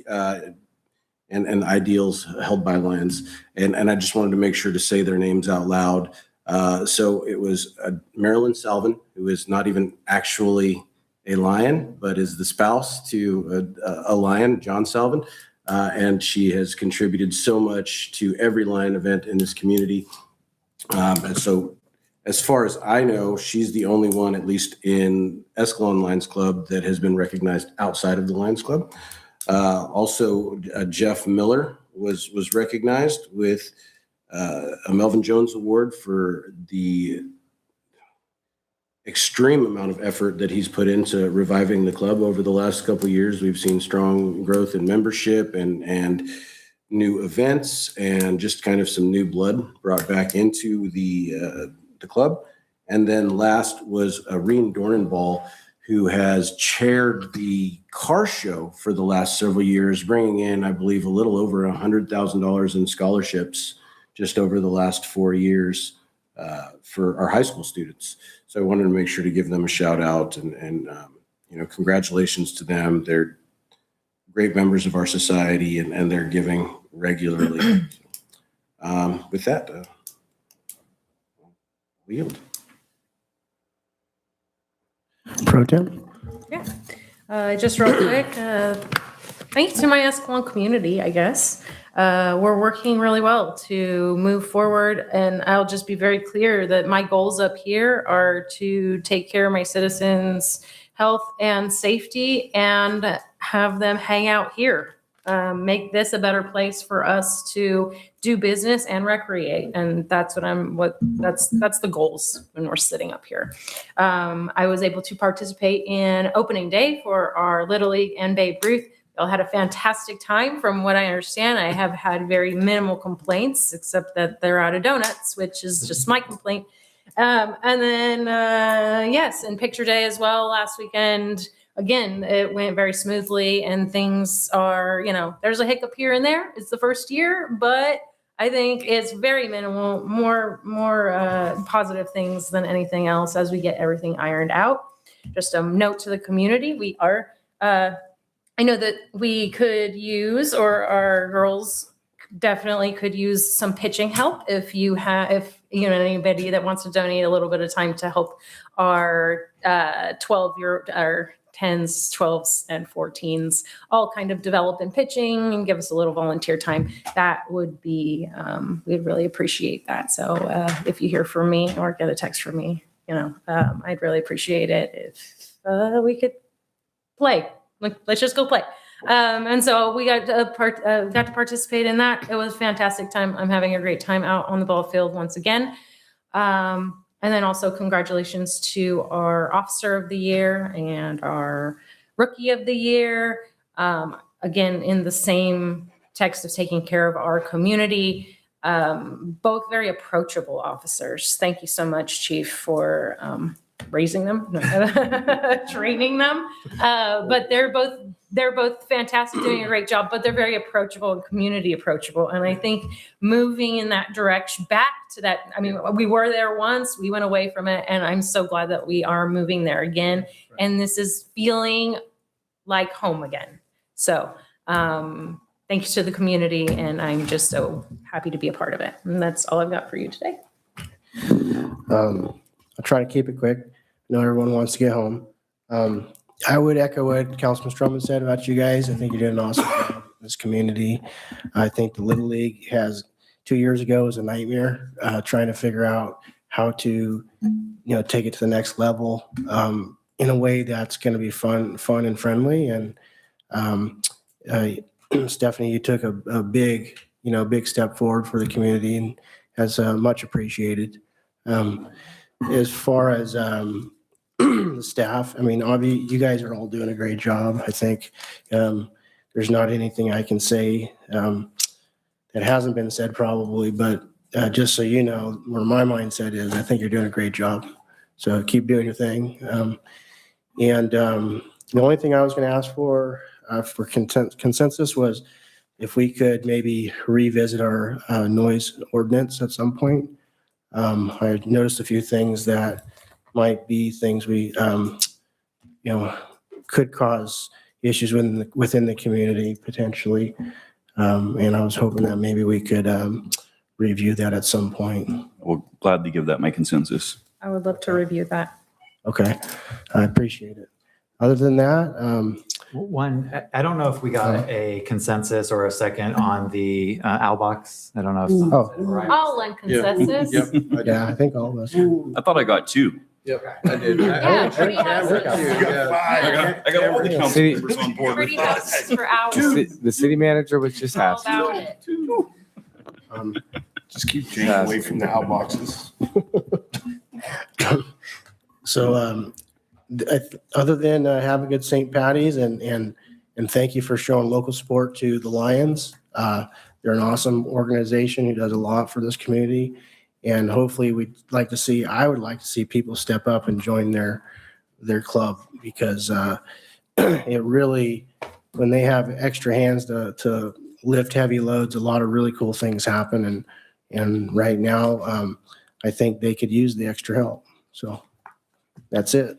and ideals held by Lions. And I just wanted to make sure to say their names out loud. So it was Marilyn Salvin, who is not even actually a Lion, but is the spouse to a Lion, John Salvin. And she has contributed so much to every Lion event in this community. And so as far as I know, she's the only one, at least in Escalon Lions Club, that has been recognized outside of the Lions Club. Also, Jeff Miller was recognized with a Melvin Jones Award for the extreme amount of effort that he's put into reviving the club over the last couple of years. We've seen strong growth in membership and new events and just kind of some new blood brought back into the club. And then last was Reen Dornenball, who has chaired the car show for the last several years, bringing in, I believe, a little over $100,000 in scholarships just over the last 4 years for our high school students. So I wanted to make sure to give them a shout out and congratulations to them. They're great members of our society and they're giving regularly. With that, we yield. Pro Tem? Yeah. Just real quick, thanks to my Escalon community, I guess. We're working really well to move forward, and I'll just be very clear that my goals up here are to take care of my citizens' health and safety and have them hang out here. Make this a better place for us to do business and recreate, and that's that's the goals when we're sitting up here. I was able to participate in opening day for our Little League and Babe Ruth. They all had a fantastic time. From what I understand, I have had very minimal complaints, except that they're out of donuts, which is just my complaint. And then yes, and picture day as well last weekend. Again, it went very smoothly and things are, there's a hiccup here and there. It's the first year, but I think it's very minimal, more positive things than anything else as we get everything ironed out. Just a note to the community. We are, I know that we could use, or our girls definitely could use some pitching help if anybody that wants to donate a little bit of time to help our 12-year, 10s, 12s, and 14s all kind of develop in pitching and give us a little volunteer time. That would be, we'd really appreciate that. So if you hear from me or get a text from me, I'd really appreciate it if we could play. Let's just go play. And so we got to participate in that. It was a fantastic time. I'm having a great time out on the ball field once again. And then also congratulations to our Officer of the Year and our Rookie of the Year. again, in the same text of taking care of our community. Both very approachable officers. Thank you so much, Chief, for raising them, training them. But they're both fantastic, doing a great job, but they're very approachable and community approachable. And I think moving in that direction, back to that, I mean, we were there once, we went away from it, and I'm so glad that we are moving there again. And this is feeling like home again. So thank you to the community, and I'm just so happy to be a part of it. And that's all I've got for you today. I'll try to keep it quick. I know everyone wants to get home. I would echo what Councilman Stroman said about you guys. I think you're doing an awesome job in this community. I think the Little League 2 years ago was a nightmare, trying to figure out how to, take it to the next level in a way that's going to be fun and friendly. And Stephanie, you took a big step forward for the community, and that's much appreciated. As far as the staff, I mean, you guys are all doing a great job. I think there's not anything I can say that hasn't been said probably, but just so you know, where my mindset is, I think you're doing a great job. So keep doing your thing. And the only thing I was going to ask for consensus was if we could maybe revisit our noise ordinance at some point. I noticed a few things that might be things we, could cause issues within the community potentially. And I was hoping that maybe we could review that at some point. We'll gladly give that my consensus. I would love to review that. Okay, I appreciate it. Other than that, I don't know if we got a consensus or a second on the Outbox. I don't know if. All in consensus. Yeah, I think all of us. I thought I got 2. Yep, I did. Yeah, pretty houses. I got all the council City- members on board. Pretty with that. houses for hours. The city manager was just All asked. about it. Just keep Jane away from the outboxes. So, other than have a good St. Patty's and thank you for showing local support to the Lions. They're an awesome organization who does a lot for this community. And hopefully I would like to see people step up and join their club because it really, when they have extra hands to lift heavy loads, a lot of really cool things happen. And right now, I think they could use the extra help. So that's it.